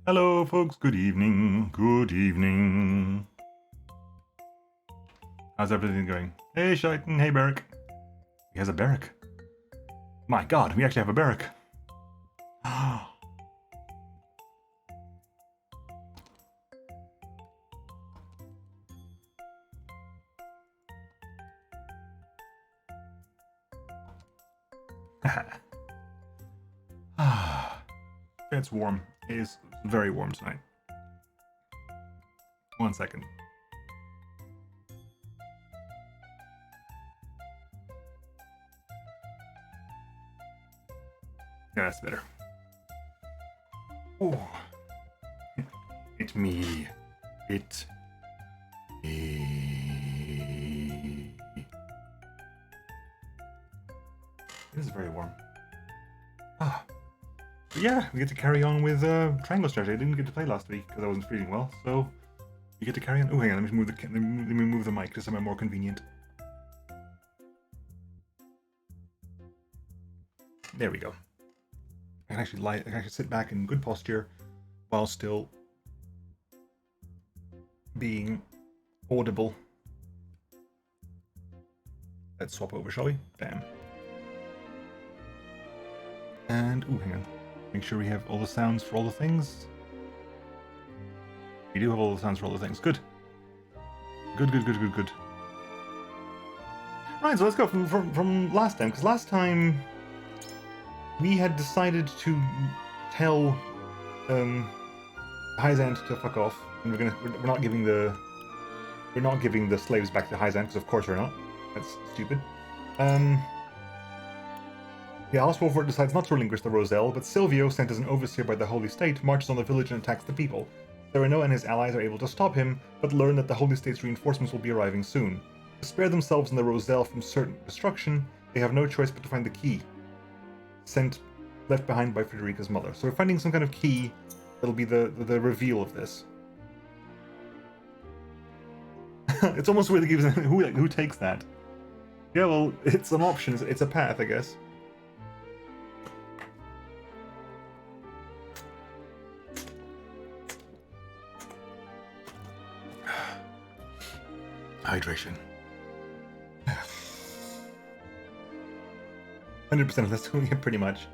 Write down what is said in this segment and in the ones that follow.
Hello, folks. Good evening. Good evening. How's everything going? Hey, Shaitan. Hey, Barrack. He has a barrack. My God, we actually have a barrack. It's warm. It is very warm tonight. 1 second. Yeah, that's better. Oh, it's me. It's me. It is very warm. Ah. But yeah, we get to carry on with Triangle Strategy. I didn't get to play last week because I wasn't feeling well, so you get to carry on. Oh, hang on, let me move the mic just so I'm more convenient. There we go. I can actually sit back in good posture while still being audible. Let's swap over, shall we? Damn. And, ooh, hang on. Make sure we have all the sounds for all the things. We do have all the sounds for all the things. Good. Good. Right, so let's go from last time, because last time we had decided to tell Hyzant to fuck off, and we're not giving the slaves back to Hyzant, because of course we're not. That's stupid. Yeah, Alice Wolford decides not to relinquish the Roselle, but Silvio, sent as an overseer by the Holy State, marches on the village and attacks the people. Sereno and his allies are able to stop him, but learn that the Holy State's reinforcements will be arriving soon. To spare themselves and the Roselle from certain destruction, they have no choice but to find the key left behind by Frederica's mother. So we're finding some kind of key that'll be the reveal of this. It's almost weird to give who takes that. Yeah, well, it's an option. It's a path, I guess. Hydration. 100%, that's doing it pretty much.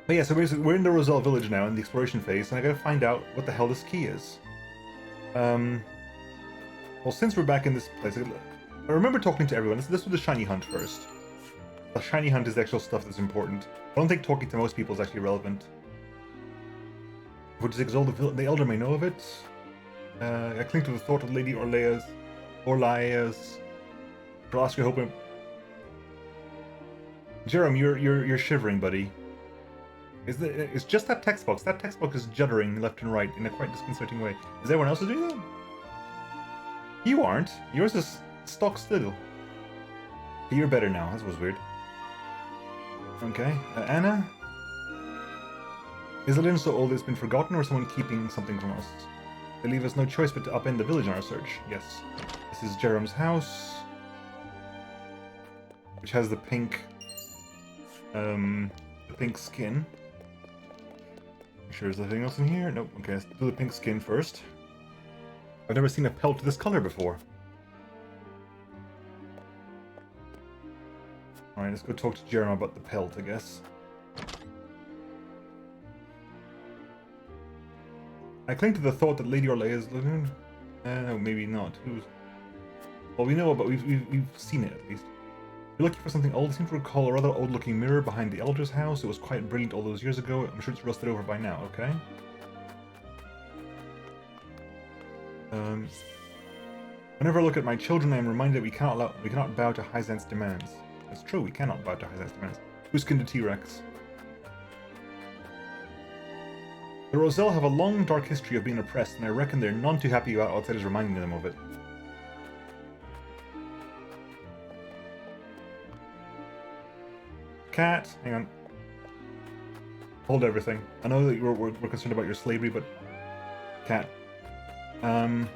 But yeah, so basically we're in the Roselle village now in the exploration phase, and I gotta find out what the hell this key is. Well, since we're back in this place, I remember talking to everyone. This was the shiny hunt first. The shiny hunt is the actual stuff that's important. I don't think talking to most people is actually relevant. Which is exalt the elder may know of it. I cling to the thought of Lady Orlea's. I'll ask you, hoping. Jerome, you're shivering, buddy. It's just that text box. That text box is juddering left and right in a quite disconcerting way. Is everyone else doing that? You aren't. Yours is stock still. You're better now. That was weird. Okay, Anna. Is the legend so old it's been forgotten, or is someone keeping something from us? They leave us no choice but to upend the village in our search. Yes. This is Jerome's house, which has the pink skin. Sure, is there anything else in here? Nope. Okay, let's do the pink skin first. I've never seen a pelt this color before. Alright, let's go talk to Jerome about the pelt, I guess. I cling to the thought that Lady Orlea is living. No, maybe not. Well, we know about. We've seen it at least. You're looking for something old. I seem to recall a rather old-looking mirror behind the Elder's house. It was quite brilliant all those years ago. I'm sure it's rusted over by now. Okay. Whenever I look at my children, I am reminded that we cannot bow to Hyzant's demands. That's true. We cannot bow to Hyzant's demands. Who skinned a T-Rex? The Roselle have a long, dark history of being oppressed, and I reckon they're none too happy about outsiders reminding them of it. Cat, hang on. Hold everything. I know that we're concerned about your slavery, but... Cat. Right.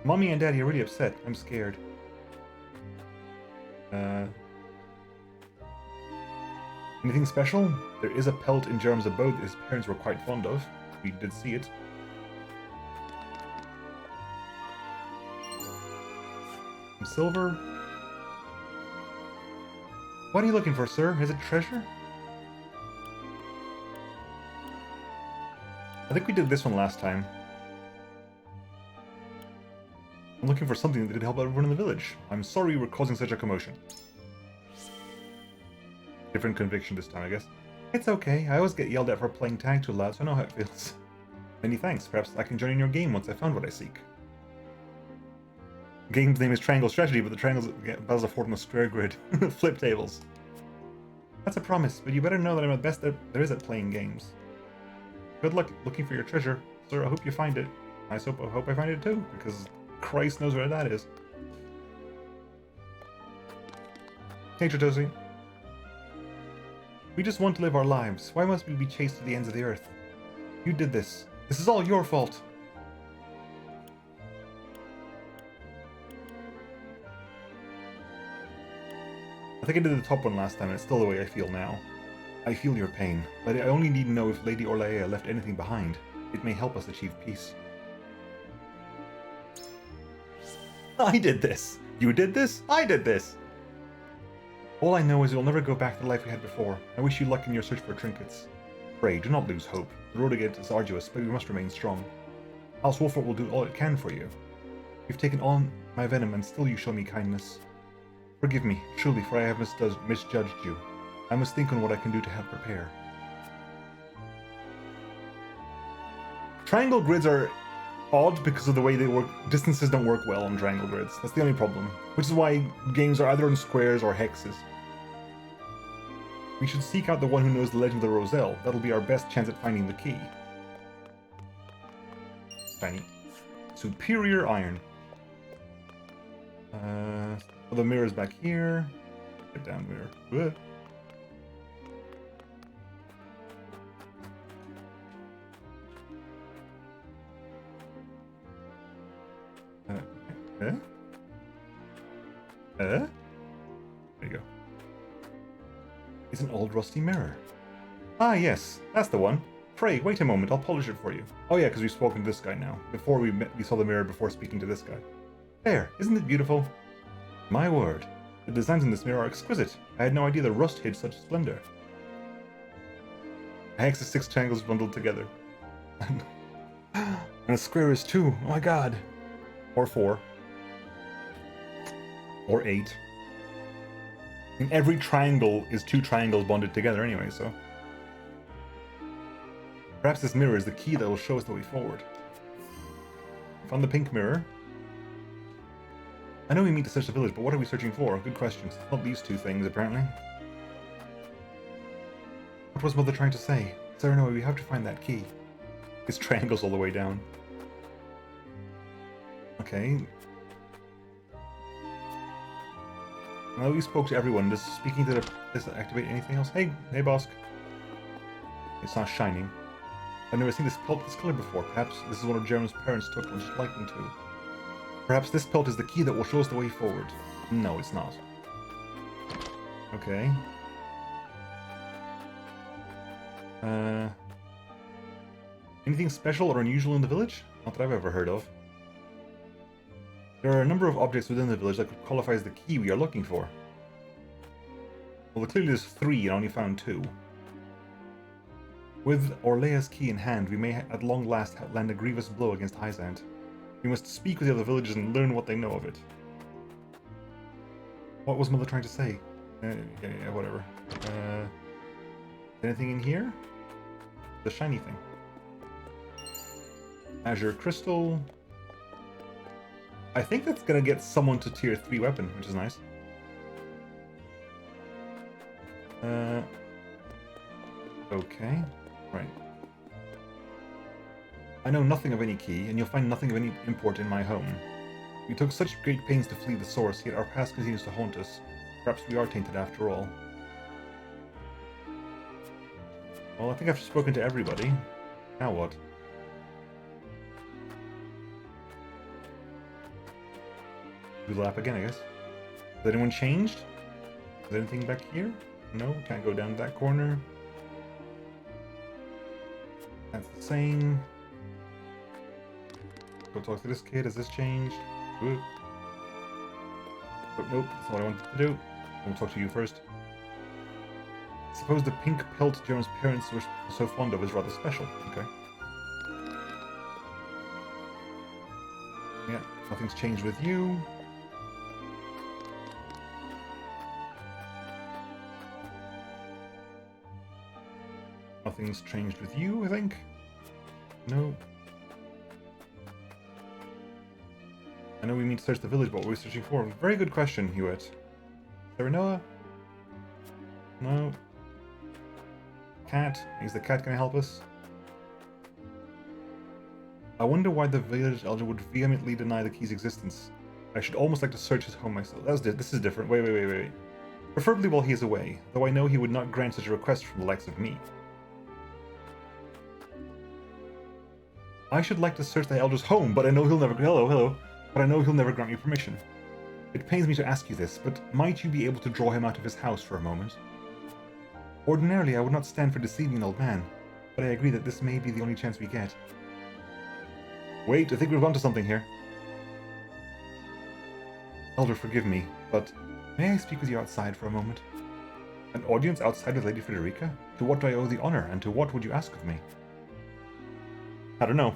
Mommy and Daddy are really upset. I'm scared. Anything special? There is a pelt in Jerome's abode that his parents were quite fond of. We did see it. Some silver. What are you looking for, sir? Is it treasure? I think we did this one last time. I'm looking for something that could help everyone in the village. I'm sorry we're causing such a commotion. Different conviction this time, I guess. It's okay. I always get yelled at for playing tag too loud, so I know how it feels. Many thanks. Perhaps I can join in your game once I found what I seek. The game's name is Triangle Strategy, but the triangles battles are fought on a square grid. Flip tables. That's a promise, but you better know that I'm the best there is at playing games. Good luck looking for your treasure, sir. I hope you find it. I hope I find it too, because Christ knows where that is. Nature Tosie. We just want to live our lives. Why must we be chased to the ends of the earth? You did this. This is all your fault. I think I did the top one last time, and it's still the way I feel now. I feel your pain, but I only need to know if Lady Orleia left anything behind. It may help us achieve peace. I did this! You did this? I did this! All I know is you'll never go back to the life we had before. I wish you luck in your search for trinkets. Pray, do not lose hope. The road again is arduous, but we must remain strong. House Wolford will do all it can for you. You've taken on my venom, and still you show me kindness. Forgive me, truly, for I have misjudged you. I must think on what I can do to help prepare. Triangle grids are odd because of the way they work. Distances don't work well on triangle grids. That's the only problem. Which is why games are either on squares or hexes. We should seek out the one who knows the legend of the Roselle. That'll be our best chance at finding the key. Shiny. Superior iron. The mirror's back here. Get down, mirror. There you go. It's an old rusty mirror. Ah, yes, that's the one. Pray, wait a moment, I'll polish it for you. Oh yeah, because we've spoken to this guy now. Before we saw the mirror before speaking to this guy. There, isn't it beautiful? My word, the designs in this mirror are exquisite. I had no idea the rust hid such splendor. A hex is 6 triangles bundled together. And a square is 2. Oh my god. Or 4. Or 8. And every triangle is 2 triangles bonded together anyway, so... Perhaps this mirror is the key that will show us the way forward. Found the pink mirror. I know we meet to search the village, but what are we searching for? Good questions. Not these 2 things, apparently. What was Mother trying to say? Serenoi, we have to find that key. It's triangles all the way down. Okay. Now we spoke to everyone. Does speaking to does that activate anything else? Hey, Bosk. It's not shining. I've never seen this pelt this color before. Perhaps this is one of Jerem's parents took much liking to. Perhaps this pelt is the key that will show us the way forward. No, it's not. Okay. Anything special or unusual in the village? Not that I've ever heard of. There are a number of objects within the village that could qualify as the key we are looking for. Well, clearly there's 3 and I only found 2. With Orleia's key in hand, we may at long last land a grievous blow against Hyzant. We must speak with the other villagers and learn what they know of it. What was Mother trying to say? Yeah, whatever. Anything in here? The shiny thing. Azure Crystal. I think that's gonna get someone to tier 3 weapon, which is nice. Okay. Right. I know nothing of any key, and you'll find nothing of any import in my home. We took such great pains to flee the source, yet our past continues to haunt us. Perhaps we are tainted after all. Well, I think I've spoken to everybody. Now what? Do the lap again, I guess. Has anyone changed? Is there anything back here? No, can't go down that corner. That's the same. Go talk to this kid. Has this changed? Ooh. But nope, that's not what I wanted to do. I'll talk to you first. Suppose the pink pelt Jerem's parents were so fond of is rather special. Okay. Yeah, nothing's changed with you. Nothing's changed with you, I think? No. I know we need to search the village, but what are we searching for? Very good question, Hewitt. Serenoa? No. Cat? Is the cat going to help us? I wonder why the village elder would vehemently deny the key's existence. I should almost like to search his home myself. This is different. Wait. Preferably while he is away, though I know he would not grant such a request from the likes of me. I should like to search the elder's home, but I know he'll never... Hello. But I know he'll never grant me permission. It pains me to ask you this, but might you be able to draw him out of his house for a moment? Ordinarily, I would not stand for deceiving an old man, but I agree that this may be the only chance we get. Wait, I think we've gone to something here. Elder, forgive me, but may I speak with you outside for a moment? An audience outside with Lady Frederica? To what do I owe the honor, and to what would you ask of me? I don't know.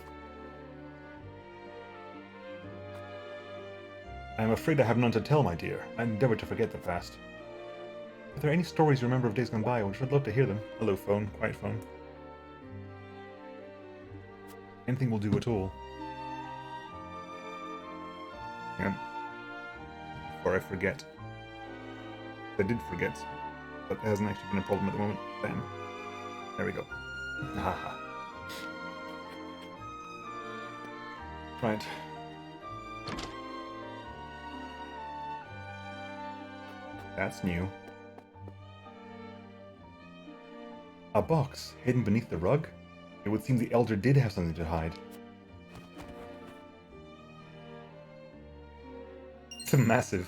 I am afraid I have none to tell, my dear. I endeavour to forget the past. Are there any stories you remember of days gone by? I would love to hear them. Hello, phone. Quiet phone. Anything will do at all. Hang on. Before I forget. I did forget, but it hasn't actually been a problem at the moment. Bam. There we go. Haha. Right. That's new. A box hidden beneath the rug? It would seem the elder did have something to hide. It's massive.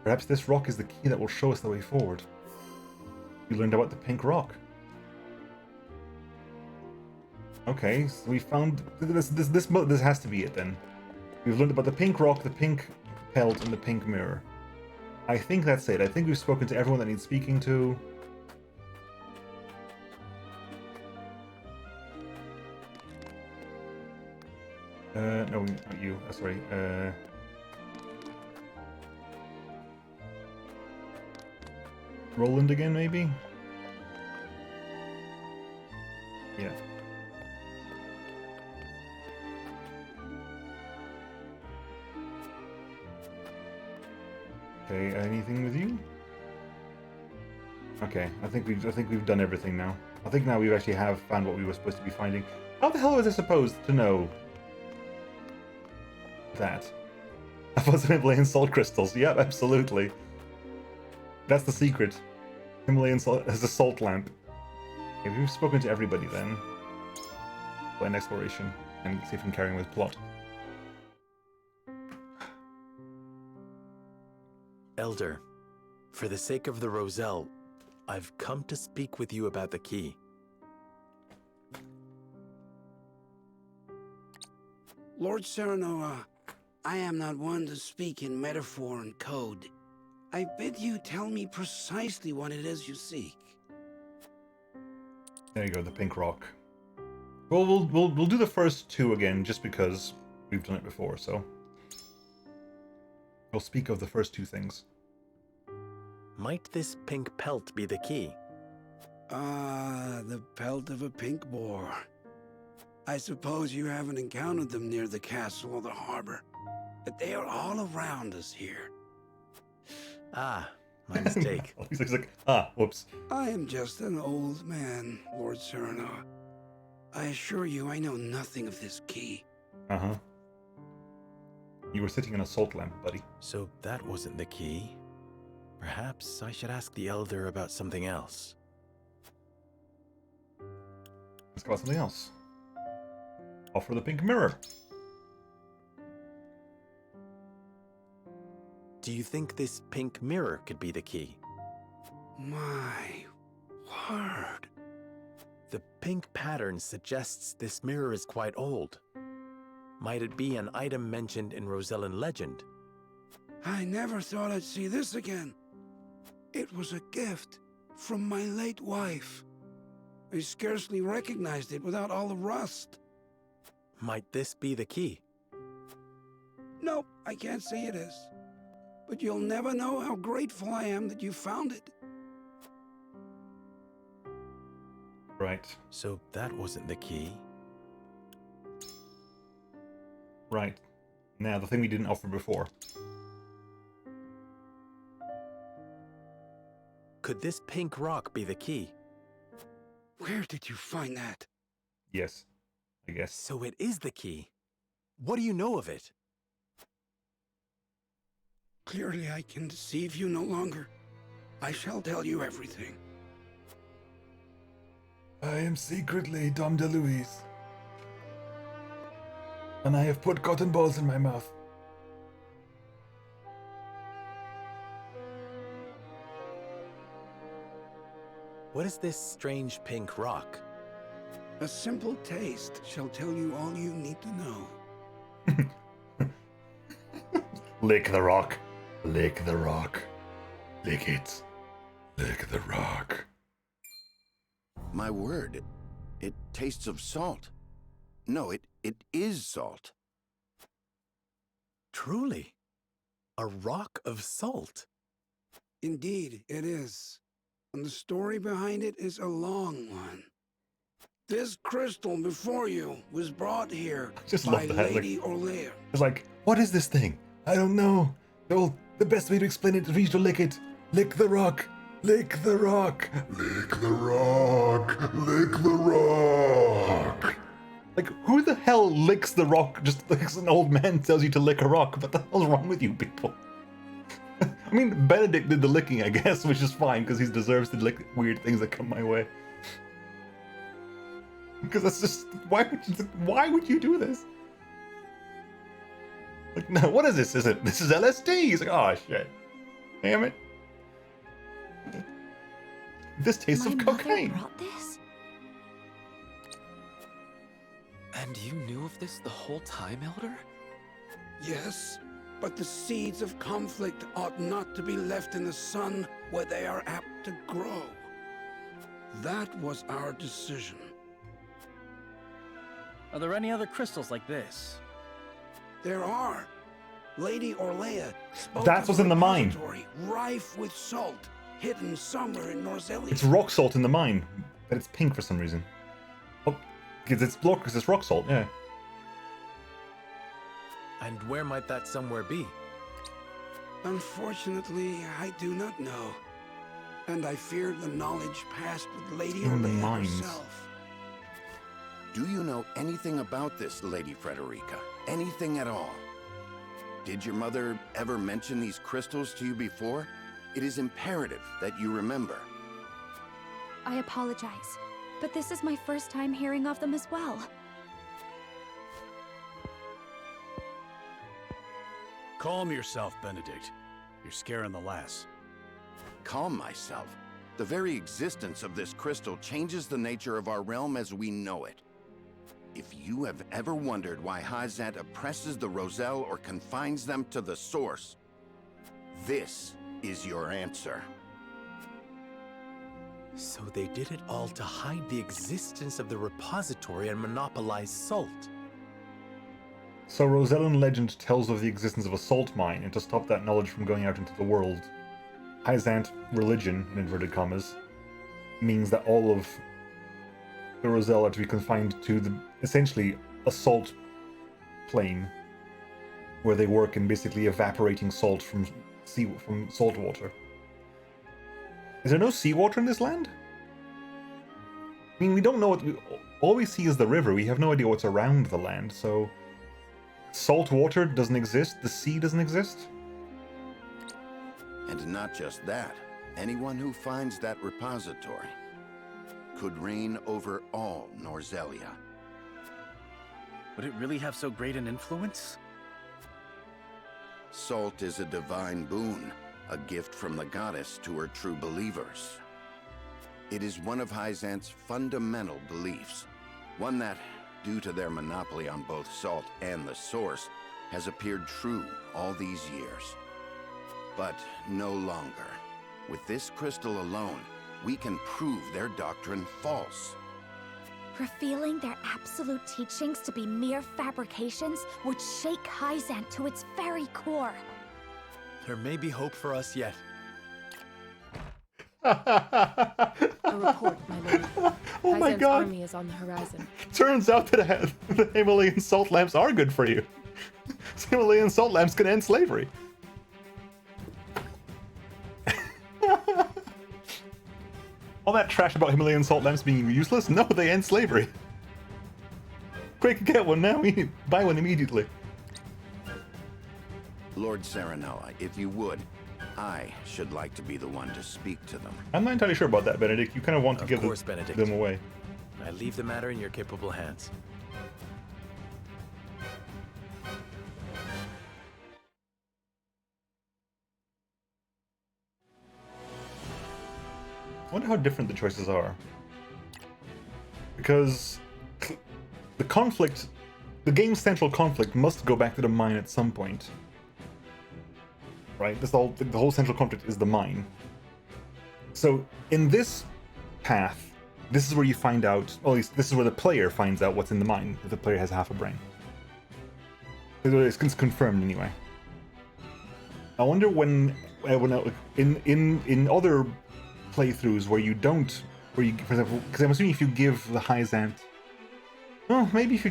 Perhaps this rock is the key that will show us the way forward. You learned about the pink rock. Okay, so we found this has to be it then. We've learned about the pink rock, the pink pelt, and the pink mirror. I think that's it. I think we've spoken to everyone that needs speaking to. No, not you. Sorry. Roland again, maybe? Yeah. Okay, anything with you? Okay, I think we've done everything now. I think now we actually have found what we were supposed to be finding. How the hell was I supposed to know that? I was Himalayan salt crystals. Yep, absolutely. That's the secret. Himalayan salt has a salt lamp. Okay, we've spoken to everybody then. Plan exploration and see if we can carry on with plot. Elder, for the sake of the Roselle, I've come to speak with you about the key. Lord Serenoa, I am not one to speak in metaphor and code. I bid you tell me precisely what it is you seek. There you go, the pink rock. Well, we'll do the first two again, just because we've done it before, so... We'll speak of the first two things. Might this pink pelt be the key? Ah, the pelt of a pink boar. I suppose you haven't encountered them near the castle or the harbor, but they are all around us here. Ah, my mistake. He's like, whoops. I am just an old man, Lord Serenoa. I assure you I know nothing of this key. Uh-huh. You were sitting in a salt lamp, buddy. So that wasn't the key. Perhaps I should ask the Elder about something else. Let's go about something else. Offer the pink mirror. Do you think this pink mirror could be the key? My word. The pink pattern suggests this mirror is quite old. Might it be an item mentioned in Rosellan legend? I never thought I'd see this again. It was a gift from my late wife. I scarcely recognized it without all the rust. Might this be the key? Nope, I can't say it is. But you'll never know how grateful I am that you found it. Right. So that wasn't the key. Right. Now, the thing we didn't offer before. Could this pink rock be the key? Where did you find that? Yes. I guess. So it is the key. What do you know of it? Clearly I can deceive you no longer. I shall tell you everything. I am secretly Dom DeLuise. And I have put cotton balls in my mouth. What is this strange pink rock? A simple taste shall tell you all you need to know. Lick the rock. Lick the rock. Lick it. Lick the rock. My word, it tastes of salt. No, it is salt. Truly, a rock of salt. Indeed, it is. And the story behind it is a long one. This crystal before you was brought here Just by love that, like- Lady Orlea. It's like, what is this thing? I don't know. Well, the best way to explain it is for you to lick it. Lick the rock. Lick the rock. Lick the rock. Lick the rock. Like, who the hell licks the rock just because an old man tells you to lick a rock? What the hell's wrong with you people? I mean, Benedict did the licking, I guess, which is fine because he deserves to lick weird things that come my way. Because that's just, why would you do this? Like, no, what is this? This is LSD? He's like, oh shit. Damn it. This tastes of cocaine. My mother brought this? And you knew of this the whole time, Elder? Yes, but the seeds of conflict ought not to be left in the sun where they are apt to grow. That was our decision. Are there any other crystals like this? There are. Lady Orlea spoke That's of what's a in the mine. repository rife with salt, hidden somewhere in Rosellan. It's rock salt in the mine, but it's pink for some reason. Oh, because it's rock salt, yeah. And where might that somewhere be? Unfortunately, I do not know. And I fear the knowledge passed with Lady In the Orlea mines. herself. Do you know anything about this, Lady Frederica? Anything at all? Did your mother ever mention these crystals to you before? It is imperative that you remember. I apologize, but this is my first time hearing of them as well. Calm yourself, Benedict. You're scaring the lass. Calm myself. The very existence of this crystal changes the nature of our realm as we know it. If you have ever wondered why Hazat oppresses the Roselle or confines them to the source, this is your answer. So they did it all to hide the existence of the repository and monopolize salt. So Rosellan legend tells of the existence of a salt mine, and to stop that knowledge from going out into the world, Hyzant religion, in inverted commas, means that all of the Roselle are to be confined to essentially a salt plain, where they work in basically evaporating salt from salt water. Is there no seawater in this land? I mean, we don't know all we see is the river. We have no idea what's around the land, so salt water doesn't exist, the sea doesn't exist. And not just that, anyone who finds that repository could reign over all Norzelia. Would it really have so great an influence? Salt is a divine boon, a gift from the goddess to her true believers. It is one of Hyzant's fundamental beliefs, one that, due to their monopoly on both salt and the source, has appeared true all these years. But no longer. With this crystal alone, we can prove their doctrine false. Revealing their absolute teachings to be mere fabrications would shake Hyzant to its very core. There may be hope for us yet. A report, my lord. Oh my Hyzant's god! army is on the horizon. Turns out that the Himalayan salt lamps are good for you. Himalayan salt lamps can end slavery. All that trash about Himalayan salt lamps being useless? No, they end slavery. Quick, get one now. Buy one immediately. Lord Serenoa, if you would, I should like to be the one to speak to them. I'm not entirely sure about that, Benedict. You kind of want to Of give course, Benedict. them away. I leave the matter in your capable hands. I wonder how different the choices are. Because the conflict, the game's central conflict must go back to the mine at some point. Right? The whole central conflict is the mine. So in this path, this is where you find out, or at least this is where the player finds out what's in the mine, if the player has half a brain. It's confirmed anyway. I wonder when in other playthroughs where you don't, where you, for example, because I'm assuming if you give the Hyzant, well, maybe if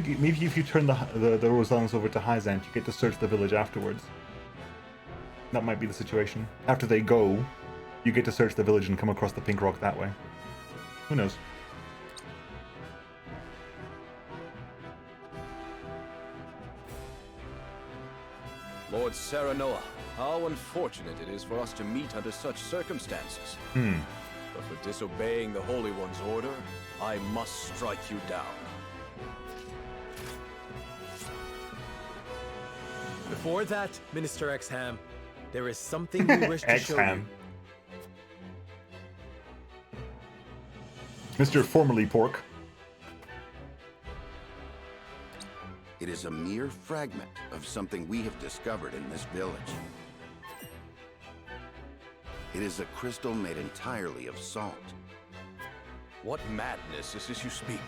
you turn the Rosellans over to Hyzant, you get to search the village afterwards. That might be the situation. After they go, you get to search the village and come across the pink rock that way. Who knows? Lord Serenoa, how unfortunate it is for us to meet under such circumstances. But for disobeying the Holy One's order, I must strike you down. Before that, Minister Exham, there is something we wish to show you. Mr. Formerly Pork. It is a mere fragment of something we have discovered in this village. It is a crystal made entirely of salt. What madness is this you speak?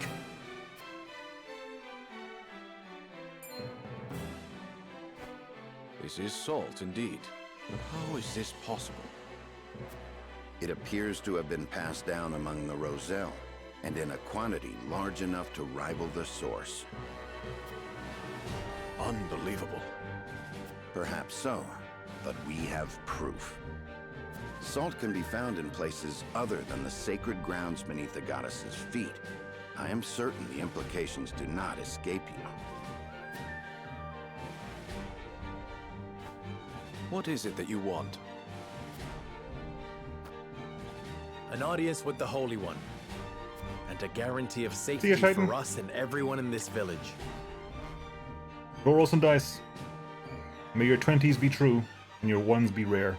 This is salt, indeed. But how is this possible? It appears to have been passed down among the Rosell, and in a quantity large enough to rival the source. Unbelievable. Perhaps so, but we have proof. Salt can be found in places other than the sacred grounds beneath the goddess's feet. I am certain the implications do not escape you. What is it that you want? An audience with the Holy One. And a guarantee of See safety you, Shaitan. for us and everyone in this village. Go roll some dice. May your 20s be true, and your 1s be rare.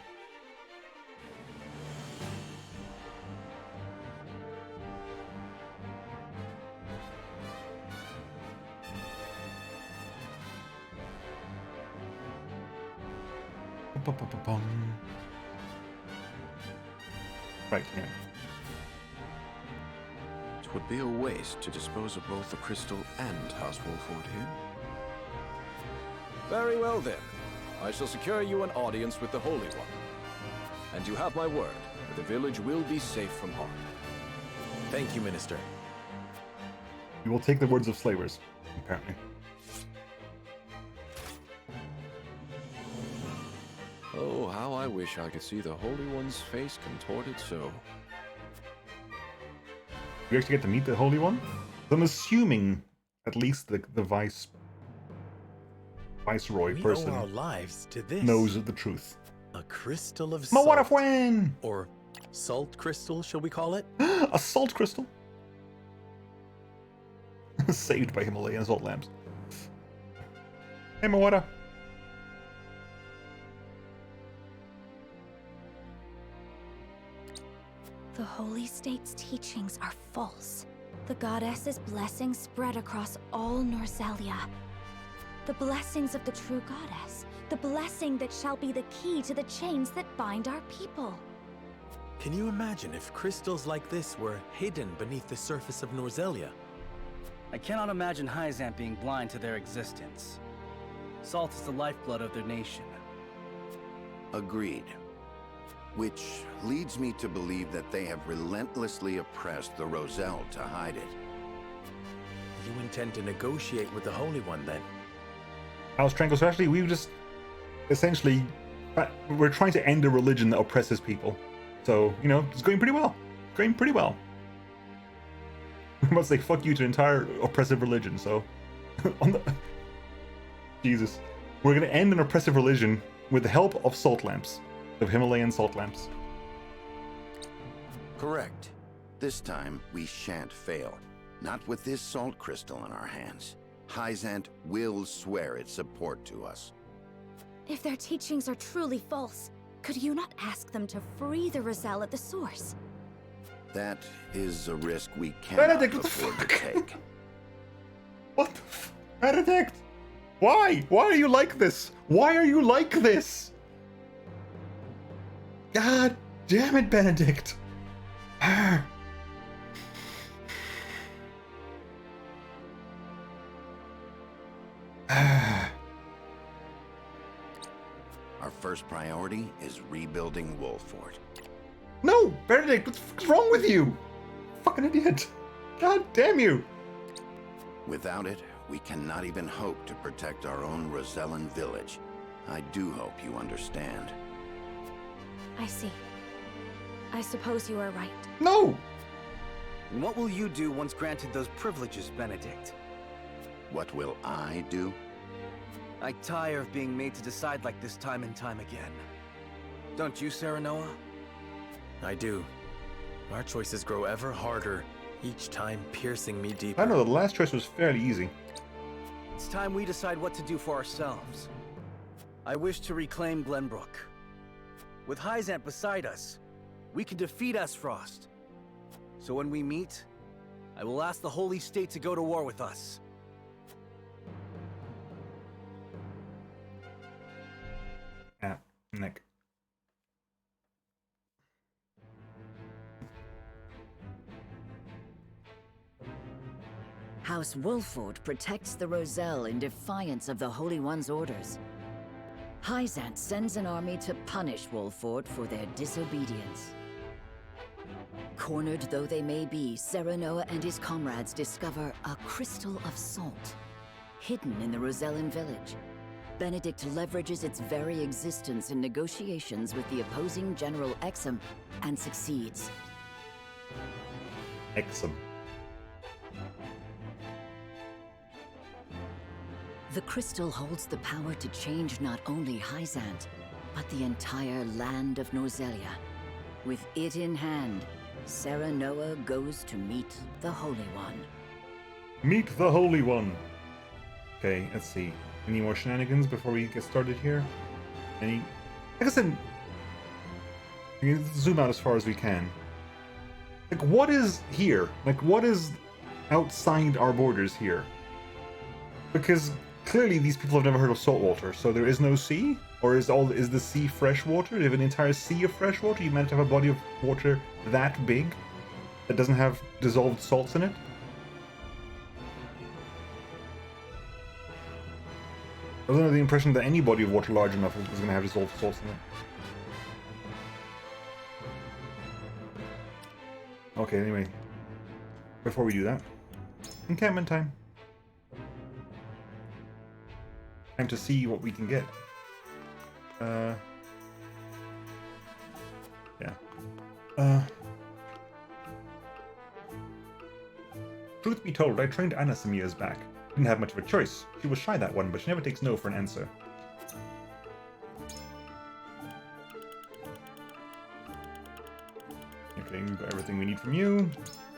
Ba-ba-ba-bum. Right, yeah. It would be a waste to dispose of both the crystal and House Wolford here. Very well then. I shall secure you an audience with the Holy One. And you have my word that the village will be safe from harm. Thank you, Minister. You will take the words of slavers, apparently. Oh, how I wish I could see the Holy One's face contorted so. You actually get to meet the Holy One? I'm assuming at least the viceroy We person owe our lives to this. knows the truth. A crystal of Ma what a salt. fwen! Or salt crystal, shall we call it? A salt crystal? Saved by Himalayan salt lamps. Hey, Mawada. The Holy State's teachings are false. The goddess's blessings spread across all Norzelia. The blessings of the true goddess. The blessing that shall be the key to the chains that bind our people. Can you imagine if crystals like this were hidden beneath the surface of Norzelia? I cannot imagine Hyzant being blind to their existence. Salt is the lifeblood of their nation. Agreed. Which leads me to believe that they have relentlessly oppressed the Rosell to hide it. You intend to negotiate with the Holy One, then? House Triangle strategy, we just essentially we're trying to end a religion that oppresses people. So, you know, it's going pretty well. It's going pretty well. We must say fuck you to entire oppressive religion, so on the Jesus. We're gonna end an oppressive religion with the help of salt lamps. Of Himalayan salt lamps. Correct. This time, we shan't fail. Not with this salt crystal in our hands. Hyzant will swear its support to us. If their teachings are truly false, could you not ask them to free the Roselle at the source? That is a risk we cannot Benedict, what the afford to fuck? take. What the Benedict? Why? Why are you like this? Why are you like this? God damn it, Benedict. Our first priority is rebuilding Wolford. No, Benedict, what the fuck's wrong with you? Fucking idiot. God damn you. Without it, we cannot even hope to protect our own Rosellan village. I do hope you understand. I see. I suppose you are right. No. And what will you do once granted those privileges, Benedict? What will I do? I tire of being made to decide like this time and time again. Don't you, Serenoa? I do. Our choices grow ever harder, each time piercing me deeper. I know the last choice was fairly easy. It's time we decide what to do for ourselves. I wish to reclaim Glenbrook. With Hyzant beside us, we can defeat Esfrost. So when we meet, I will ask the Holy State to go to war with us. Ah, Nick. House Wolford protects the Roselle in defiance of the Holy One's orders. Hyzant sends an army to punish Wolford for their disobedience. Cornered though they may be, Serenoa and his comrades discover a crystal of salt, hidden in the Rosellan village. Benedict leverages its very existence in negotiations with the opposing General Exum and succeeds. Exum. The crystal holds the power to change not only Hyzant, but the entire land of Norzelia. With it in hand, Serenoa goes to meet the Holy One. Meet the Holy One. Okay, let's see. Any more shenanigans before we get started here? Any? Like I said, we can zoom out as far as we can. Like, what is here? Like, what is outside our borders here? Because clearly these people have never heard of saltwater, so there is no sea? Or is the sea fresh water? Do you have an entire sea of fresh water? You meant to have a body of water that big that doesn't have dissolved salts in it? I was under the impression that any body of water large enough was going to have dissolved salts in it. Okay, anyway. Before we do that, encampment time. Time to see what we can get. Yeah. Truth be told, I trained Anna some years back. Didn't have much of a choice. She was shy that one, but she never takes no for an answer. Okay, we've got everything we need from you.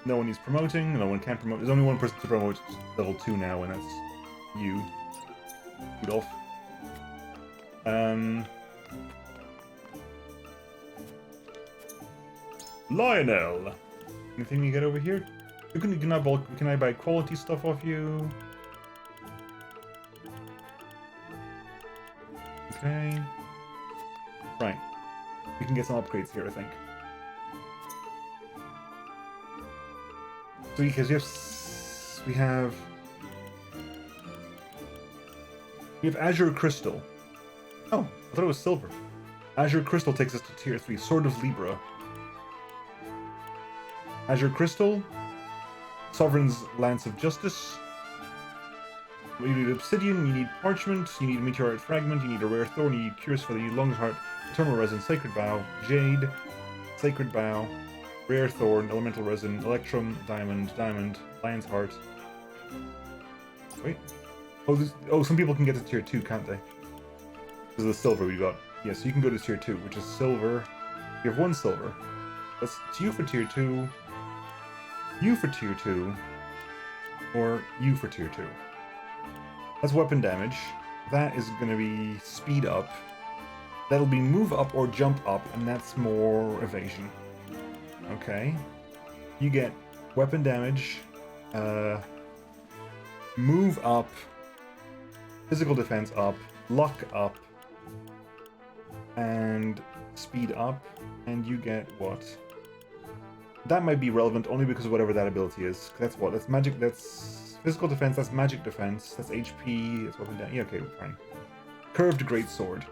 No one needs promoting. No one can promote. There's only one person to promote level 2 now, and that's you, Rudolph. Lionel. Anything you get over here? Can I buy quality stuff off you? Okay. Right. We can get some upgrades here, I think. So because we have Azure Crystal. Oh, I thought it was silver. Azure Crystal takes us to tier 3, Sword of Libra. Azure Crystal, Sovereign's Lance of Justice, You need obsidian, you need parchment, you need a meteorite fragment, you need a rare thorn, you need cures for the long's heart, eternal resin, sacred bow, jade, sacred bow, rare thorn, elemental resin, electrum, diamond, lion's heart. Wait. Oh, some people can get to tier 2, can't they? This is the silver we got. Yeah, so you can go to tier 2, which is silver. You have 1 silver. That's you for tier 2, you for tier 2, or you for tier 2. That's weapon damage. That is going to be speed up. That'll be move up or jump up, and that's more evasion. Okay. You get weapon damage, move up, physical defense up, luck up, and speed up, and you get what? That might be relevant only because of whatever that ability is. That's what? That's magic, that's physical defense, that's magic defense, that's HP, that's weapon damage. Yeah, okay, fine. Curved great sword.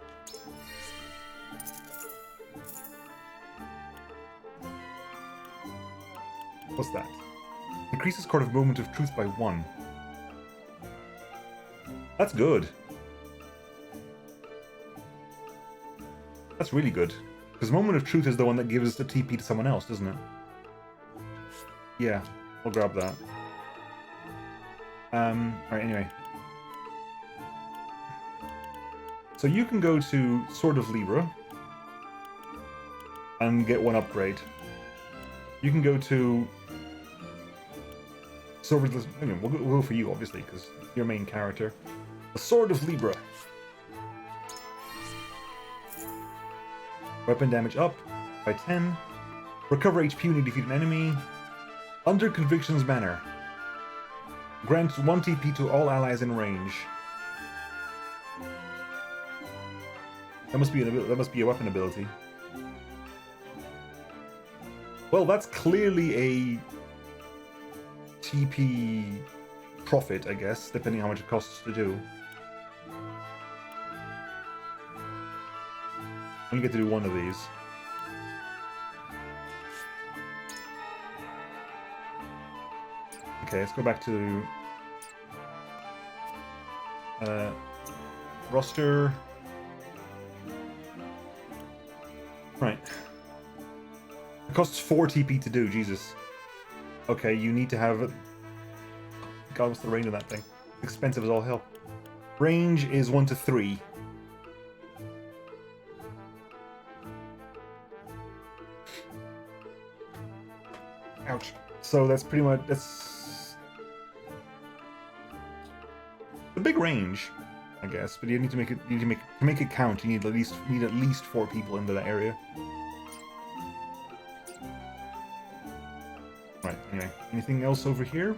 What's that? Increases court of moment of truth by 1. That's good. That's really good. Because moment of truth is the one that gives the TP to someone else, doesn't it? Yeah, I'll grab that. Alright, anyway. So you can go to Sword of Libra and get 1 upgrade. You can go to Sword of we'll go for you, obviously, because you're main character. The Sword of Libra. Weapon damage up by 10. Recover HP when you defeat an enemy. Under Conviction's Banner. Grants 1 TP to all allies in range. That must be a weapon ability. Well, that's clearly a TP profit, I guess, depending on how much it costs to do. I only get to do 1 of these. Okay, let's go back to roster. Right. It costs 4 TP to do, Jesus. Okay, you need to have... God, what's the range of that thing? Expensive as all hell. Range is 1 to 3. Ouch. So that's pretty much... that's... a big range, I guess, but you need to make it... to make it count, you need at least 4 people into that area. Right, anyway. Anything else over here?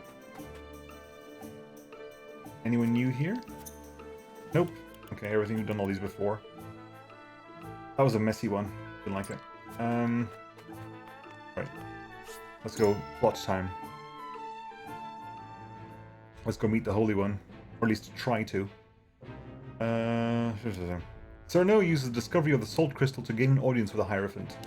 Anyone new here? Nope. Okay, everything we've done all these before. That was a messy one. Didn't like it. Right. Let's go. Plot time. Let's go meet the Holy One. Or at least try to. Sereno uses the discovery of the Salt Crystal to gain an audience with the Hierophant.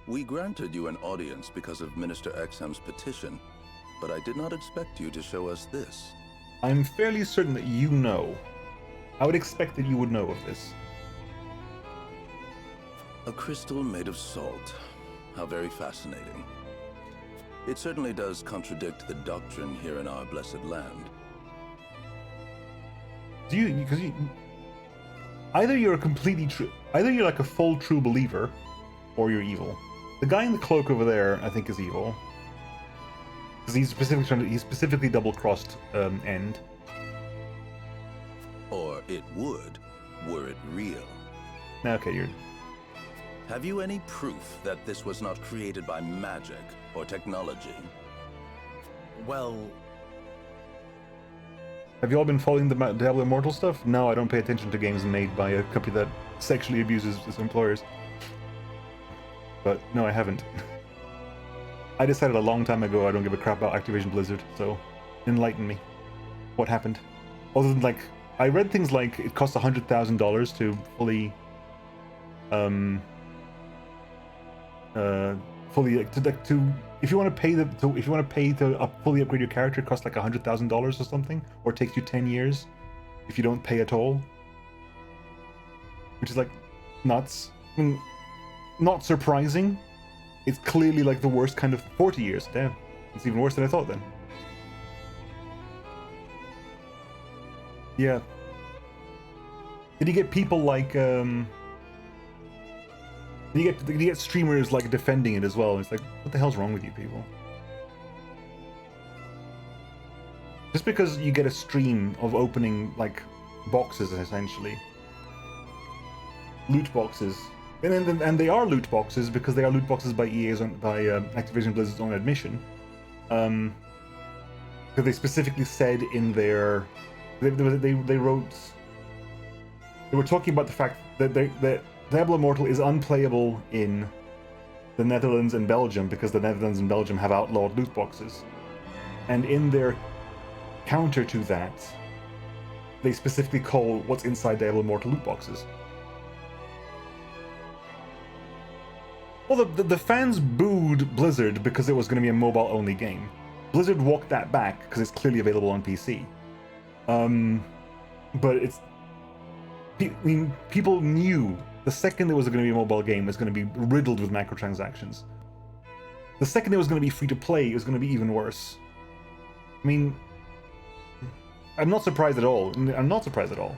We granted you an audience because of Minister Exham's petition, but I did not expect you to show us this. I'm fairly certain that you know. I would expect that you would know of this. A crystal made of salt. How very fascinating. It certainly does contradict the doctrine here in our blessed land. Do you... because you... either you're a completely true... either you're like a full true believer, or you're evil. The guy in the cloak over there, I think, is evil. Because he's specifically double-crossed End. Or it would, were it real. Okay, you're... Have you any proof that this was not created by magic or technology? Well... Have you all been following the Diablo Immortal stuff? No, I don't pay attention to games made by a company that sexually abuses its employers. But no, I haven't. I decided a long time ago I don't give a crap about Activision Blizzard, so enlighten me. What happened? Other than, like, I read things like it costs $100,000 to fully fully to if you want to pay to fully upgrade your character, it costs like $100,000 or something, or it takes you 10 years if you don't pay at all, which is like nuts. I mean, not surprising. It's clearly like the worst kind of 40 years. Damn, it's even worse than I thought then. Yeah. Did you get people like did you get streamers like defending it as well? It's like, what the hell's wrong with you people? Just because you get a stream of opening like boxes, essentially loot boxes, and they are loot boxes because they are loot boxes by Activision Blizzard's own admission, because they specifically said in their they wrote, they were talking about the fact that Diablo Immortal is unplayable in the Netherlands and Belgium because the Netherlands and Belgium have outlawed loot boxes. And in their counter to that, they specifically call what's inside Diablo Immortal loot boxes. Well, the fans booed Blizzard because it was going to be a mobile-only game. Blizzard walked that back because it's clearly available on PC. But it's... I mean, people knew the second there was going to be a mobile game, it was going to be riddled with microtransactions. The second it was going to be free-to-play, it was going to be even worse. I mean, I'm not surprised at all. I'm not surprised at all.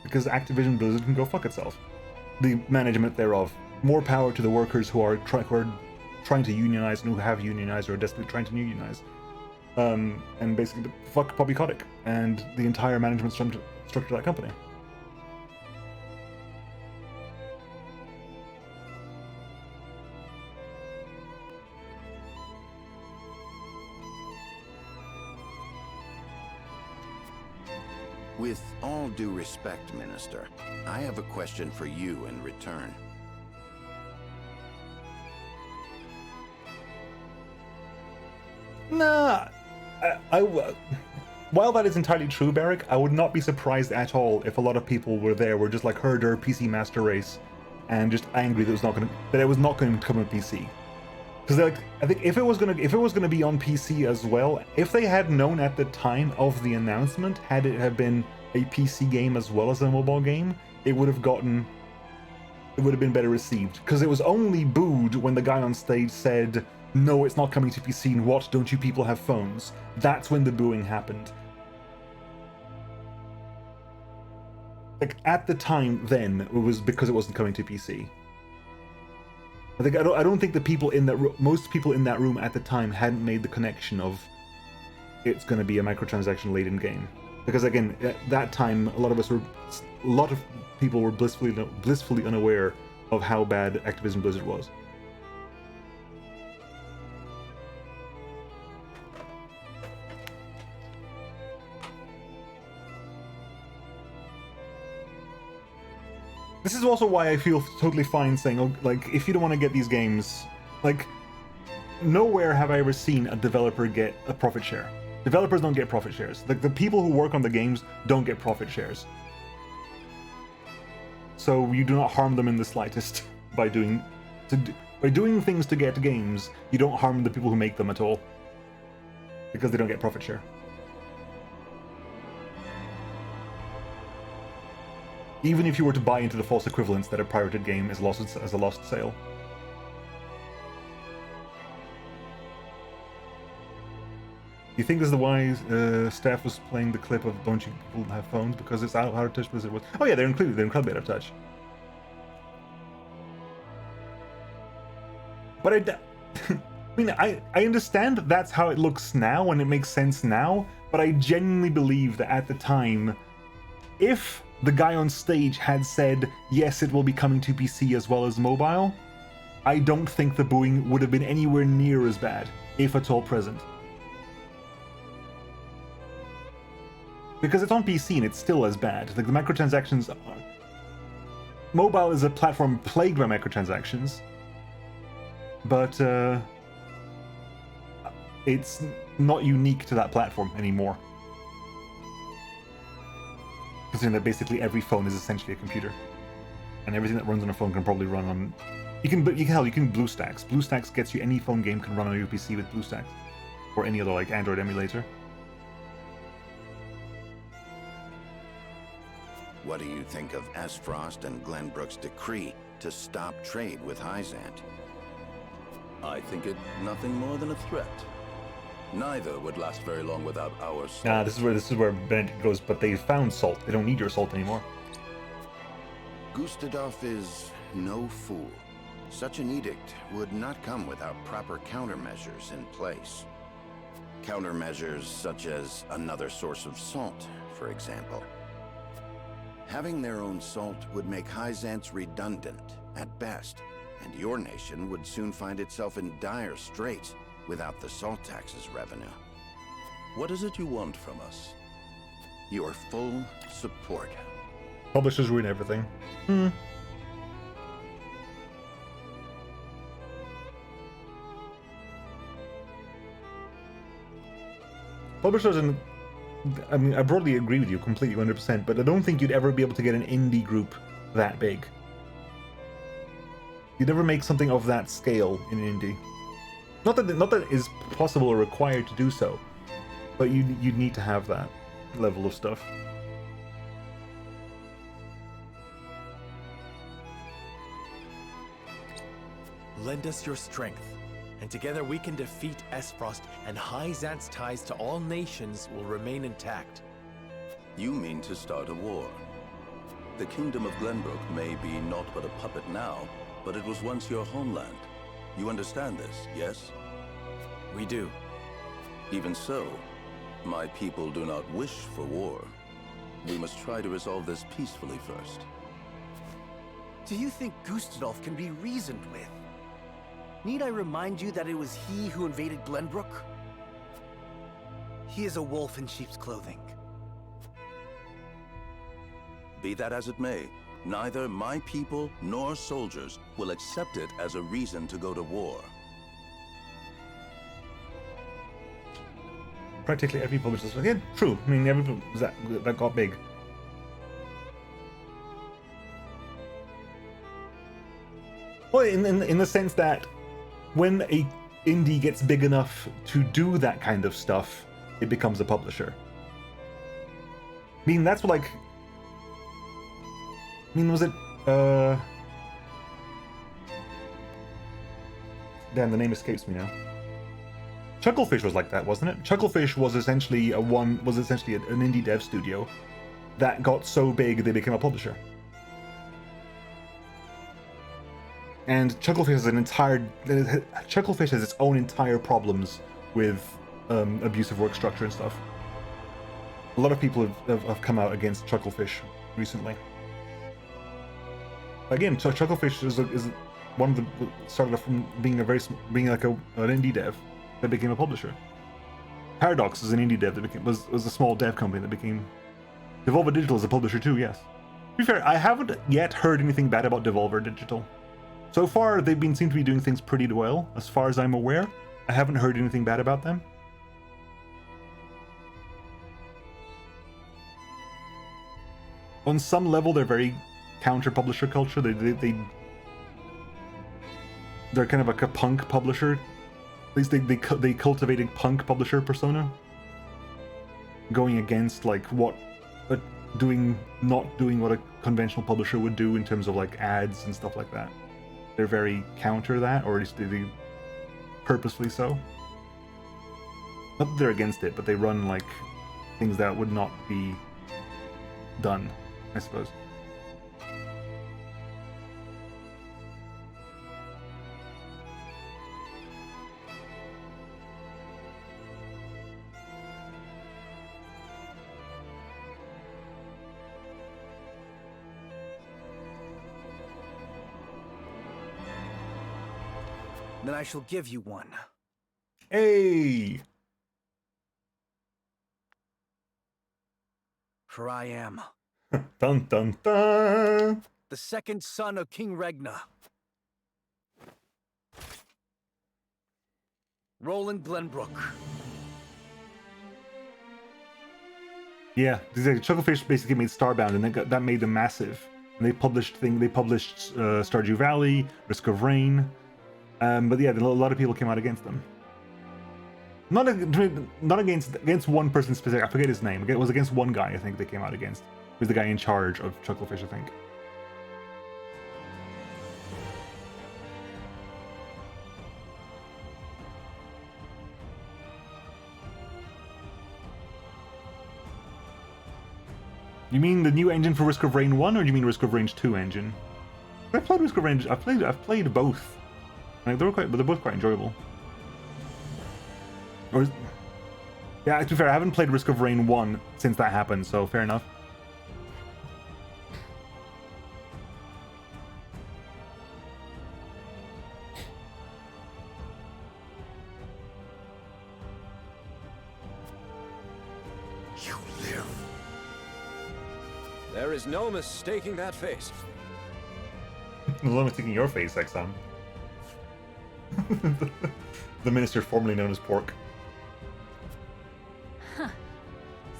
Because Activision Blizzard can go fuck itself. The management thereof. More power to the workers who are trying to unionize and who have unionized or are desperately trying to unionize. And basically, fuck Bobby Kotick and the entire management structure of that company. With all due respect, Minister, I have a question for you in return. Nah, while that is entirely true, Barrick, I would not be surprised at all if a lot of people were just like herder PC Master Race, and just angry that it was not going to come on PC. Because like, I think if it was gonna be on PC as well, if they had known at the time of the announcement, had it have been a PC game as well as a mobile game, it would have been better received. Because it was only booed when the guy on stage said, "No, it's not coming to PC, and what, don't you people have phones?" That's when the booing happened. Like, at the time then, it was because it wasn't coming to PC. I don't think the people in that most people in that room at the time hadn't made the connection of it's going to be a microtransaction laden game. Because again, at that time, a lot of people were blissfully unaware of how bad Activision Blizzard was. This is also why I feel totally fine saying, oh, like, if you don't want to get these games, like, nowhere have I ever seen a developer get a profit share. Developers don't get profit shares. Like, the people who work on the games don't get profit shares. So you do not harm them in the slightest by doing things to get games. You don't harm the people who make them at all, because they don't get profit share. Even if you were to buy into the false equivalence that a pirated game is lost as a lost sale. You think this is the why staff was playing the clip of a bunch of people have phones? Because it's out of touch Blizzard was. Oh yeah, they're included. They're incredibly out of touch. But I mean, I understand that that's how it looks now and it makes sense now. But I genuinely believe that at the time, if the guy on stage had said, yes, it will be coming to PC as well as mobile, I don't think the booing would have been anywhere near as bad, if at all present. Because it's on PC and it's still as bad. Like, the microtransactions are... Mobile is a platform plagued by microtransactions, but it's not unique to that platform anymore. Considering that basically every phone is essentially a computer. And everything that runs on a phone can probably run on You can BlueStacks. BlueStacks gets you any phone game can run on your PC with BlueStacks, or any other like Android emulator. What do you think of Frost and Glenbrook's decree to stop trade with Hyzant? I think it nothing more than a threat. Neither would last very long without our salt. Nah, this is where Benedict goes. But they found salt. They don't need your salt anymore. Gustadolf is no fool. Such an edict would not come without proper countermeasures in place. Countermeasures such as another source of salt, for example. Having their own salt would make Hyzant's redundant, at best, and your nation would soon find itself in dire straits without the salt tax's revenue. What is it you want from us? Your full support. Publishers ruin everything. Publishers, and I mean, I broadly agree with you completely, 100%, but I don't think you'd ever be able to get an indie group that big. You'd never make something of that scale in indie. Not that it is possible or required to do so, but you'd need to have that level of stuff. Lend us your strength, and together we can defeat Frost, and Hyzant's ties to all nations will remain intact. You mean to start a war? The kingdom of Glenbrook may be naught but a puppet now, but it was once your homeland. You understand this, yes? We do. Even so, my people do not wish for war. We must try to resolve this peacefully first. Do you think Gustadolf can be reasoned with? Need I remind you that it was he who invaded Glenbrook? He is a wolf in sheep's clothing. Be that as it may, neither my people nor soldiers will accept it as a reason to go to war. Practically every publisher. Yeah, true. I mean, every that got big. Well, in the sense that when a indie gets big enough to do that kind of stuff, it becomes a publisher. I mean, that's what, like... I mean, was it... Damn, the name escapes me now. Chucklefish was like that, wasn't it? Chucklefish was essentially an indie dev studio that got so big they became a publisher. And Chucklefish has its own entire problems with abusive work structure and stuff. A lot of people have come out against Chucklefish recently. Again, Chucklefish is one of the started off from being like an indie dev that became a publisher. Paradox is an indie dev that was a small dev company that became. Devolver Digital is a publisher too. Yes. To be fair, I haven't yet heard anything bad about Devolver Digital. So far, they seem to be doing things pretty well, as far as I'm aware. I haven't heard anything bad about them. On some level, they're very counter-publisher culture. They're kind of like a punk publisher. At least they cultivated punk publisher persona, going against like not doing what a conventional publisher would do in terms of like ads and stuff like that. They're very counter that, or at least they purposefully so. Not that they're against it, but they run like things that would not be done, I suppose. Then I shall give you one. Hey! For I am Dun dun dun! the second son of King Regna. Roland Glenbrook. Yeah, Chucklefish basically made Starbound, and that made them massive. And they published Stardew Valley, Risk of Rain, but yeah, a lot of people came out against them. Not against one person specific. I forget his name. It was against one guy. I think they came out against. He was the guy in charge of Chucklefish, I think. You mean the new engine for Risk of Rain 1, or do you mean Risk of Rain 2 engine? I played Risk of Rain. I've played both. Like, they're both quite enjoyable. Yeah, to be fair, I haven't played Risk of Rain 1 since that happened, so fair enough. You live. There is no mistaking that face. There's no mistaking your face, Exxon. The minister formerly known as Pork. Huh.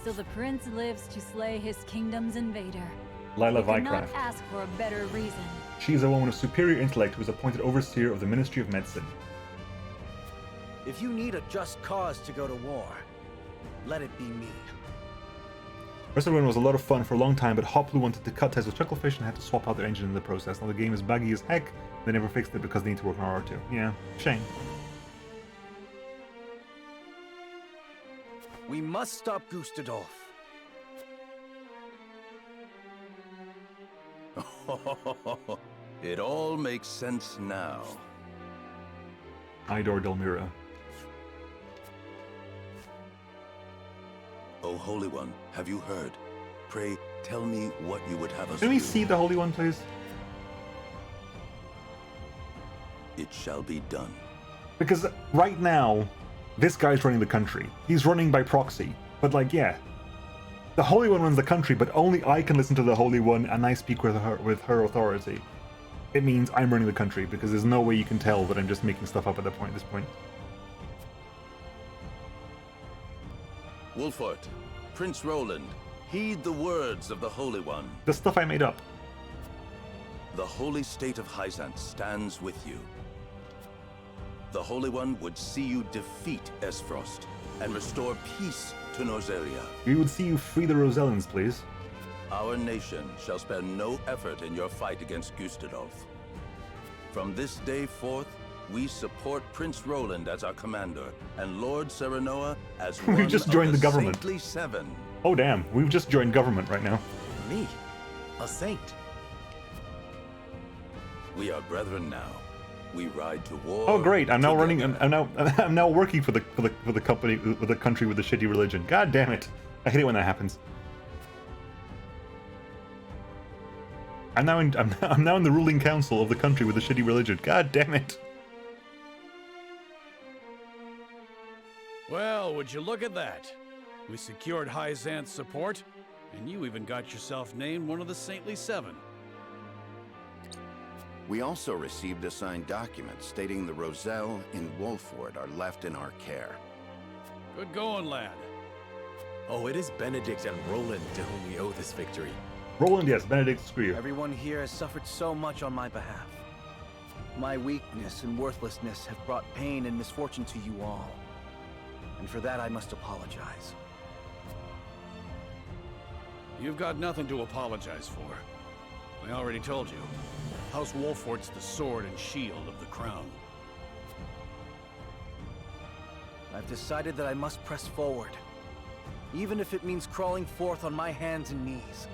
So the prince lives to slay his kingdom's invader. Lila You could not Vycraft. ask for a better reason. She is a woman of superior intellect who was appointed overseer of the Ministry of Medicine. If you need a just cause to go to war, let it be me. Rosellan was a lot of fun for a long time, but Hoplu wanted to cut ties with Chucklefish and had to swap out their engine in the process. Now the game is buggy as heck. They never fixed it because they need to work on R2. Yeah, shame. We must stop Gustadolf. It all makes sense now. Idor Delmira. O Holy One, have you heard? Pray, tell me what you would have us Can we do. see the Holy One, please? It shall be done. Because right now, this guy's running the country. He's running by proxy. But like, yeah. The Holy One runs the country, but only I can listen to the Holy One and I speak with her authority. It means I'm running the country, because there's no way you can tell that I'm just making stuff up at this point. Wolfort, Prince Roland, heed the words of the Holy One. The stuff I made up. The holy state of Hyzant stands with you. The Holy One would see you defeat Esfrost and restore peace to Norzelia. We would see you free the Rosellans, please. Our nation shall spare no effort in your fight against Gustadolf. From this day forth, we support Prince Roland as our commander and Lord Serenoa as one We've just of joined the government. Saintly Seven. Oh damn, we've just joined government right now. Me? A saint? We are brethren now. We ride to war. Oh great, I'm now together. running. I'm now working for the company, with the country with the shitty religion. God damn it! I hate it when that happens. I'm now in the ruling council of the country with the shitty religion. God damn it! Well, would you look at that? We secured Hyzant's support, and you even got yourself named one of the Saintly Seven. We also received a signed document stating the Roselle in Wolford are left in our care. Good going, lad. Oh, it is Benedict and Roland to whom we owe this victory. Roland, yes, Benedict, screw you. Everyone here has suffered so much on my behalf. My weakness and worthlessness have brought pain and misfortune to you all. And for that I must apologize. You've got nothing to apologize for. I already told you. House Wolfort's the sword and shield of the crown. I've decided that I must press forward, even if it means crawling forth on my hands and knees.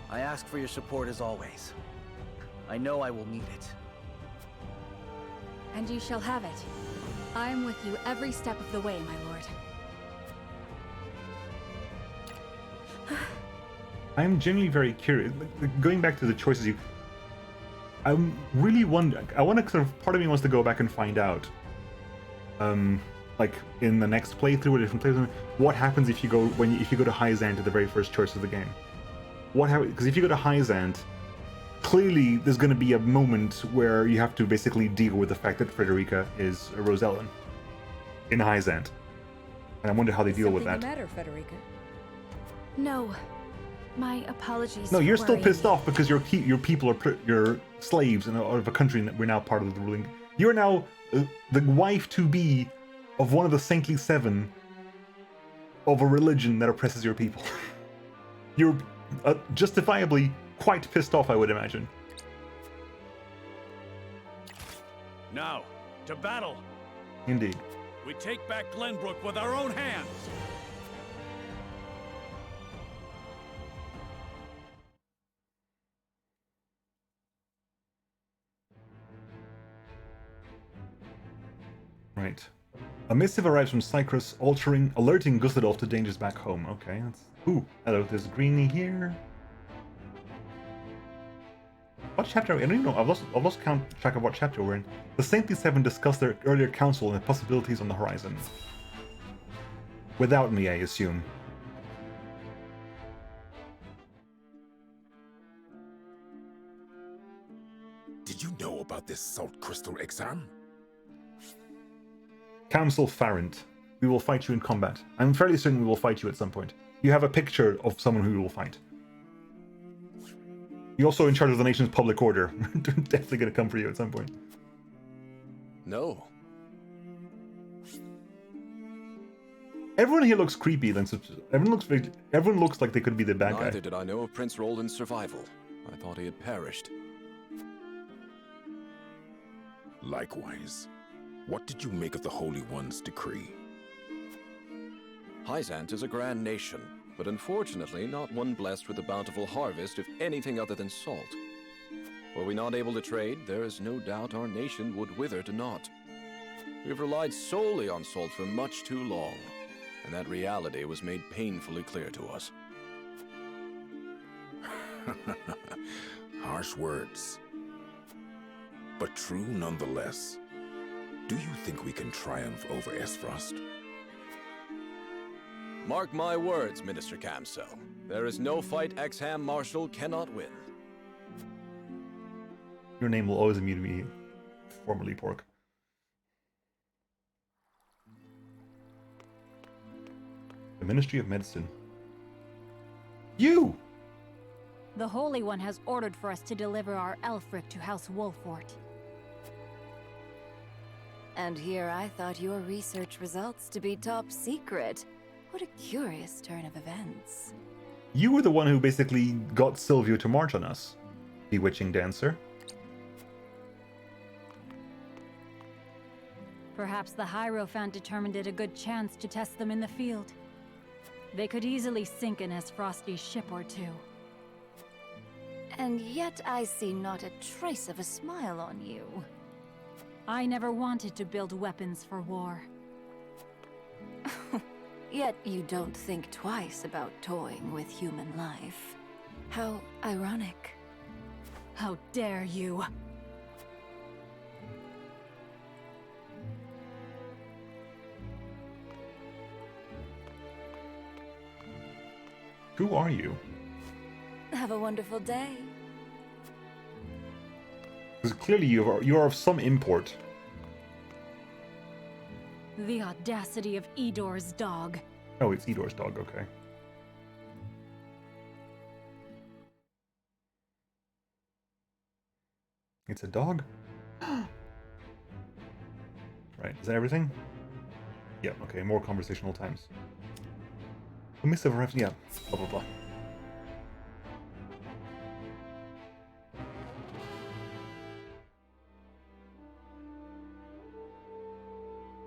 I ask for your support as always. I know I will need it. And you shall have it. I am with you every step of the way, my lord. I'm genuinely very curious. Going back to the choices you... I'm really wondering... I want to sort of... Part of me wants to go back and find out. Like, in the next playthrough or different playthrough, what happens if you go if you go to Hyzant at the very first choice of the game? What happens... Because if you go to Hyzant, clearly there's going to be a moment where you have to basically deal with the fact that Frederica is a Rosellan in Hyzant. And I wonder how they deal with that. Something the matter, Frederica? No. My apologies. No, for you're still worrying pissed you. off because your people are your slaves and of a country that we're now part of the ruling. You're now the wife-to-be of one of the saintly seven of a religion that oppresses your people. You're justifiably quite pissed off, I would imagine. Now, to battle! Indeed. We take back Glenbrook with our own hands! Right. A missive arrives from Cyprus, alerting Gustadolf to dangers back home. Okay, that's... Ooh, hello, there's Greenie here. What chapter? I don't even know. I've lost track of what chapter we're in. The Saintly Seven discuss their earlier council and the possibilities on the horizon. Without me, I assume. Did you know about this salt crystal exam? Council Farrant. We will fight you in combat. I'm fairly certain we will fight you at some point. You have a picture of someone who we will fight. You're also in charge of the nation's public order. Definitely going to come for you at some point. No. Everyone here looks creepy. Everyone looks like they could be the bad guy. Neither did I know of Prince Roland's survival. I thought he had perished. Likewise. What did you make of the Holy One's decree? Hyzant is a grand nation, but unfortunately not one blessed with a bountiful harvest of anything other than salt. Were we not able to trade, there is no doubt our nation would wither to naught. We've relied solely on salt for much too long, and that reality was made painfully clear to us. Harsh words, but true nonetheless. Do you think we can triumph over Esfrost? Mark my words, Minister Camso. There is no fight Exham Marshal cannot win. Your name will always amuse me, formerly Pork. The Ministry of Medicine. You! The Holy One has ordered for us to deliver our Elfric to House Wolfort. And here I thought your research results to be top secret. What a curious turn of events. You were the one who basically got Silvio to march on us, bewitching dancer. Perhaps the Hierophant determined it a good chance to test them in the field. They could easily sink an Esfrosti's ship or two. And yet I see not a trace of a smile on you. I never wanted to build weapons for war. Yet you don't think twice about toying with human life. How ironic. How dare you! Who are you? Have a wonderful day. Because clearly you are of some import. The audacity of Edor's dog. Oh, it's Edor's dog, okay. It's a dog? Right, is that everything? Yeah, okay, more conversational times. A missive arrives, yeah, blah blah blah.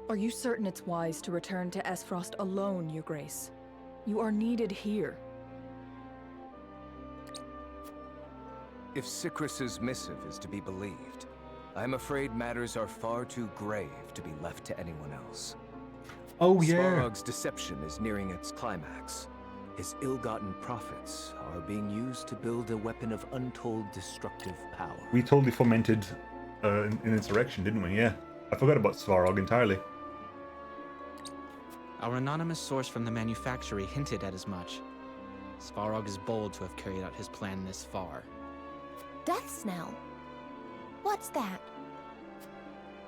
Are you certain it's wise to return to Esfrost alone, Your Grace? You are needed here. If Cycrus's missive is to be believed, I'm afraid matters are far too grave to be left to anyone else. Oh yeah. Svarog's deception is nearing its climax. His ill-gotten profits are being used to build a weapon of untold destructive power. We totally fomented an insurrection, didn't we? Yeah. I forgot about Svarog entirely. Our anonymous source from the manufactory hinted at as much. Svarog is bold to have carried out his plan this far. Death Snell? What's that?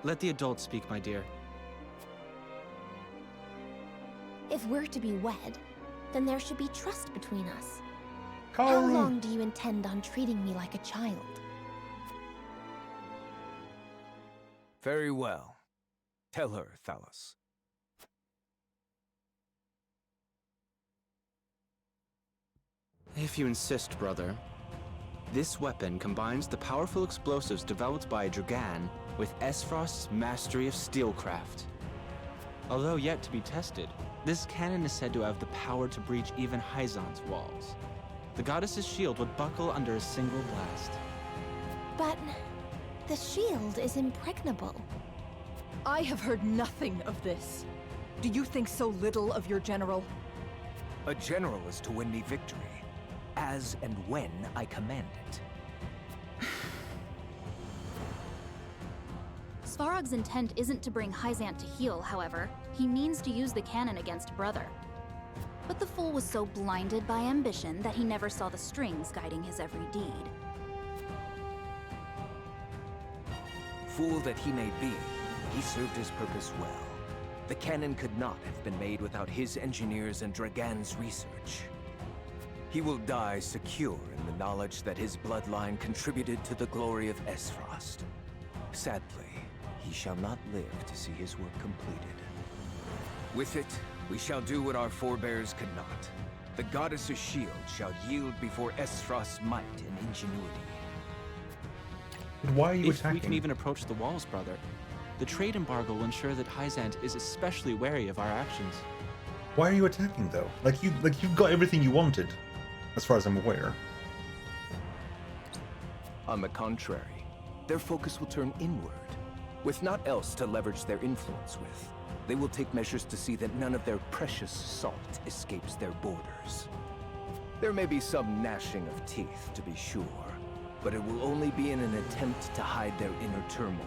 Let the adults speak, my dear. If we're to be wed, then there should be trust between us. How long do you intend on treating me like a child? Very well. Tell her, Thalos. If you insist, brother. This weapon combines the powerful explosives developed by Dragan with Esfrost's mastery of steelcraft. Although yet to be tested, this cannon is said to have the power to breach even Hyzan's walls. The goddess's shield would buckle under a single blast. But the shield is impregnable. I have heard nothing of this. Do you think so little of your general? A general is to win me victory, as and when I command it. Svarog's intent isn't to bring Hyzant to heel, however. He means to use the cannon against Brother. But the fool was so blinded by ambition that he never saw the strings guiding his every deed. Fool that he may be, he served his purpose well. The cannon could not have been made without his engineers and Dragan's research. He will die secure in the knowledge that his bloodline contributed to the glory of Esfrost. Sadly, he shall not live to see his work completed. With it, we shall do what our forebears could not. The goddess's shield shall yield before Esfrost's might and ingenuity. Why are you if attacking? We can even approach the walls, brother, the trade embargo will ensure that Hyzant is especially wary of our actions. Why are you attacking though? Like you've got everything you wanted, as far as I'm aware. On the contrary, their focus will turn inward. With naught else to leverage their influence with, they will take measures to see that none of their precious salt escapes their borders. There may be some gnashing of teeth, to be sure, but it will only be in an attempt to hide their inner turmoil.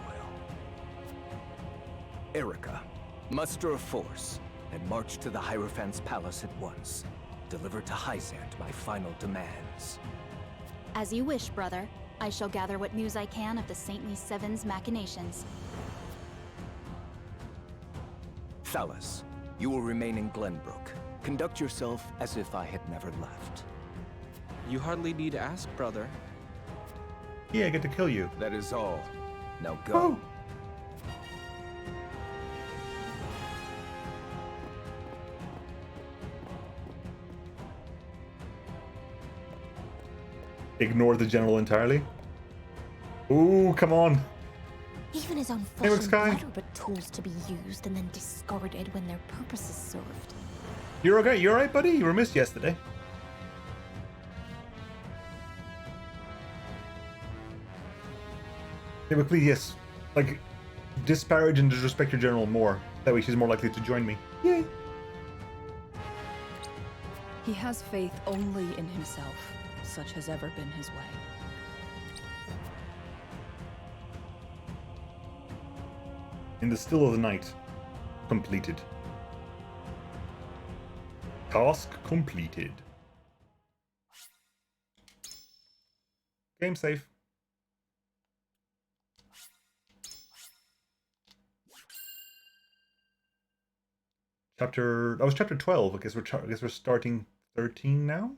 Erica, muster a force and march to the Hierophant's palace at once. Deliver to Hyzant my final demands. As you wish, brother. I shall gather what news I can of the Saintly Seven's machinations. Thalos, you will remain in Glenbrook. Conduct yourself as if I had never left. You hardly need to ask, brother. Yeah, I get to kill you. That is all. Now go. Oh. Ignore the general entirely. Ooh, come on. Even his own Hey, flesh look, and Sky. blood are but tools to be used and then discarded when their purpose is served. You're okay. You alright, buddy? You were missed yesterday. Yeah, but please, yes. Like, disparage and disrespect your general more. That way she's more likely to join me. Yay. He has faith only in himself. Such has ever been his way. In the still of the night. Completed. Task completed. Game save. That was chapter 12. I guess we're starting 13 now.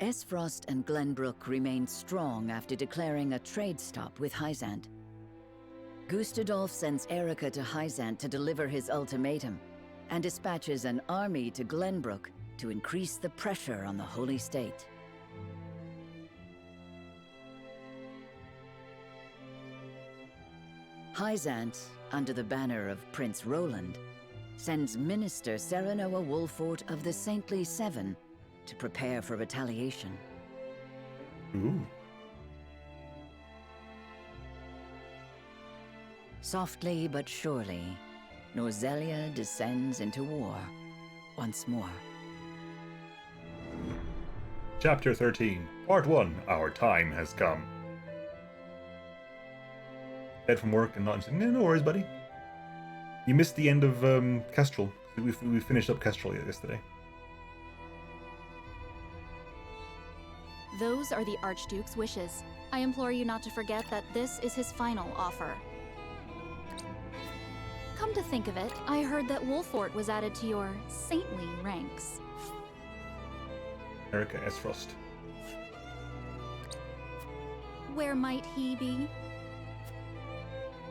Esfrost and Glenbrook remained strong after declaring a trade stop with Hyzant. Gustadolf sends Erica to Hyzant to deliver his ultimatum, and dispatches an army to Glenbrook to increase the pressure on the Holy State. Hyzant, under the banner of Prince Roland, sends Minister Serenoa Wolfort of the Saintly Seven to prepare for retaliation. Ooh. Softly but surely, Norzelia descends into war once more. Chapter 13, Part 1, Our Time Has Come. Dead from work and not... No worries, buddy. You missed the end of Kestrel. We finished up Kestrel yesterday. Those are the Archduke's wishes. I implore you not to forget that this is his final offer. Come to think of it, I heard that Wolfort was added to your saintly ranks. Erica S. Frost. Where might he be?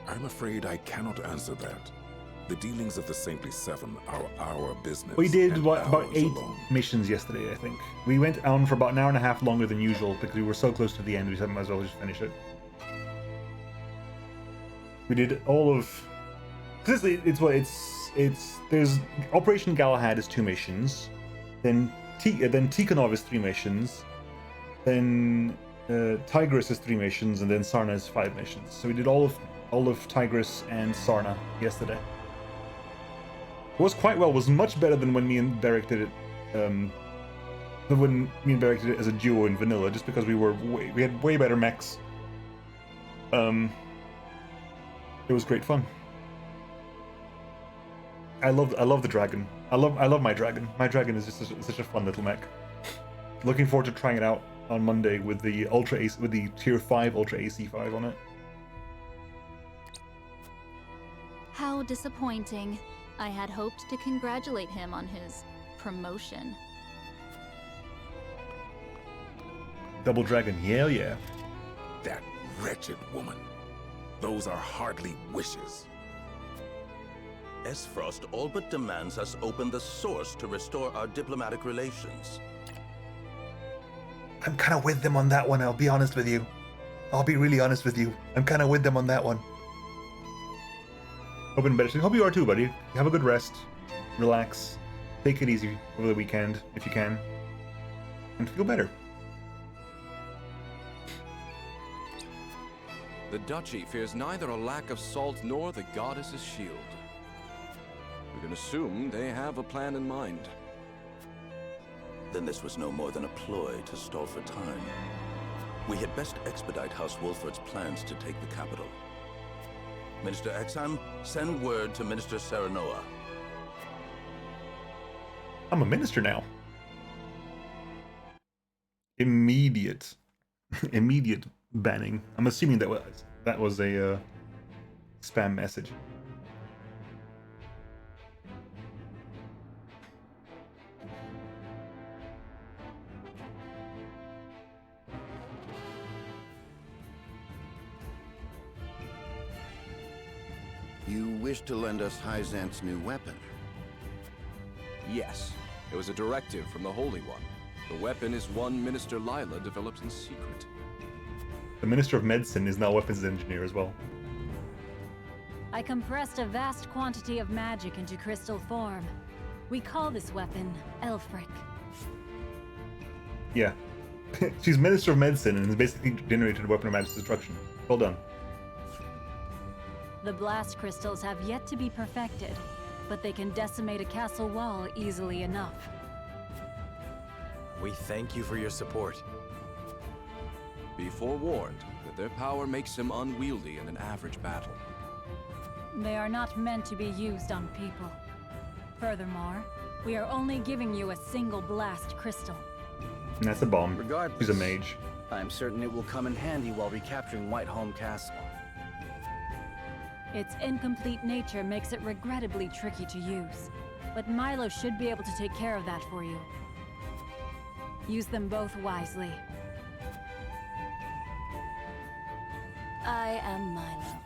I'm afraid I cannot answer that. The dealings of the Saintly Seven are our business. We did and about ours 8 alone. missions yesterday, I think. We went on for about an hour and a half longer than usual because we were so close to the end. We said might as well just finish it. We did all of. Cause there's Operation Galahad is 2 missions, then Tikhonov is 3 missions, then Tigris is 3 missions, and then Sarna is 5 missions. So we did all of Tigris and Sarna yesterday. It was quite well. It was much better than when me and Beric did it. When me and Beric did it as a duo in vanilla, just because we had way better mechs. It was great fun. I love the dragon. I love my dragon. My dragon is just such a fun little mech. Looking forward to trying it out on Monday with the tier 5 Ultra AC5 on it. How disappointing. I had hoped to congratulate him on his promotion. Double dragon, yeah. That wretched woman. Those are hardly wishes. Esfrost all but demands us open the source to restore our diplomatic relations. I'm kind of with them on that one, I'll be honest with you. I'll be really honest with you. I'm kind of with them on that one. Hope you are too, buddy. Have a good rest. Relax. Take it easy over the weekend, if you can. And feel better. The Duchy fears neither a lack of salt nor the goddess's shield. We can assume they have a plan in mind. Then this was no more than a ploy to stall for time. We had best expedite House Wolfort's plans to take the capital. Minister Exham, send word to Minister Serenoa. I'm a minister now. Immediate banning. I'm assuming that was a spam message. You wish to lend us Hyzant's new weapon? Yes, it was a directive from the Holy One. The weapon is one Minister Lila developed in secret. The Minister of Medicine is now a weapons engineer as well. I compressed a vast quantity of magic into crystal form. We call this weapon Elfric. Yeah. She's Minister of Medicine and has basically generated a weapon of magic destruction. Well done. The blast crystals have yet to be perfected, but they can decimate a castle wall easily enough. We thank you for your support. Be forewarned that their power makes them unwieldy in an average battle. They are not meant to be used on people. Furthermore, we are only giving you a single blast crystal. And that's a bomb. Regardless, She's a mage. I'm certain it will come in handy while recapturing Whiteholm Castle. Its incomplete nature makes it regrettably tricky to use, but Milo should be able to take care of that for you. Use them both wisely. I am Milo.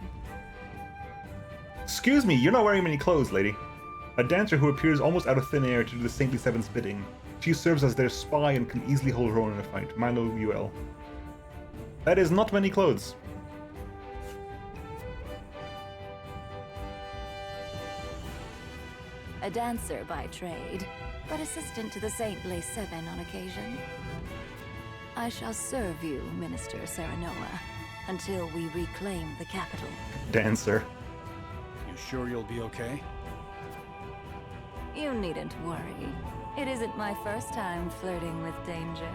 Excuse me, you're not wearing many clothes, lady. A dancer who appears almost out of thin air to do the Saintly Seven's bidding. She serves as their spy and can easily hold her own in a fight. Milo UL. That is not many clothes. A dancer by trade, but assistant to the Saintly Seven on occasion. I shall serve you, Minister Serenoa, until we reclaim the capital. Dancer. You sure you'll be okay? You needn't worry. It isn't my first time flirting with danger.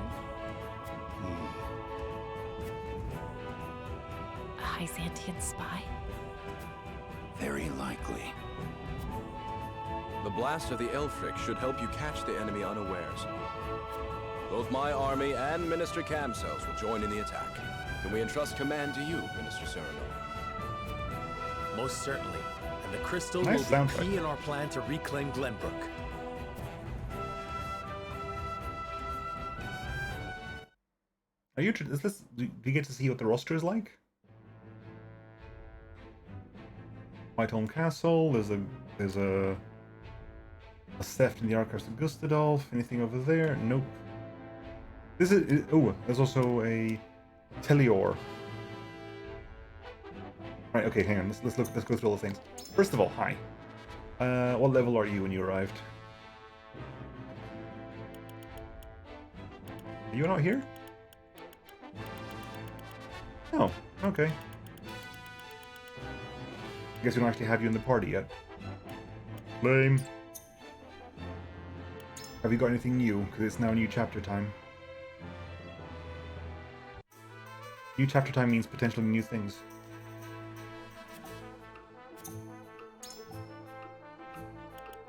A Hyzantian spy? Very likely. The blast of the Elfric should help you catch the enemy unawares. Both my army and Minister Camcells will join in the attack. Can we entrust command to you, Minister Serenoa? Most certainly. and the crystal Nice will be soundtrack. key in our plan to reclaim Glenbrook. Are you? Is this? Do you get to see what the roster is like? Whitehome Castle. There's a theft in the Archives of Gustadolf. Anything over there? Nope. This is. Oh, there's also a Telior. Right. Okay. Hang on. Let's look. Let's go through all the things. First of all, hi. What level are you when you arrived? Are you not here? Oh, okay. I guess we don't actually have you in the party yet. Lame. Have you got anything new? Because it's now new chapter time. New chapter time means potentially new things.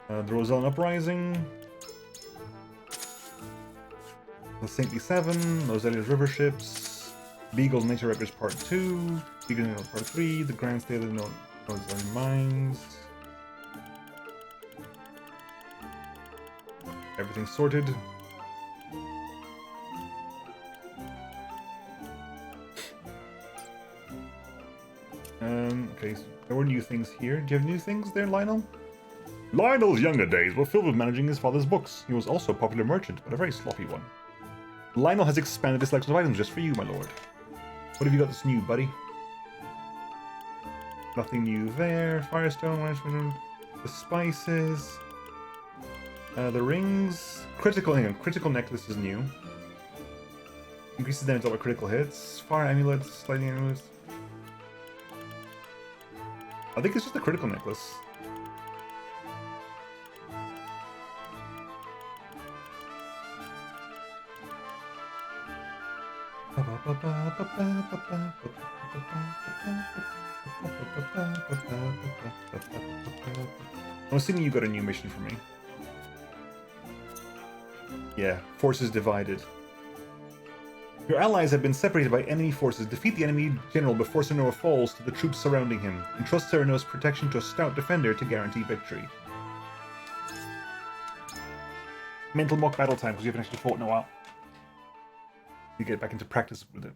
The Rosellan Uprising. The Saintly Seven. Roselia's River Ships. Beagle Nature Records Part 2. Beagle Nature Part 3. The Grand State of the Northern Mines. Everything sorted. Okay, so there were new things here. Do you have new things there, Lionel? Lionel's younger days were filled with managing his father's books. He was also a popular merchant, but a very sloppy one. Lionel has expanded his selection of items just for you, my lord. What have you got that's new, buddy? Nothing new there. Firestone, the spices. The rings. Critical, hang on. Critical necklace is new. Increases damage dealt by critical hits. Fire amulets, lightning amulets. I think it's just a critical necklace. I'm assuming you got a new mission for me. Yeah, forces divided. Your allies have been separated by enemy forces. Defeat the enemy general before Serenoa falls to the troops surrounding him. Entrust Serenoa's protection to a stout defender to guarantee victory. Mental mock battle time, because you haven't actually fought in a while. You get back into practice with it.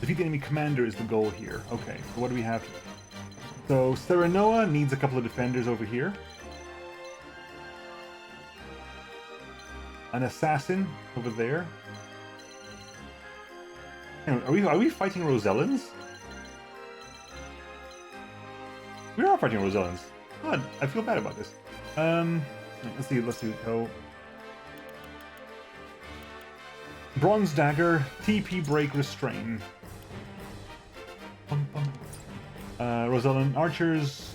Defeat the enemy commander is the goal here. Okay, so what do we have? So Serenoa needs a couple of defenders over here. An assassin over there. Hang on, are we fighting Rosellans? We are fighting Rosellans. God, I feel bad about this. Let's see. So, Bronze Dagger, TP Break, Restrain. Rosellan Archers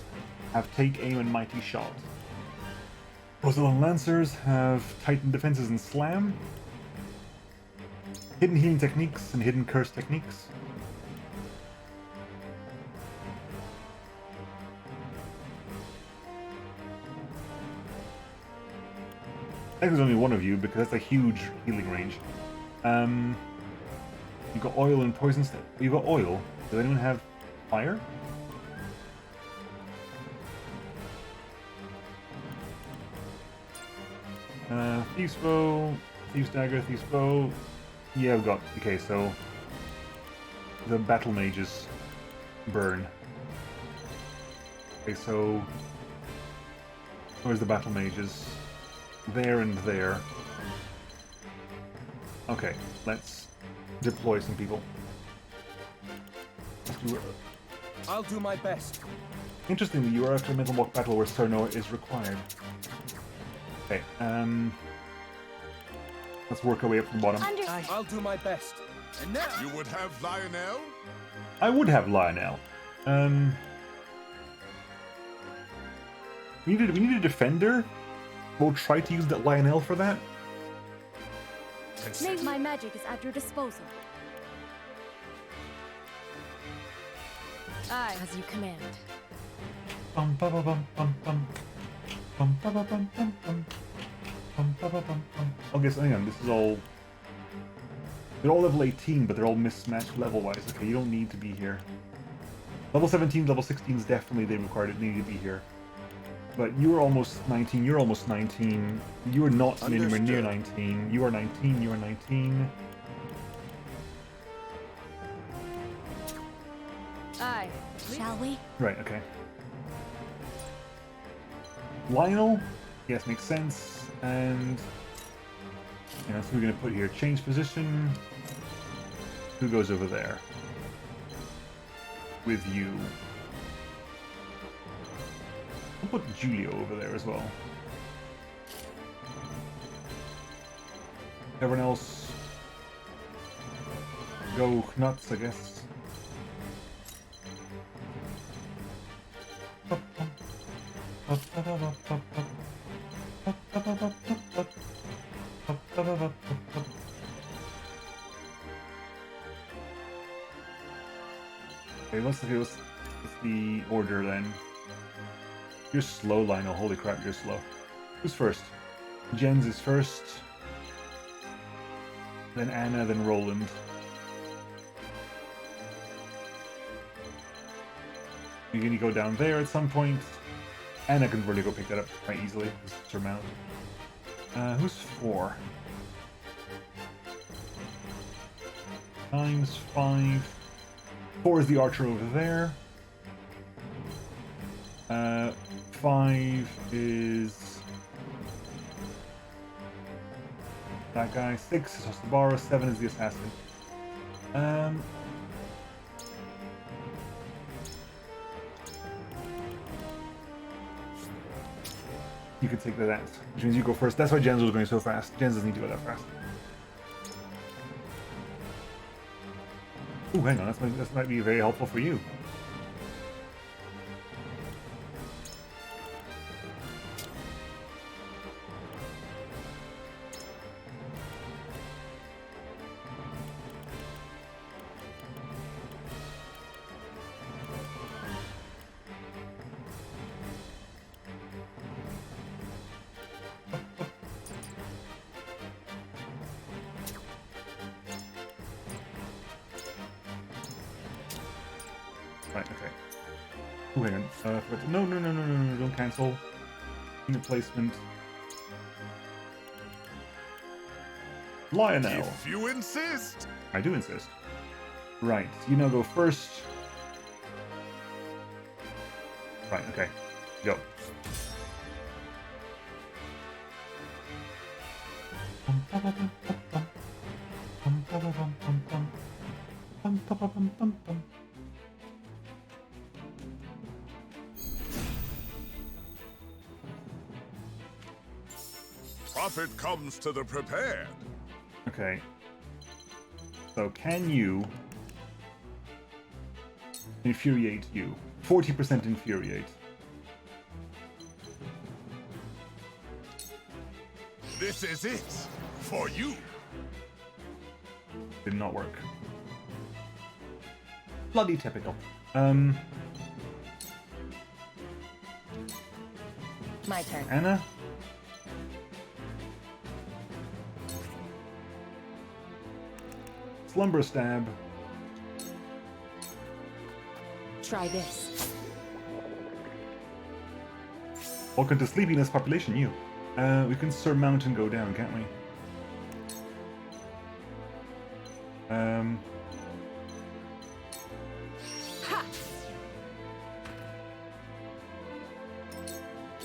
have Take Aim and Mighty Shot. Rosellan Lancers have Titan Defenses and Slam. Hidden Healing Techniques and Hidden Curse Techniques. I think there's only one of you because that's a huge healing range. You got oil and poison. You got oil. Does anyone have fire? Thieves Bow, Thieves Dagger, Thieves Bow. Yeah, I've got. Okay, so the Battle Mages burn. Okay, so where's the Battle Mages? There and there. Okay, let's deploy some people. I'll do my best. Interestingly, you are actually a mental mock battle where Serenoa is required. Okay, let's work our way up from the bottom. I'll do my best. And now you would have Lionel? I would have Lionel. We need a defender. We'll try to use that Lionel for that. My magic is at your disposal. Aye, as you command. Bum bum bum bum bum bum bum bum bum bum bum bum bum bum bum. Okay, so hang on. This is all They're all level 18, but they're all mismatched level-wise. Okay, you don't need to be here. Level 17, level 16s definitely they need to be here. But you are almost 19, you're almost 19. You are not anywhere near 19. You are 19, you are 19. Aye. Shall we? Right, okay. Lionel? Yes, makes sense. And... you know, so we're going to put here, change position. Who goes over there? With you. I'll put Julio over there as well. Everyone else go nuts, I guess. Okay, what's the order then? You're slow, Lionel. Holy crap, you're slow. Who's first? Jens is first. Then Anna, then Roland. You're gonna go down there at some point. Anna can really go pick that up quite easily. Just surmount. Who's 4? Times 5. 4 is the archer over there. 5 is that guy. 6 is Hostabara. 7 is the assassin. You could take the dance, which means you go first. That's why Jens was going so fast. Jens doesn't need to go that fast. Ooh, hang on. That might be very helpful for you. Right, okay. Oh, hang on. No, don't cancel. Unit placement. Lionel. If you insist. I do insist. Right, you now go first. Right, okay. Go. Profit comes to the prepared. Okay. So can you infuriate you? 40% infuriate. This is it for you. Did not work. Bloody typical. My turn. Anna? Slumber stab. Try this. Welcome to sleepiness population, you. We can surmount and go down, can't we? Ha!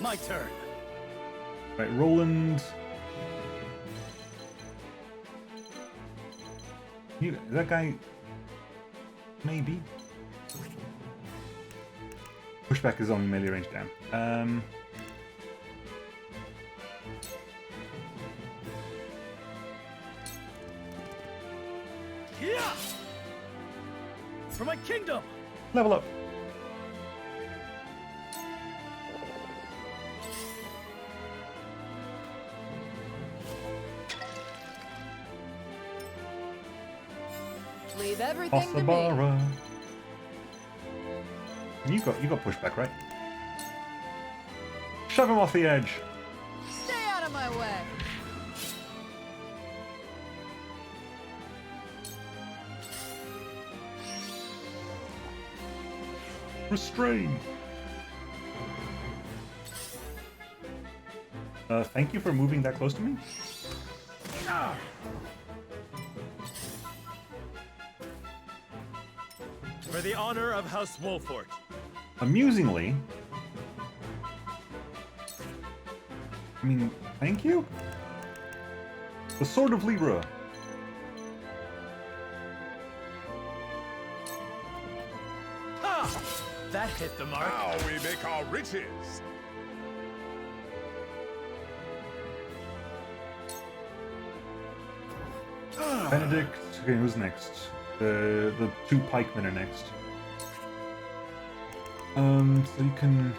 My turn. Right, Roland. That guy... maybe? Pushback is only melee range down. Yeah! For my kingdom! Level up. Leave everything to me. Osabara. You got pushback, right? Shove him off the edge. Stay out of my way. Restrain. Thank you for moving that close to me. For the honor of House Wolfort. Amusingly, I mean, thank you? The Sword of Libra. Ha! That hit the mark. Now we make our riches. Benedict. Okay, who's next? The two pikemen are next. So you can...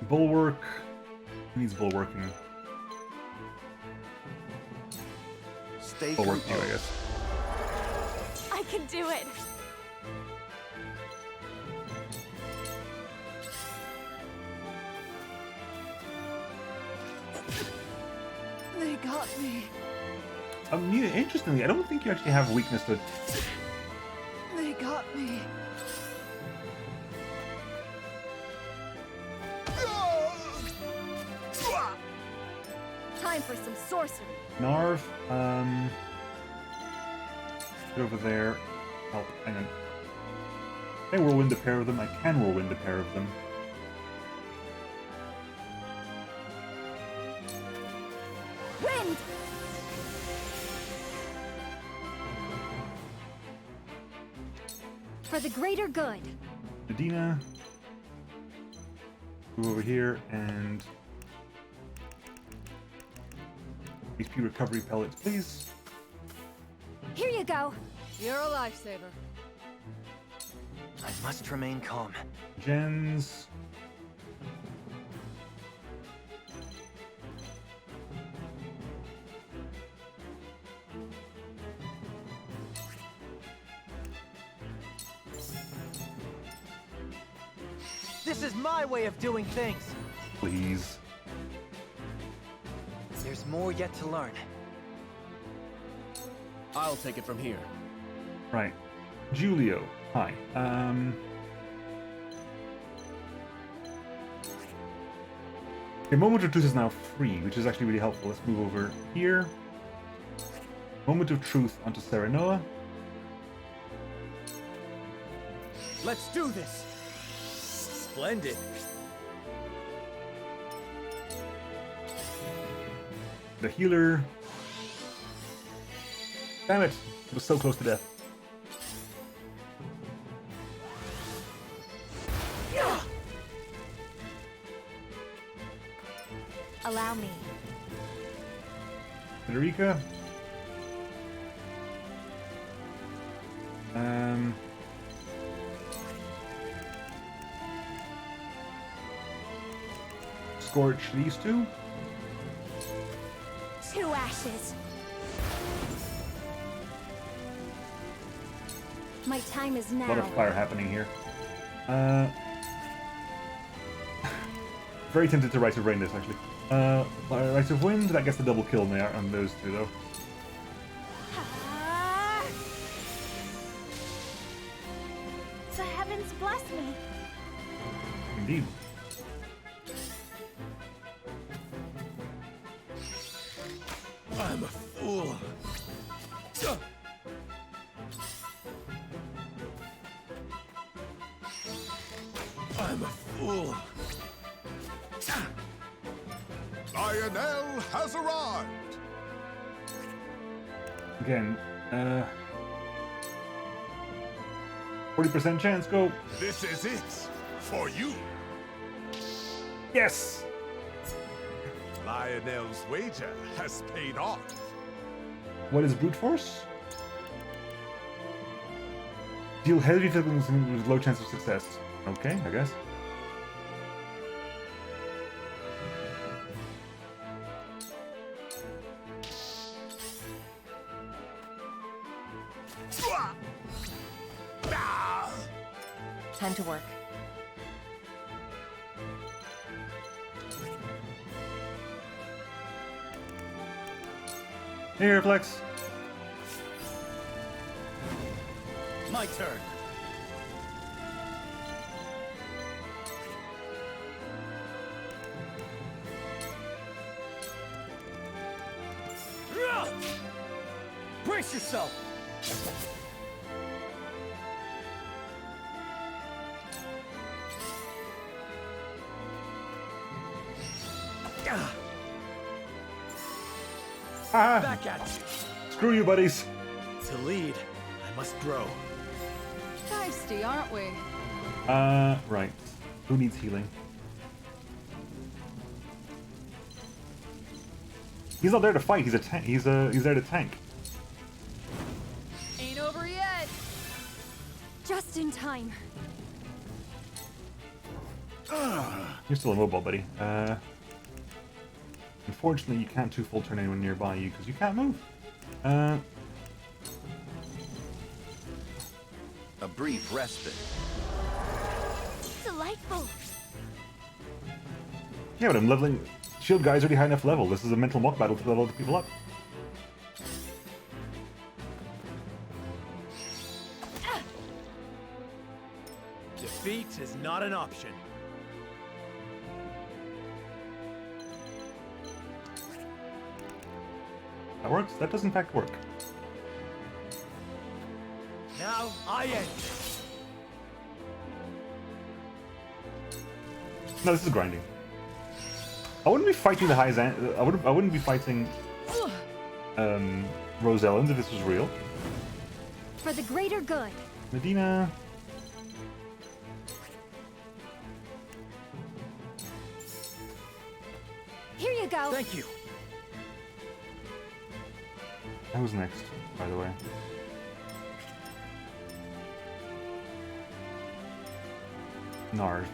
Bulwark. Who needs bulwarking? Stay Bulwark you, I guess. I can do it! They got me. Interestingly, I don't think you actually have weakness to... They got me. Time for some sorcery. Narv, get over there. Oh, hang on. Can I whirlwind a pair of them? I can whirlwind a pair of them. Wind! For the greater good. Medina. Go over here and... HP recovery pellets, please. Here you go. You're a lifesaver. I must remain calm. Gens. This is my way of doing things. Please. There's more yet to learn. I'll take it from here. Right. Julio. Hi. Okay, Moment of Truth is now free, which is actually really helpful. Let's move over here. Moment of Truth onto Serenoa. Let's do this! Splendid! The healer. Damn it! It was so close to death. Allow me. Federica. Scorch these two. 2 ashes. My time is now. A lot of fire happening here. Very tempted to Rites of Rain this, actually. Rites of Wind, that gets the double kill on those two, though. The heavens bless me. Indeed. I'm a fool. I'm a fool. Lionel has arrived. Again, 40% chance, go. This is it for you. Yes! Lionel's wager has paid off. What is brute force? Deal heavy feelings with low chance of success. Okay, I guess. Time to work. Here, Flex. My turn. Brace yourself! Ah! Back at you! Screw you, buddies! To lead, I must grow. Feisty, aren't we? Right. Who needs healing? He's not there to fight. He's a tank. He's there to tank. Ain't over yet. Just in time. You're still immobile, buddy. Unfortunately, you can't two-full turn anyone nearby you because you can't move. A brief respite. Delightful. Yeah, but I'm leveling. Shield guy's already high enough level. This is a mental mock battle to level other people up. Defeat is not an option. That works. That does in fact work. Now I end. No, this is grinding. I wouldn't be fighting the Hyzant. I wouldn't be fighting Rosellan if this was real. For the greater good. Medina. Here you go. Thank you. That was next, by the way. Narv.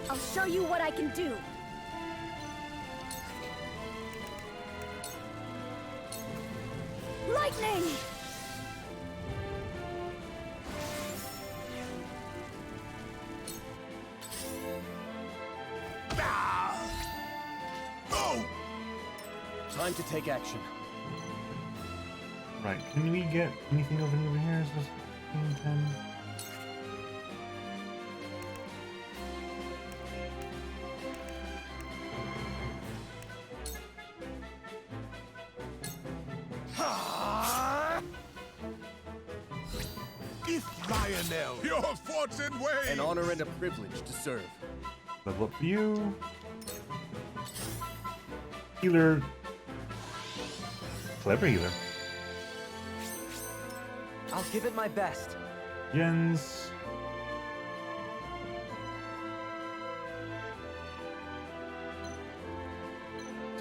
I'll show you what I can do. Lightning! Go! Time to take action. Right, can we get anything over here? Is this 15, 10? If Lionel, your fortune way! An honor and a privilege to serve. Level up for you. Healer. Clever healer. I'll give it my best. Jens.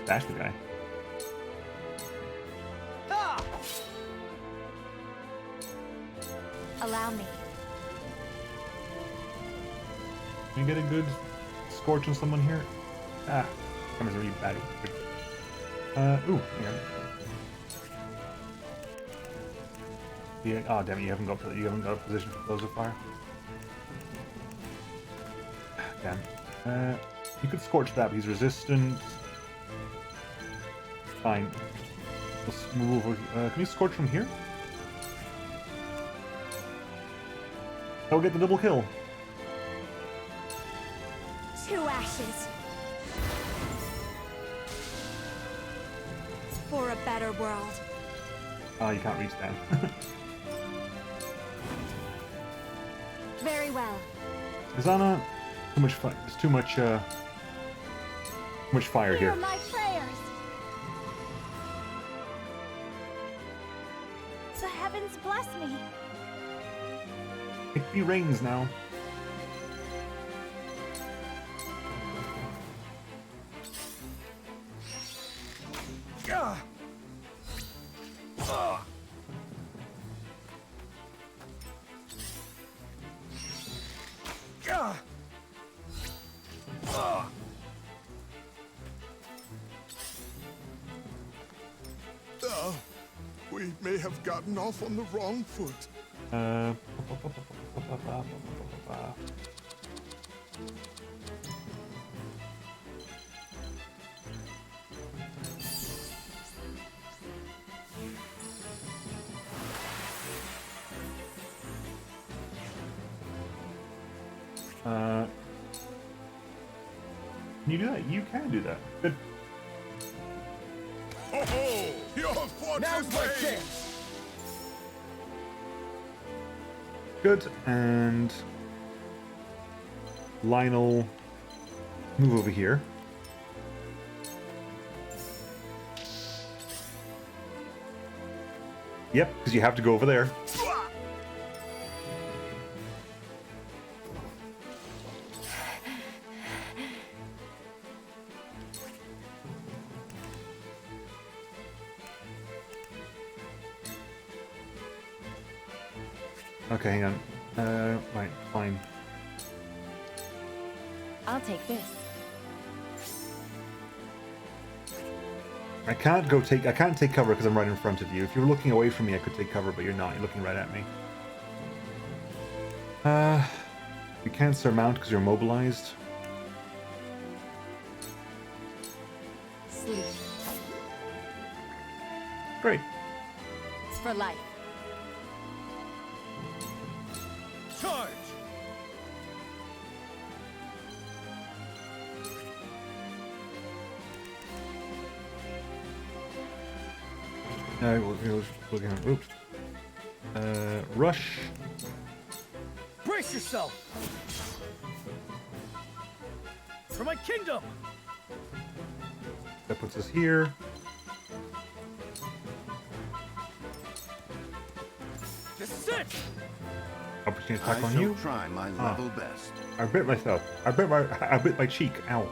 Stash the guy. Allow me. Can you get a good scorch on someone here? Ah, camera's really bad. Ooh, hang on. Yeah, oh damn it, you haven't got a position for close of fire. Damn. You could scorch that, but he's resistant. Fine. Let's move over. Can you scorch from here? That will get the double kill. 2 ashes. For a better world. Oh, you can't reach them. Very well. Izana, too much fire. There's too much fire Hear here. my prayers. The heavens bless me. It be rains now. We may have gotten off on the wrong foot. Can you do that? You can do that. Good. Oh, your fortune Now's my pays! chance. Good, and Lionel, move over here. Yep, because you have to go over there. Okay, hang on. Right, fine. I'll take this. I can't take cover because I'm right in front of you. If you were looking away from me, I could take cover, but you're not. You're looking right at me. You can't surmount because you're immobilized. Sleep. Great. It's for life. Charge! We'll get him. Oops. Rush. Brace yourself! For my kingdom! That puts us here. Just sit! Opportunity attack I on shall you. try my level best. I bit myself. I bit my cheek. Ow.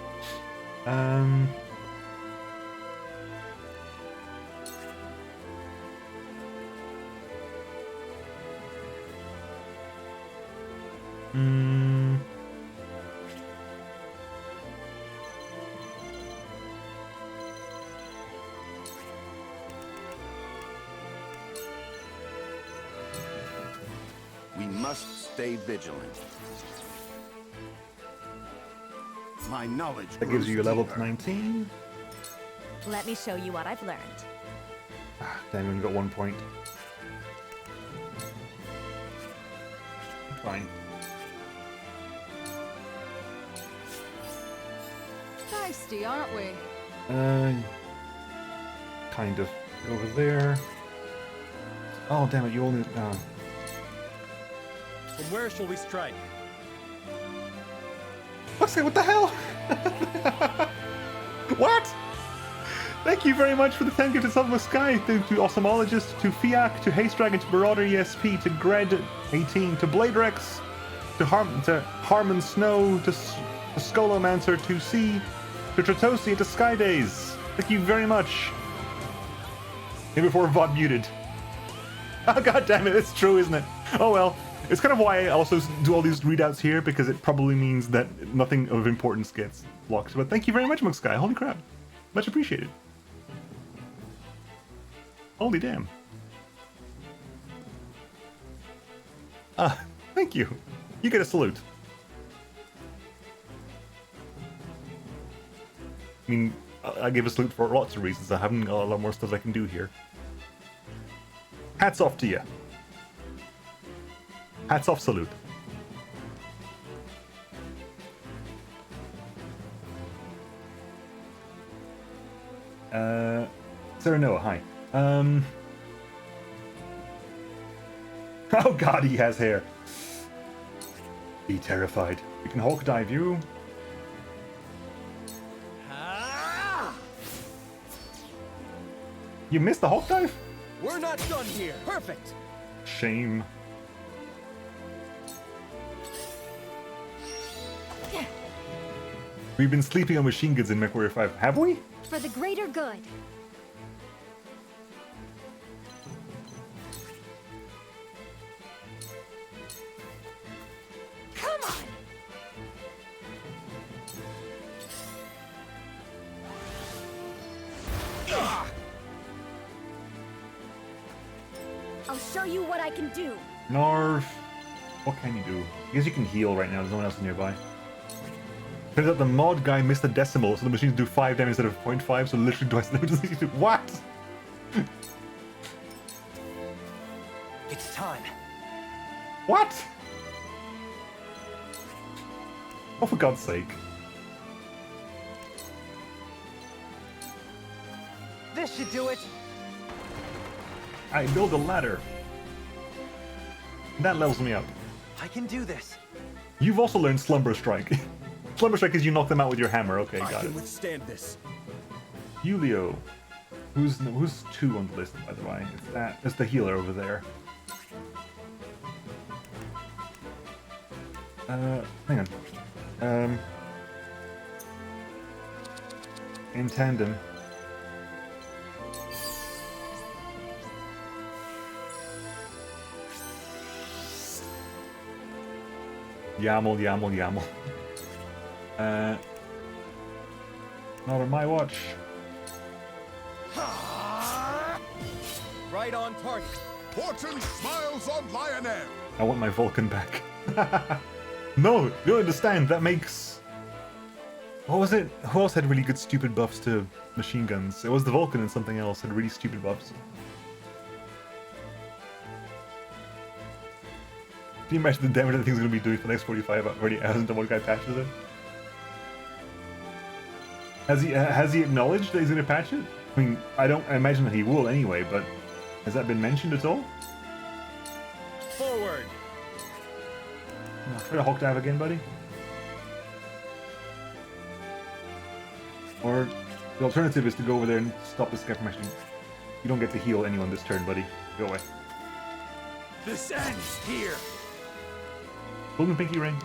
We must stay vigilant. My knowledge That gives grows you a level deeper. 19. Let me show you what I've learned. Damn, we only got 1 point. Fine. Feisty, aren't we? Kind of. Over there. Oh, damn it, you only... From where shall we strike? What's that? What the hell? What? Thank you very much for the 10 gifted sub Sky, to Osmologist, to Fiak, to Haste Dragon, to Marauder ESP, to Gred 18, to Blade Rex, to Harmon Snow, to Skolomancer, to C, to Tratosi, and to Skydays. Thank you very much. Maybe before VOD muted. Oh, god damn it, it's true, isn't it? Oh well. It's kind of why I also do all these readouts here, because it probably means that nothing of importance gets blocked. But thank you very much, Sky. Holy crap. Much appreciated. Holy damn. Thank you. You get a salute. I mean, I gave a salute for lots of reasons. I haven't got a lot more stuff I can do here. Hats off to you. Hats off, salute. Sarah Noah, hi. Oh god, he has hair. Be terrified. You can Hulk dive you. You missed the Hulk dive? We're not done here. Perfect. Shame. We've been sleeping on machine guns in MechWarrior 5, have we? For the greater good. Come on! I'll show you what I can do. Narv. What can you do? I guess you can heal right now, there's no one else nearby. Turns out the mod guy missed a decimal, so the machines do 5 damage instead of 0.5, so literally twice the damage. What? It's time. What? Oh, for God's sake. This should do it. I build a ladder. That levels me up. I can do this. You've also learned Slumber Strike. Slumber Strike is you knock them out with your hammer. Okay, I got can it. withstand this. Julio. Who's 2 on the list, by the way? It's the healer over there. Hang on. In tandem. Yaml. Not on my watch. Right on target. Fortune smiles on Lionel. I want my Vulcan back. No, you don't understand. That makes... What was it? Who else had really good stupid buffs to machine guns? It was the Vulcan and something else had really stupid buffs. Can you imagine the damage that thing's going to be doing for the next 45 already hours until one guy patches it? Has he acknowledged that he's going to patch it? I mean, I imagine that he will anyway, but has that been mentioned at all? Forward. Try to Hulk dive again, buddy. Or the alternative is to go over there and stop this guy from actually... You don't get to heal anyone this turn, buddy. Go away. This ends here. Golden Pinky Ring.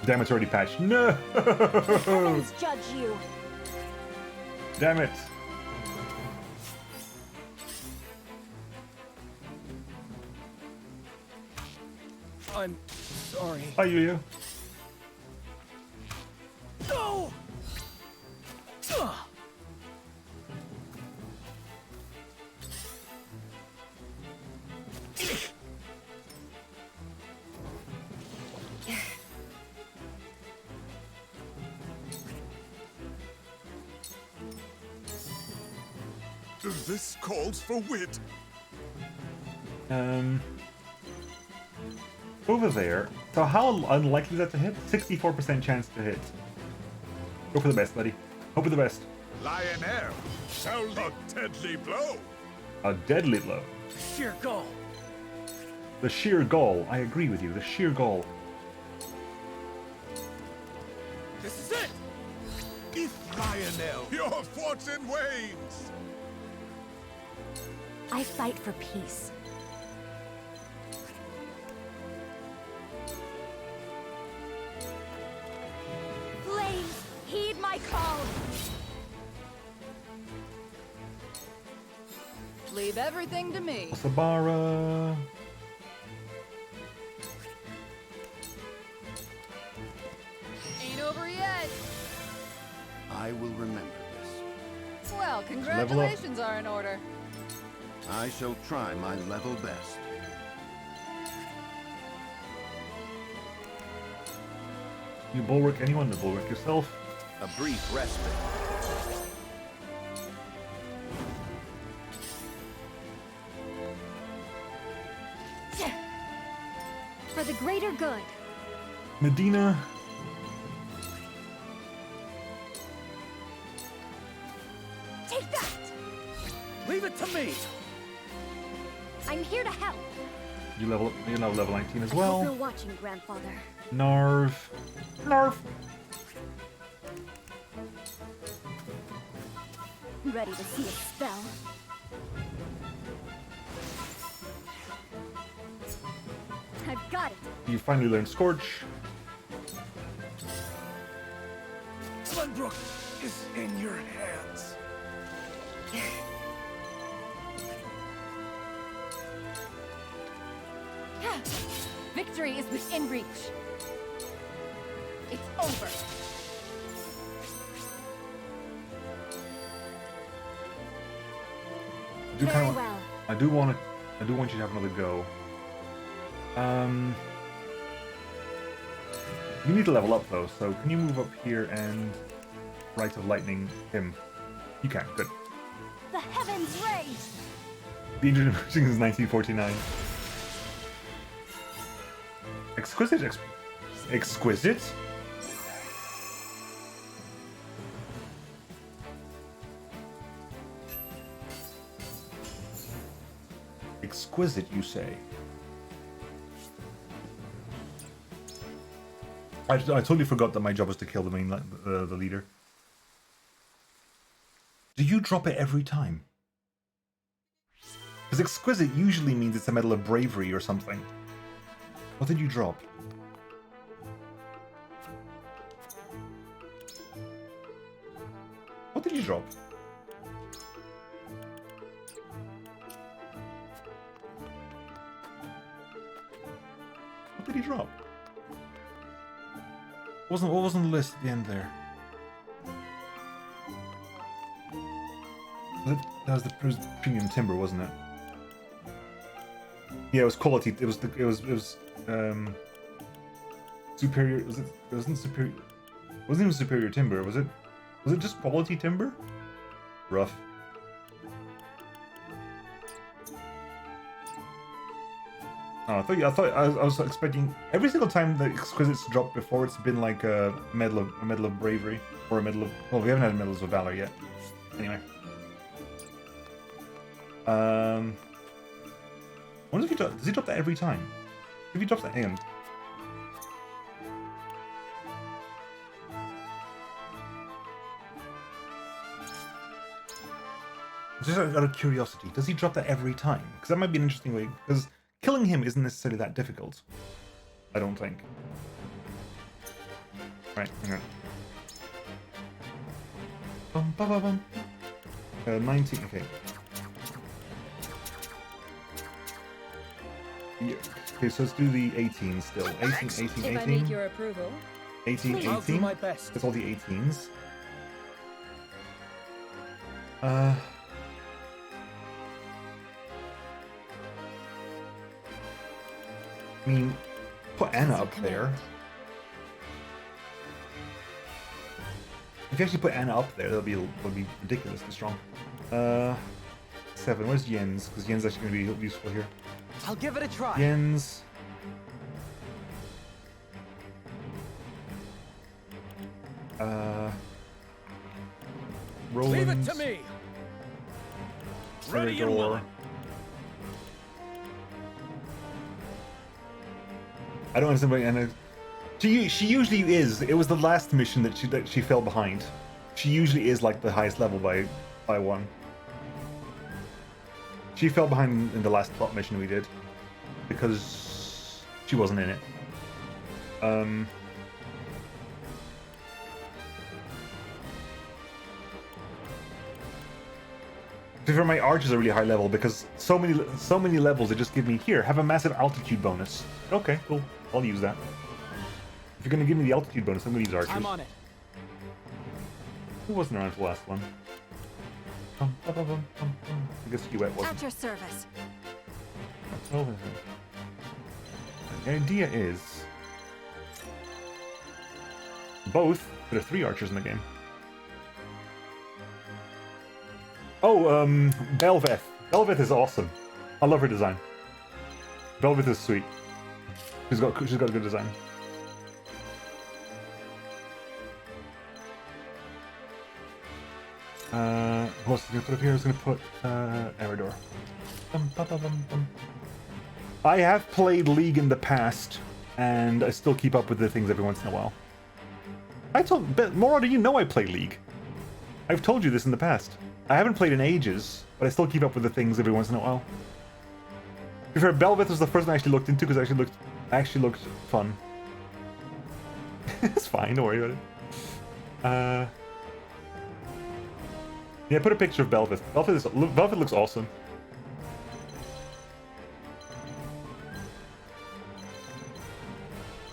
Damn, it's already patched. No! The heavens judge you. Damn it. I'm sorry. Hi, Yu-Yu. No! This calls for wit. Over there. So how unlikely is that to hit? 64% chance to hit. Go for the best, buddy. Hope for the best. Lionel shall a deadly blow. A deadly blow. Sheer goal. The sheer goal. I agree with you. The sheer goal. This is it. If Lionel, your fortune wanes. I fight for peace. Flames, heed my call. Leave everything to me. Sabara. Ain't over yet. I will remember this. Well, congratulations are in order. I shall try my level best. You bulwark anyone to bulwark yourself. A brief respite. For the greater good. Medina. Take that! Leave it to me. I'm here to help. You're now level 19 as I hope well. you're watching, grandfather. Narv. Narv. Ready to see a spell? I've got it. You finally learned Scorch. Glenbrook is in your hands. Victory is within reach. It's over. Very well. I do want you to have another go. You need to level up though, so can you move up here and Rite of Lightning him? You can, good. The heavens raise! The introduction is 1949. Exquisite? Exquisite? Exquisite, you say? I totally forgot that my job was to kill the main the leader. Do you drop it every time? Because exquisite usually means it's a medal of bravery or something. What did you drop? What did you drop? What did he drop? What was on the list at the end there? That was the premium timber, wasn't it? Yeah, it was quality. It was superior. Was it? It wasn't superior. It wasn't even superior timber, was it? Was it just quality timber? Rough. Oh, I was expecting every single time the exquisites dropped before. It's been like a medal of bravery or a medal of. Well, we haven't had medals of valor yet. Anyway. I wonder if he does he drop that every time? If he drops that in. Just out of curiosity, does he drop that every time? Because that might be an interesting way. Because killing him isn't necessarily that difficult. I don't think. Right, hang on. Bum, bum, bum, bum. 19, okay. Yeah. Okay, so let's do the 18 still. 18, 18, 18. If I need your approval. 18, 18. I'll do my best. That's all the 18s. I mean, put Anna up there. If you actually put Anna up there, that'll be ridiculously strong. 7. Where's Jens? Because Jens is actually going to be useful here. I'll give it a try. Jens. Roland. Leave it to me. Ready and willing. I don't understand why Anna. She usually is. It was the last mission that she fell behind. She usually is like the highest level by 1. She fell behind in the last plot mission we did because she wasn't in it. To be fair, my archers are really high level because so many levels they just give me here. Have a massive altitude bonus. Okay, cool. I'll use that. If you're gonna give me the altitude bonus, I'm gonna use archers. I'm on it. Who wasn't around for the last one? I guess Duet wasn't. At your service. The idea is both. There are 3 archers in the game. Oh, Belveth. Belveth is awesome. I love her design. Belveth is sweet. She's got a good design. Who else is gonna put up here? I was gonna put Eridor. I have played League in the past, and I still keep up with the things every once in a while. I told Mora, do you know I play League? I've told you this in the past. I haven't played in ages, but I still keep up with the things every once in a while. To be fair, Belveth was the first one I actually looked into because it actually looked fun. It's fine, don't worry about it. Yeah, put a picture of Belveth. Belveth looks awesome.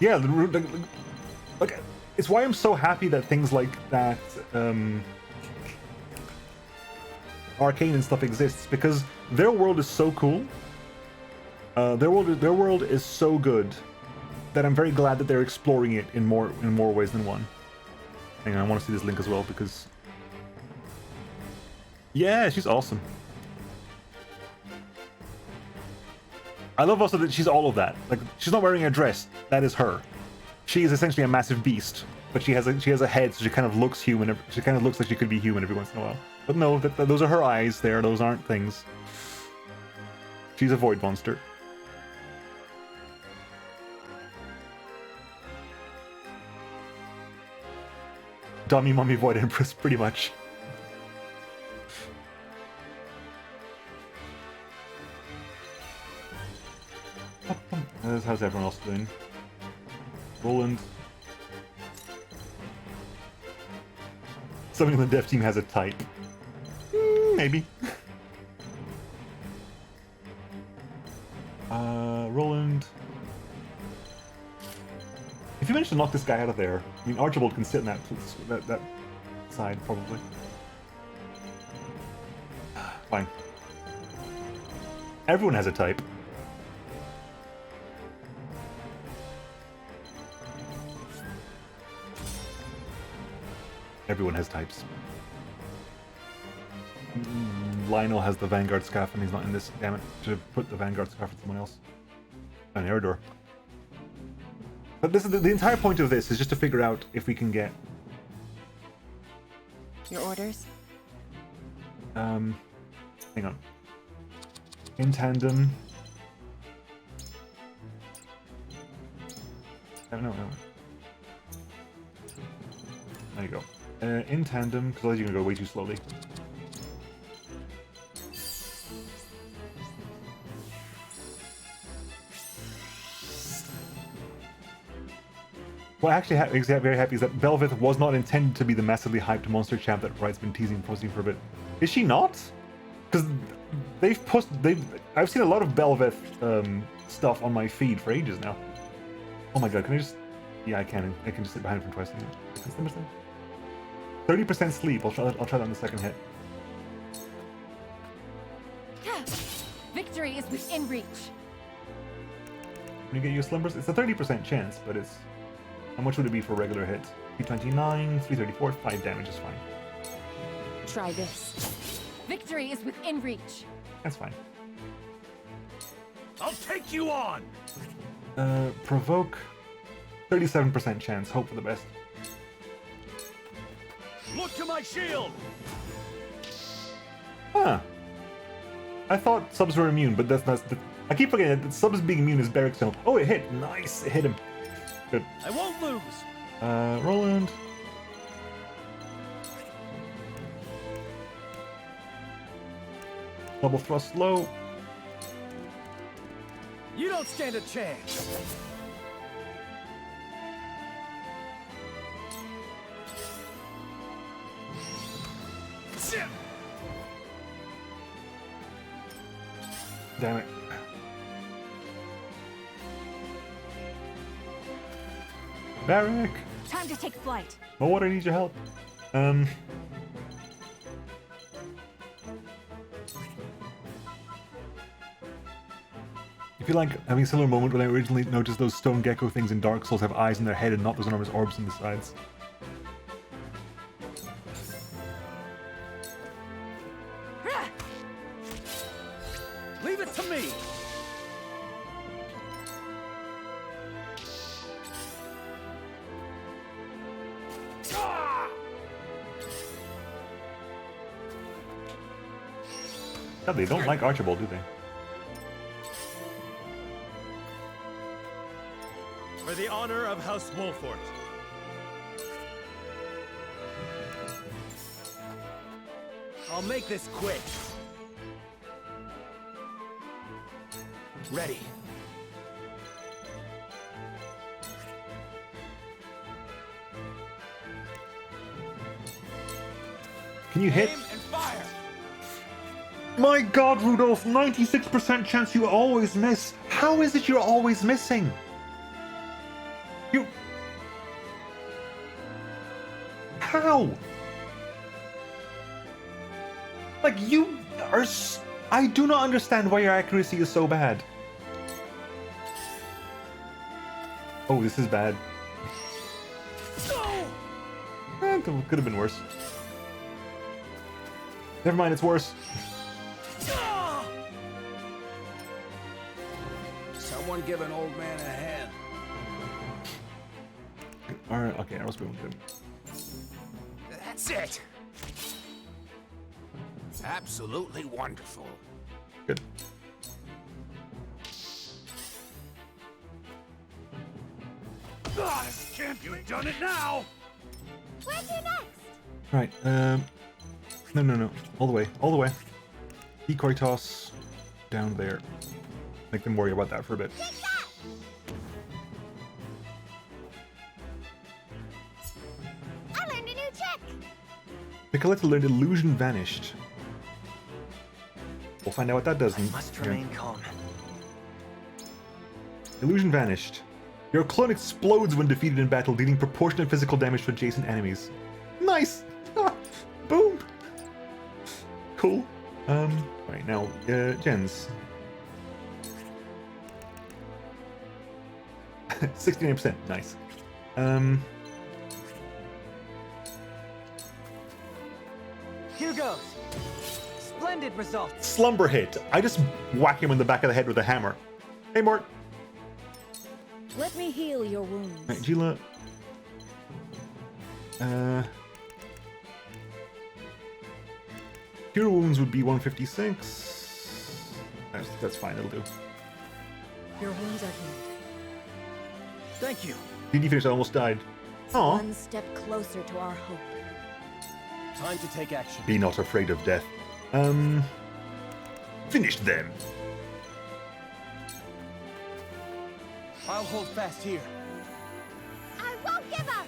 Yeah, like it's why I'm so happy that things like that, Arcane and stuff exists, because their world is so cool. Their world is so good that I'm very glad that they're exploring it in more ways than one. Hang on, I want to see this link as well because. Yeah, she's awesome. I love also that she's all of that. Like, she's not wearing a dress. That is her. She is essentially a massive beast, but she has a head, so she kind of looks human. She kind of looks like she could be human every once in a while. But no, those are her eyes there. Those aren't things. She's a void monster. Dummy Mummy Void Empress, pretty much. How's everyone else doing? Roland. Somebody on the dev team has a type. Maybe. Roland. If you manage to knock this guy out of there, I mean, Archibald can sit in that side, probably. Fine. Everyone has a type. Everyone has types. Lionel has the Vanguard Scarf and he's not in this. Damn it. Should have put the Vanguard Scarf with someone else. An Eridor. But this is the entire point of this is just to figure out if we can get... Your orders? Hang on. In tandem... Oh, no. There you go. In tandem, because otherwise you're going to go way too slowly. What actually makes me very happy is that Belveth was not intended to be the massively hyped monster champ that Wright's been posting for a bit. Is she not? Because I've seen a lot of Belveth stuff on my feed for ages now. Oh my god, can I just... Yeah, I can. I can just sit behind him for twice. 30% sleep. I'll try that on the second hit. Victory is within reach. Can you get you a slumbers? It's a 30% chance, but it's... How much would it be for a regular hit? 329, 334, 5 damage is fine. Try this. Victory is within reach. That's fine. I'll take you on! Provoke. 37% chance. Hope for the best. Look to my shield! Huh. I thought subs were immune, but that's not... I keep forgetting that subs being immune is Barrack Stone. Oh, it hit. Nice. It hit him. Good. I won't lose. Roland. Double thrust low. You don't stand a chance. Damn it. Barrack! Time to take flight. Oh, what? I need your help. If you like having a similar moment when I originally noticed those stone gecko things in Dark Souls have eyes in their head and not those enormous orbs on the sides. Leave it to me. God, they don't like Archibald, do they? For the honor of House Wolfort. I'll make this quick. Ready. Can you hit? Aim and fire. My god, Rudolph! 96% chance you always miss! How is it you're always missing? You... How? Like, you are... I do not understand why your accuracy is so bad. Oh, this is bad. It could have been worse. Never mind, it's worse. Someone give an old man a hand. Alright, okay, I was going good. That's it. Absolutely wonderful. Good. Ah, champ, you've done it now. Where's your next? Right, no. All the way. Decoy toss down there. Make them worry about that for a bit. I learned a new trick. The collector learned illusion vanished. We'll find out what that does. Must remain calm. Illusion vanished. Your clone explodes when defeated in battle, dealing proportionate physical damage to adjacent enemies. Nice! Boom! Cool. Right, now, gens. 69%, nice. Here goes. Splendid results. Slumber hit. I just whack him in the back of the head with a hammer. Hey, Mort. Let me heal your wounds. Right, Gila. Cure wounds would be 156. That's fine, it'll do. Your wounds are healed. Thank you. DD finished, I almost died. Aw. One step closer to our hope. Time to take action. Be not afraid of death. Finish them. I'll hold fast here. I won't give up.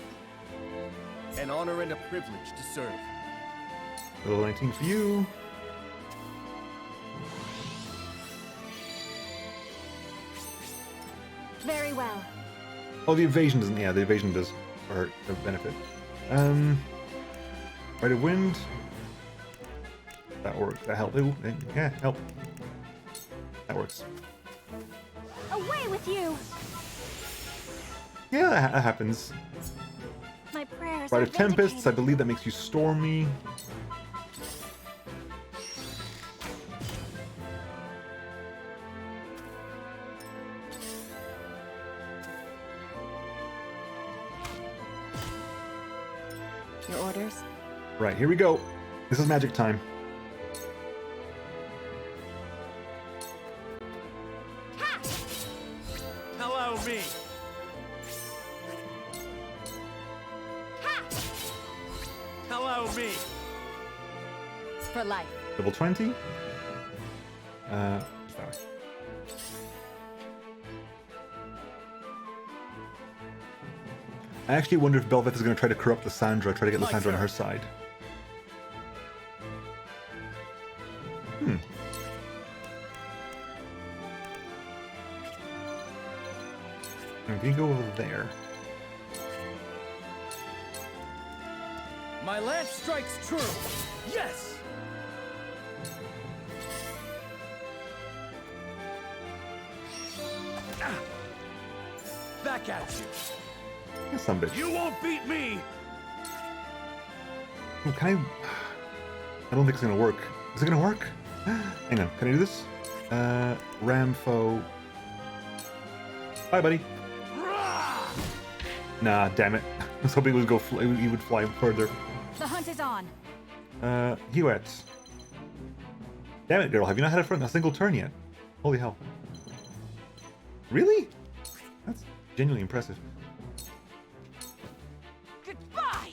An honor and a privilege to serve. Level 19 for you. Very well. Oh, the evasion doesn't. Yeah, the evasion does hurt a benefit. Rite of wind. That works. That helped. Ooh, yeah, help. That works. Away with you. Yeah, that happens. My prayers Rite are of tempests. I vindicated. believe that makes you stormy. Your orders? Right, here we go. This is magic time. Allow me. Allow me. For life. Level 20. Sorry. I actually wonder if Belveth is going to try to corrupt Lysandra, try to get Lysandra on her side. I'm going to go over there. My lance strikes true. Yes. Back at you. Yeah, some bitch. You won't beat me. Oh, can I don't think it's going to work. Is it going to work? Hang on. Can I do this? Ramfo. Bye, buddy. Nah, damn it. I was hoping he would fly further. The hunt is on. Hewitt. Damn it, girl. Have you not had a single turn yet? Holy hell. Really? That's genuinely impressive. Goodbye.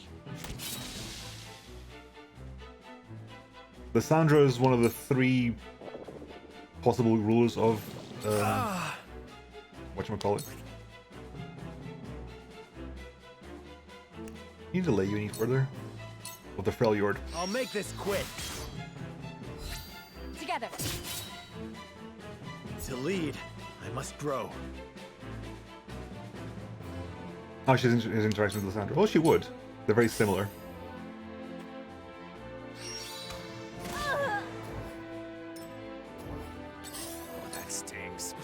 Lysandra is one of the 3 possible rulers of whatchamacallit. You need to lay you any further. With the Freljord. I'll make this quick. Together. To lead, I must grow. Oh, she's his interaction with Lysandra. Oh, she would. They're very similar. Oh, that stinks.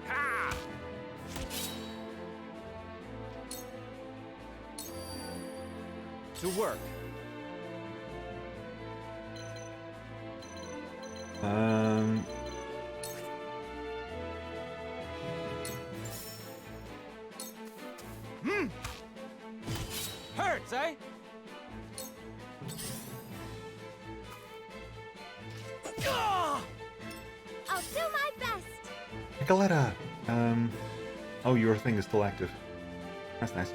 Ha! To work. eh? I'll do my best. Nicoletta! Oh, your thing is still active. That's nice.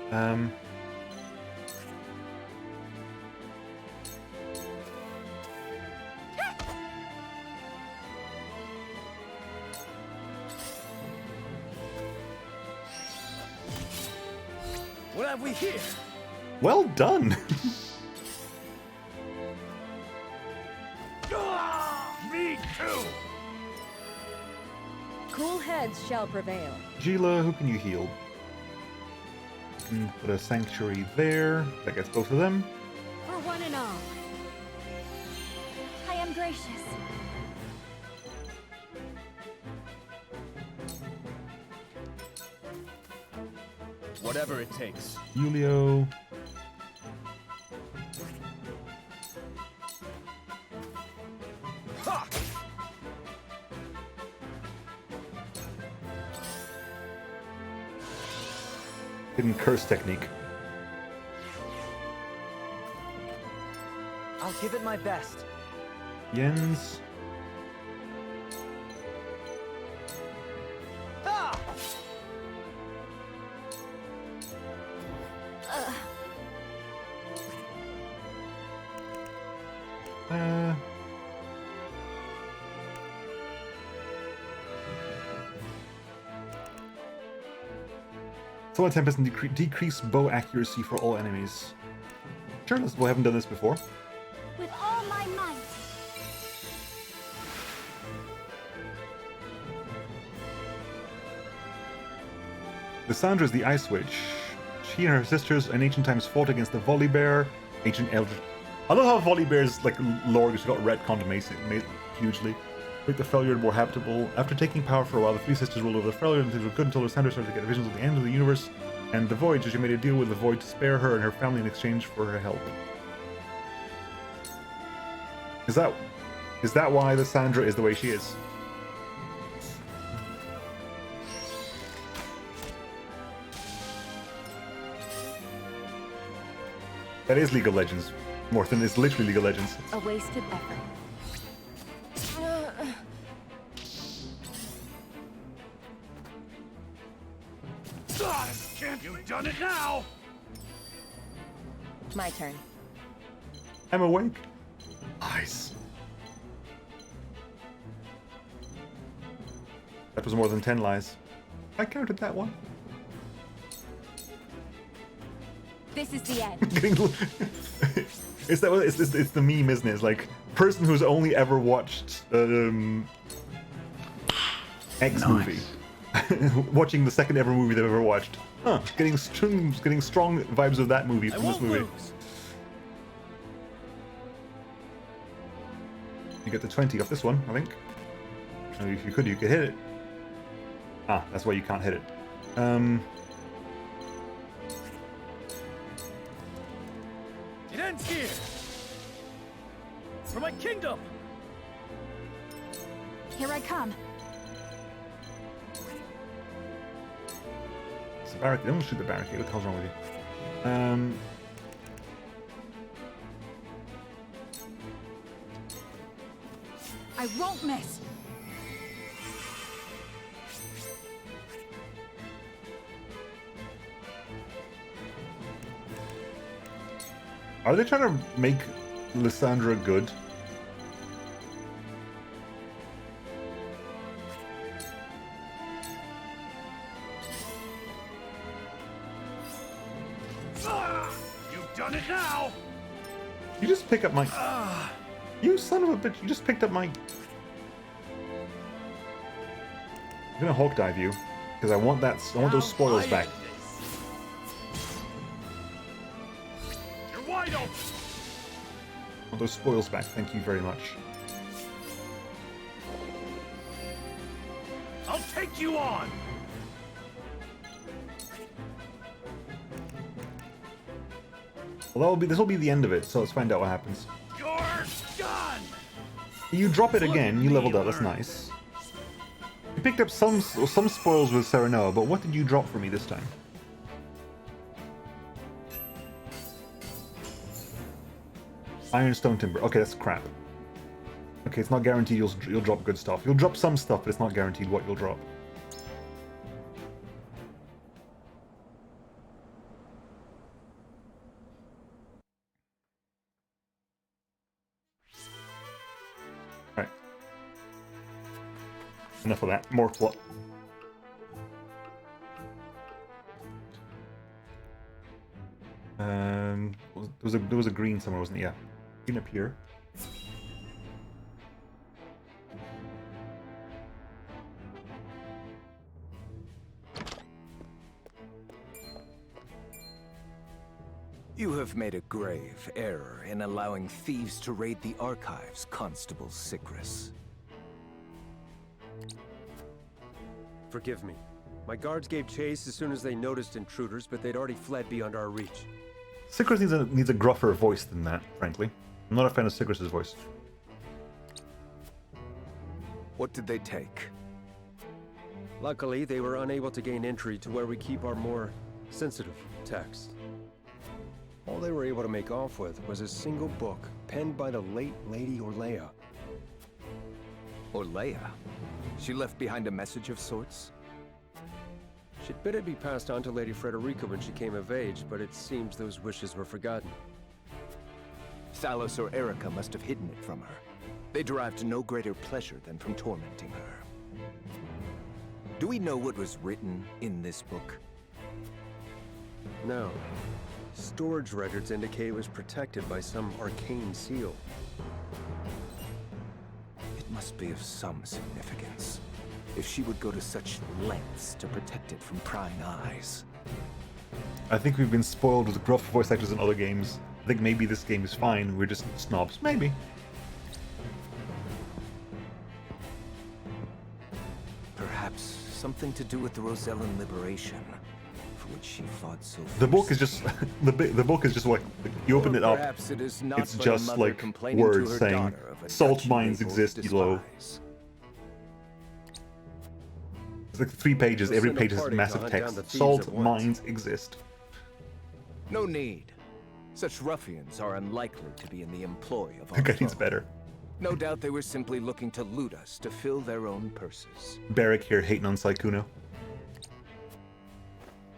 What have we here? Well done! Me too! Cool heads shall prevail. Gila, who can you heal? You can put a sanctuary there. That gets both of them. For one and all. I am gracious. Whatever it takes. Julio. Ha! Hidden curse technique. I'll give it my best. Jens. Ah! Solar Tempest and decrease bow accuracy for all enemies. Sure, we haven't done this before. With all my might. Lysandra is the Ice Witch. She and her sisters in ancient times fought against the Volibear, ancient eldritch. I love how Volibear's like lore just got retconned hugely. Make the Freljord more habitable. After taking power for a while, the three sisters ruled over the Freljord and things were good until Lysandra started to get visions of the end of the universe and the Void, so she made a deal with the Void to spare her and her family in exchange for her help. Is that why Lysandra is the way she is? That is League of Legends. Morthen, it's literally League of Legends. A wasted effort. You've done it now! My turn. I'm awake. Nice. That was more than 10 lies. I counted that one. This is the end. It's the meme, isn't it? It's like person who's only ever watched X movie, watching the second ever movie they've ever watched. Huh? Getting strong vibes of that movie from this movie. Lose. You get the 20 off this one, I think. Oh, if you could hit it. Ah, that's why you can't hit it. It ends here. For my kingdom. Here I come. It's a barricade. Don't shoot the barricade. What the hell's wrong with you? I won't miss. Are they trying to make Lysandra good? You've done it now! You just pick up my... You son of a bitch, you just picked up my... I'm gonna Hawk Dive you, because I want those spoils back. You're wide open! I want those spoils back, thank you very much. I'll take you on! Well, this will be the end of it, so let's find out what happens. You're done! You drop it again, you leveled up, that's nice. You picked up some spoils with Serenoa, but what did you drop for me this time? Iron, stone, timber. Okay, that's crap. Okay, it's not guaranteed you'll drop good stuff. You'll drop some stuff, but it's not guaranteed what you'll drop. Right. Enough of that. More plot. There was a green somewhere, wasn't there? Yeah. Green up here. You have made a grave error in allowing thieves to raid the archives, Constable Sigrus. Forgive me. My guards gave chase as soon as they noticed intruders, but they'd already fled beyond our reach. Sigrus needs a gruffer voice than that, frankly. I'm not a fan of Sigrus's voice. What did they take? Luckily, they were unable to gain entry to where we keep our more sensitive texts. All they were able to make off with was a single book penned by the late Lady Orlea. Orlea? She left behind a message of sorts? She'd bid it be passed on to Lady Frederica when she came of age, but it seems those wishes were forgotten. Thalos or Erica must have hidden it from her. They derived no greater pleasure than from tormenting her. Do we know what was written in this book? No. Storage records indicate it was protected by some arcane seal. It must be of some significance. If she would go to such lengths to protect it from prying eyes. I think we've been spoiled with gruff voice actors in other games. I think maybe this game is fine, we're just snobs. Maybe. Perhaps something to do with the Rosellan liberation, for which she fought so fiercely. The book is just the book is just like you open it up. Perhaps it is not it's but just a mother like complaining to words her saying daughter of a salt duchy mines they both exist below. despise. It's like 3 pages. We'll Every send a page has party to massive hunt down text. the thieves at Salt once. mines exist. No need. Such ruffians are unlikely to be in the employ of our The guy needs foe. better. No doubt they were simply looking to loot us to fill their own purses. Barrack here hating on Saikuno.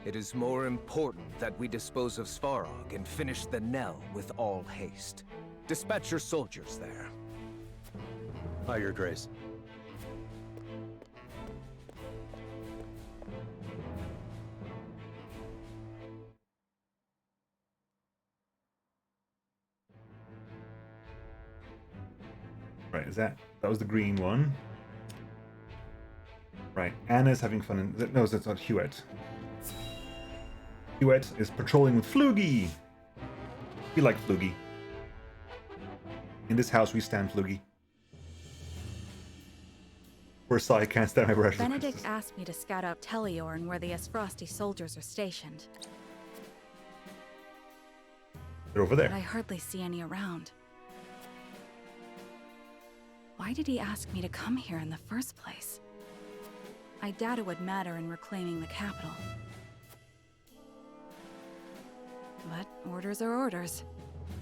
It is more important that we dispose of Svarog and finish the Nell with all haste. Dispatch your soldiers there. Aye, Your Grace. Right, that was the green one. Right, Anna's having fun in... No, that's not Hewitt. Hewitt is patrolling with Flugy! We like Flugy. In this house we stand Flugy. Poor Sai can't stand my brush. Benedict asked me to scout out Teleorn where the Esfrosti soldiers are stationed. They're over there. But I hardly see any around. Why did he ask me to come here in the first place? I doubt it would matter in reclaiming the capital. But orders are orders.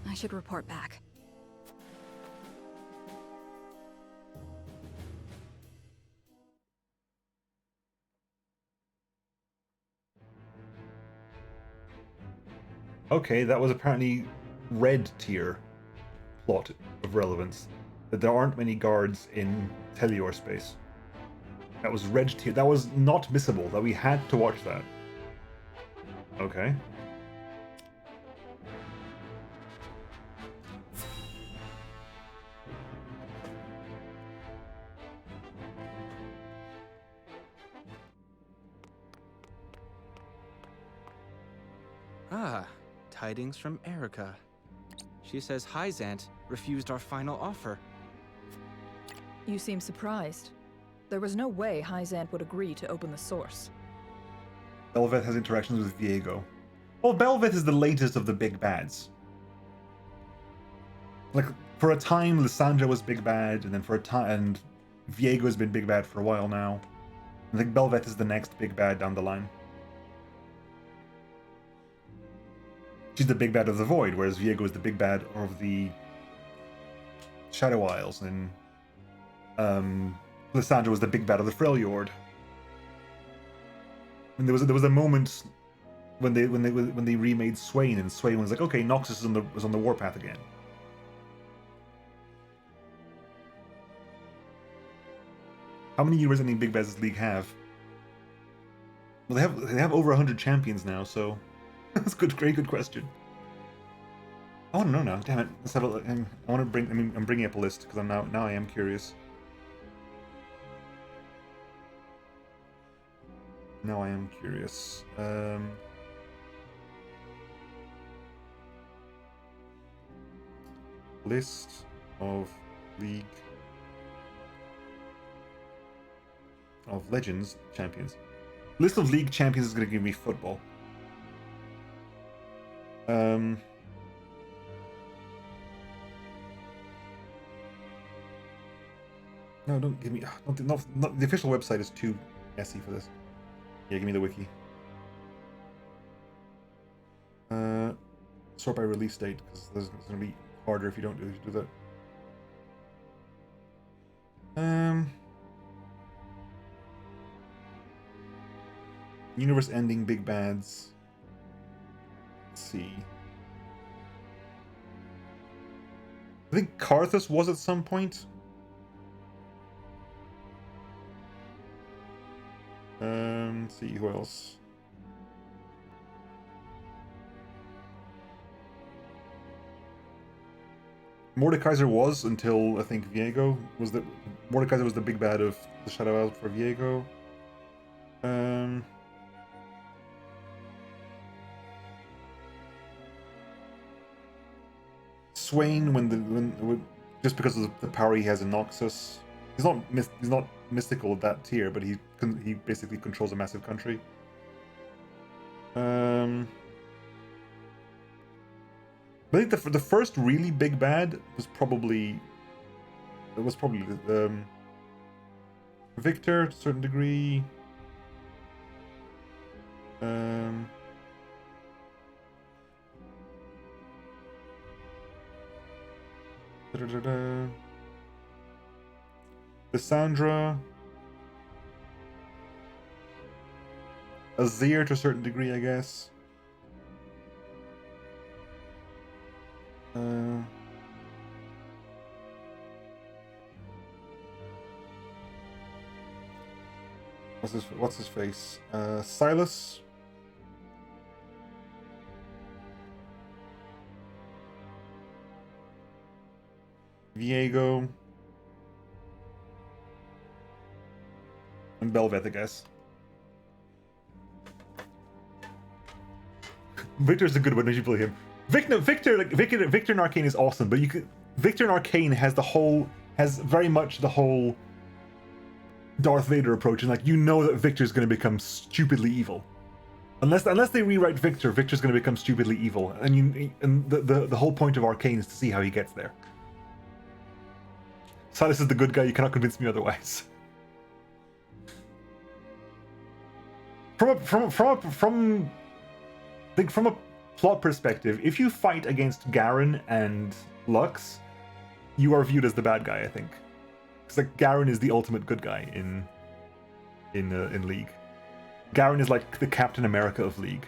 I should report back. Okay, that was apparently red tier plot of relevance. That there aren't many guards in Teleor space. That was red tier. That was not missable. That we had to watch that. Okay. Ah, tidings from Erica. She says Hyzant refused our final offer. You seem surprised. There was no way Hyzant would agree to open the source. Belveth has interactions with Viego. Well, Belveth is the latest of the big bads. Like, for a time, Lysandra was big bad, and then for a time, and Viego has been big bad for a while now. I think Belveth is the next big bad down the line. She's the big bad of the Void, whereas Viego is the big bad of the Shadow Isles, and Lysandra was the big bad of the Freljord. And there was a moment when they remade Swain, and Swain was like, okay, Noxus was on the warpath again. How many years any big bads does League have? Well, they have over 100 champions now, so that's good. Very good question. I want to know now. Damn it! Let's have a look. I want to bring. I mean, I'm bringing up a list because now I am curious. Now I am curious. List of League of Legends champions. List of League champions is going to give me football. No, don't give me. No, the official website is too messy for this. Yeah, give me the wiki. Sort by release date, because it's going to be harder if you don't do that. Universe ending big bads. Let's see. I think Karthus was at some point. Let's see who else. Mordekaiser was until I think Viego was the Mordekaiser was the big bad of the Shadow Isles for Viego. Swain when just because of the power he has in Noxus, he's not mystical at that tier, but he basically controls a massive country. I think the first really big bad was probably Victor to a certain degree. Lysandra, Azir to a certain degree, I guess. What's his face? Silas. Viego. And Belveth, I guess. Victor's a good one, as you play him. Victor in Arcane is awesome, but Victor in Arcane has very much the whole Darth Vader approach, and like you know that Victor's going to become stupidly evil, unless they rewrite Victor. Victor's going to become stupidly evil, and the whole point of Arcane is to see how he gets there. Silas is the good guy. You cannot convince me otherwise. From a plot perspective, if you fight against Garen and Lux, you are viewed as the bad guy, I think. Because like Garen is the ultimate good guy in League. Garen is like the Captain America of League.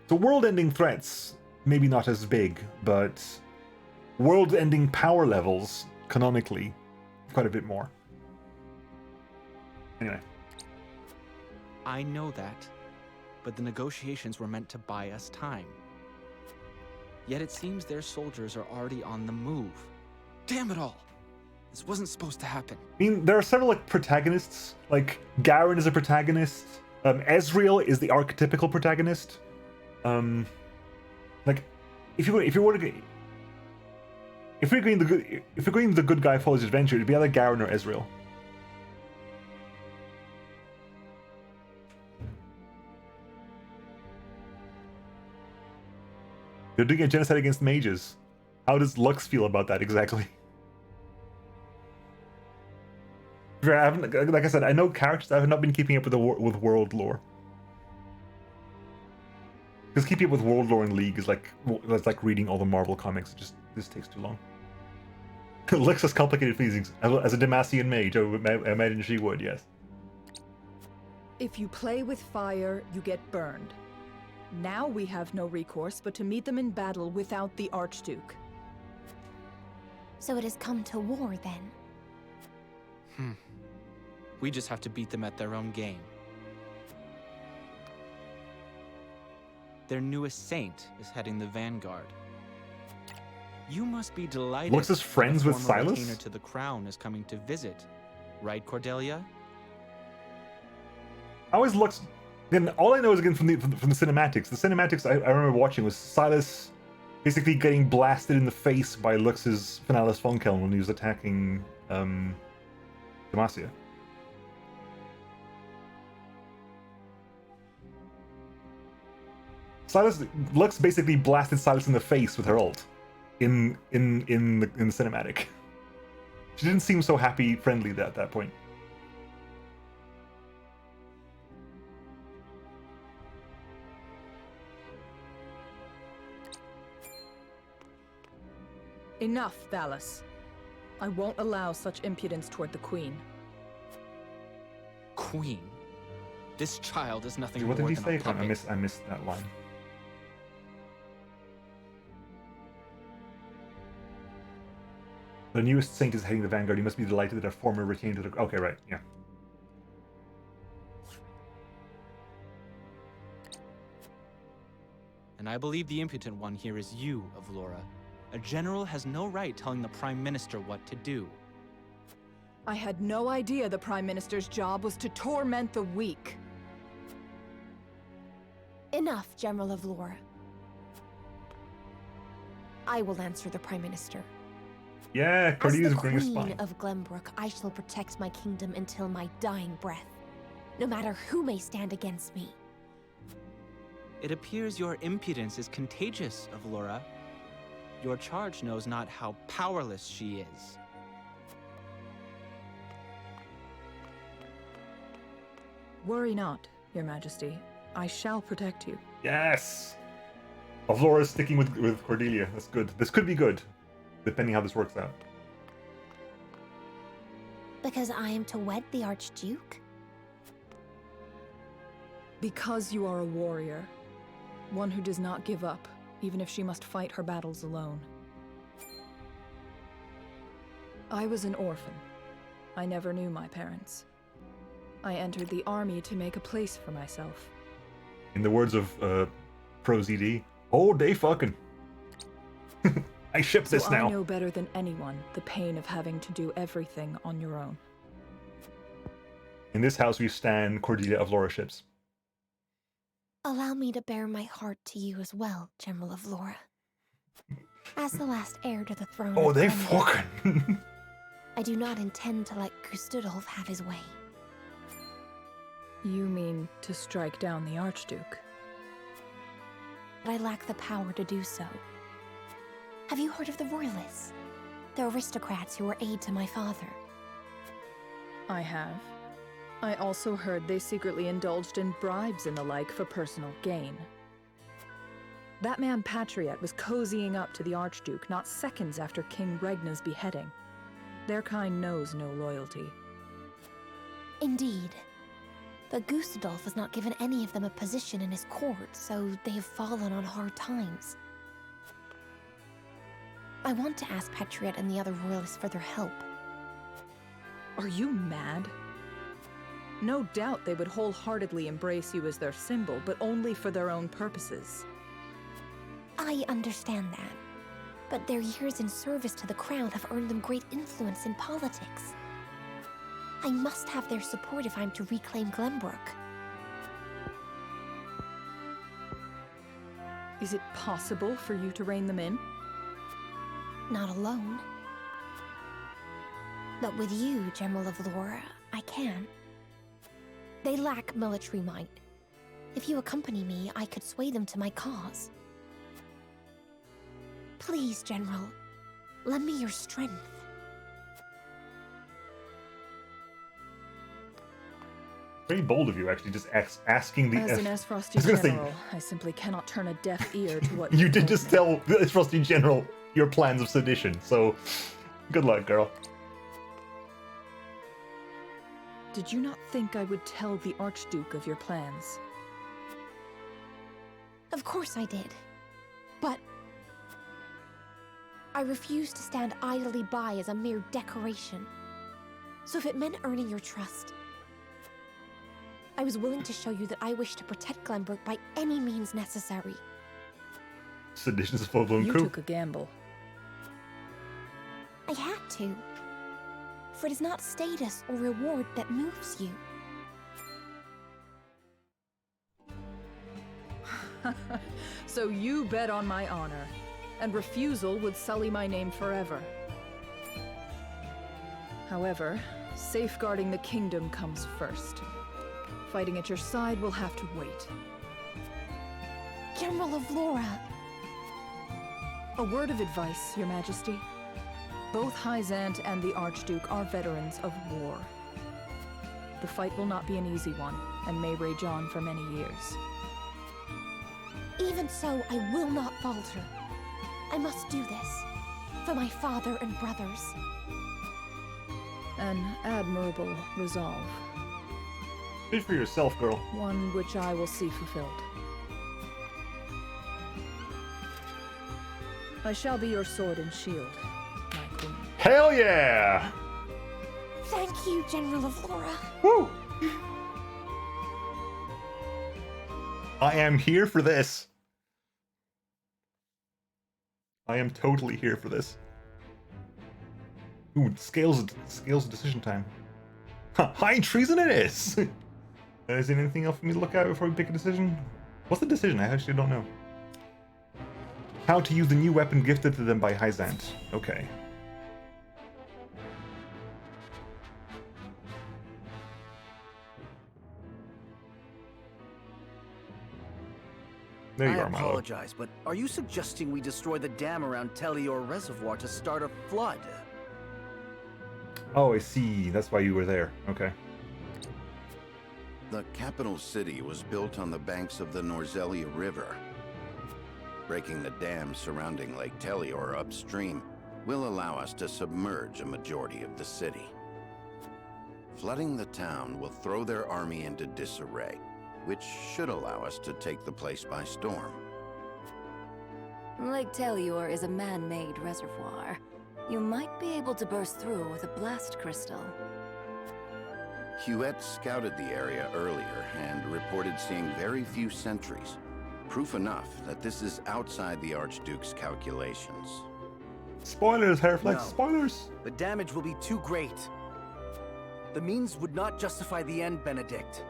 So world-ending threats, maybe not as big, but world-ending power levels, canonically, quite a bit more. Anyway. I know that, but the negotiations were meant to buy us time. Yet it seems their soldiers are already on the move. Damn it all! This wasn't supposed to happen. I mean, there are several like protagonists. Like Garen is a protagonist. Ezreal is the archetypical protagonist. Like if you're going the good guy follows adventure, it'd be either Garen or Ezreal. They're doing a genocide against mages. How does Lux feel about that exactly? I haven't, like I said, I know characters. I have not been keeping up with with world lore. Because keeping up with World Lore and League is like that's like reading all the Marvel comics. This takes too long. Lix has complicated feelings. As a Demacian mage, I imagine she would, yes. If you play with fire, you get burned. Now we have no recourse but to meet them in battle without the Archduke. So it has come to war, then? We just have to beat them at their own game. Their newest saint is heading the vanguard. You must be delighted. Lux is friends with former Silas? retainer to the crown is coming to visit, right, Cordelia? How is Lux? Again, all I know is again from the cinematics. The cinematics I remember watching was Silas basically getting blasted in the face by Lux's Finalis Funkelm when he was attacking Demacia. Lux basically blasted Silas in the face with her ult in the cinematic. She didn't seem so happy, friendly at that point. Enough, Valis. I won't allow such impudence toward the Queen. Queen? This child is nothing What more did he than say? a puppet. I missed that line. The newest saint is heading the vanguard. You must be delighted that our former retained to the... Okay, right, yeah. And I believe the impotent one here is you, Avlora. A general has no right telling the Prime Minister what to do. I had no idea the Prime Minister's job was to torment the weak. Enough, General of Lore. I will answer the Prime Minister. Yeah, Cordelia's bring a As the spine. Queen of Glenbrook, I shall protect my kingdom until my dying breath, no matter who may stand against me. It appears your impudence is contagious, Avlora. Your charge knows not how powerless she is. Worry not, Your Majesty. I shall protect you. Yes! Avlora is sticking with Cordelia. That's good. This could be good, depending how this works out. Because I am to wed the Archduke? Because you are a warrior. One who does not give up, even if she must fight her battles alone. I was an orphan. I never knew my parents. I entered the army to make a place for myself. In the words of ProZD, oh, they fucking. I ship this now. I know better than anyone the pain of having to do everything on your own. In this house, we stand Cordelia of Laura ships. Allow me to bear my heart to you as well, General of Laura. As the last heir to the throne Oh, of they Glenbrook, fucking. I do not intend to let Gustudolf have his way. You mean to strike down the Archduke? But I lack the power to do so. Have you heard of the Royalists? The aristocrats who were aid to my father. I have. I also heard they secretly indulged in bribes and the like for personal gain. That man Patriot was cozying up to the Archduke not seconds after King Regna's beheading. Their kind knows no loyalty. Indeed. But Gustudolf has not given any of them a position in his court, so they have fallen on hard times. I want to ask Patriot and the other royalists for their help. Are you mad? No doubt they would wholeheartedly embrace you as their symbol, but only for their own purposes. I understand that. But their years in service to the crown have earned them great influence in politics. I must have their support if I'm to reclaim Glenbrook. Is it possible for you to rein them in? Not alone. But with you, General of Laura, I can. They lack military might. If you accompany me, I could sway them to my cause. Please, General, lend me your strength. Very bold of you, actually, just asking the. As an Esfrosti general, I simply cannot turn a deaf ear to what you did just tell the Esfrosti general your plans of sedition. So, good luck, girl. Did you not think I would tell the Archduke of your plans? Of course I did. But I refuse to stand idly by as a mere decoration. So if it meant earning your trust, I was willing to show you that I wish to protect Glenbrook by any means necessary. Sedition's a full-blown coup. You took a gamble. I had to. For it is not status or reward that moves you. So you bet on my honor, and refusal would sully my name forever. However, safeguarding the kingdom comes first. Fighting at your side will have to wait. General of Laura! A word of advice, Your Majesty. Both Hyzant and the Archduke are veterans of war. The fight will not be an easy one, and may rage on for many years. Even so, I will not falter. I must do this. For my father and brothers. An admirable resolve. Speak for yourself, girl. One which I will see fulfilled. I shall be your sword and shield, my queen. Hell yeah! Thank you, General of Laura. Woo! I am here for this. I am totally here for this. Ooh, scales decision time. High treason it is! Is there anything else for me to look at before we pick a decision? What's the decision? I actually don't know. How to use the new weapon gifted to them by Hyzant. Okay. There you are, Milo. I apologize, but are you suggesting we destroy the dam around Telior Reservoir to start a flood? Oh, I see. That's why you were there. Okay. The capital city was built on the banks of the Norzellia River. Breaking the dam surrounding Lake Telior upstream will allow us to submerge a majority of the city. Flooding the town will throw their army into disarray, which should allow us to take the place by storm. Lake Telior is a man-made reservoir. You might be able to burst through with a blast crystal. Huette scouted the area earlier and reported seeing very few sentries. Proof enough that this is outside the Archduke's calculations. Spoilers, Hairflex, No. spoilers! The damage will be too great. The means would not justify the end, Benedict.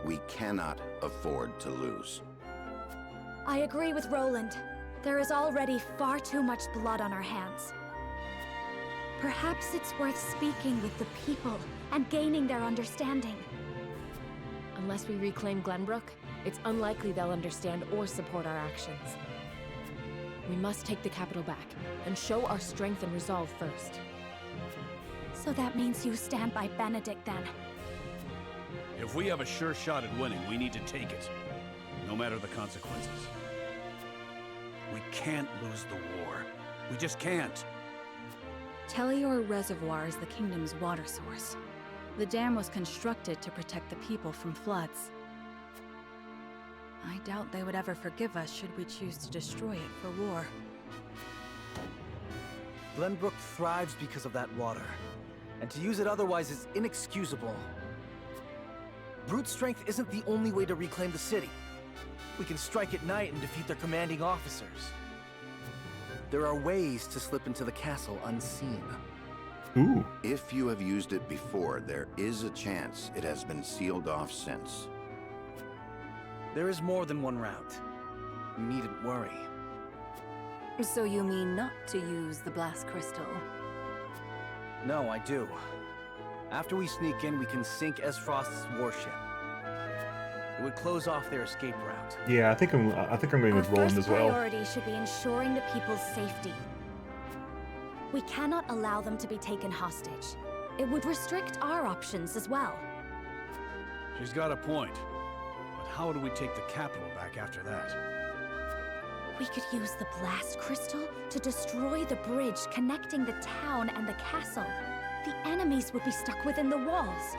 We cannot afford to lose. I agree with Roland. There is already far too much blood on our hands. Perhaps it's worth speaking with the people and gaining their understanding. Unless we reclaim Glenbrook, it's unlikely they'll understand or support our actions. We must take the capital back, and show our strength and resolve first. So that means you stand by Benedict, then? If we have a sure shot at winning, we need to take it. No matter the consequences. We can't lose the war. We just can't. Telior Reservoir is the kingdom's water source. The dam was constructed to protect the people from floods. I doubt they would ever forgive us should we choose to destroy it for war. Glenbrook thrives because of that water, and to use it otherwise is inexcusable. Brute strength isn't the only way to reclaim the city. We can strike at night and defeat their commanding officers. There are ways to slip into the castle unseen. Ooh. If you have used it before, there is a chance it has been sealed off since. There is more than one route. You needn't worry. So you mean not to use the blast crystal? No, I do. After we sneak in, we can sink Esfrost's warship. It would close off their escape route. Yeah, I think I'm going with Roland as well. Our first priority should be ensuring the people's safety. We cannot allow them to be taken hostage. It would restrict our options as well. She's got a point. But how do we take the capital back after that? We could use the blast crystal to destroy the bridge connecting the town and the castle. The enemies would be stuck within the walls.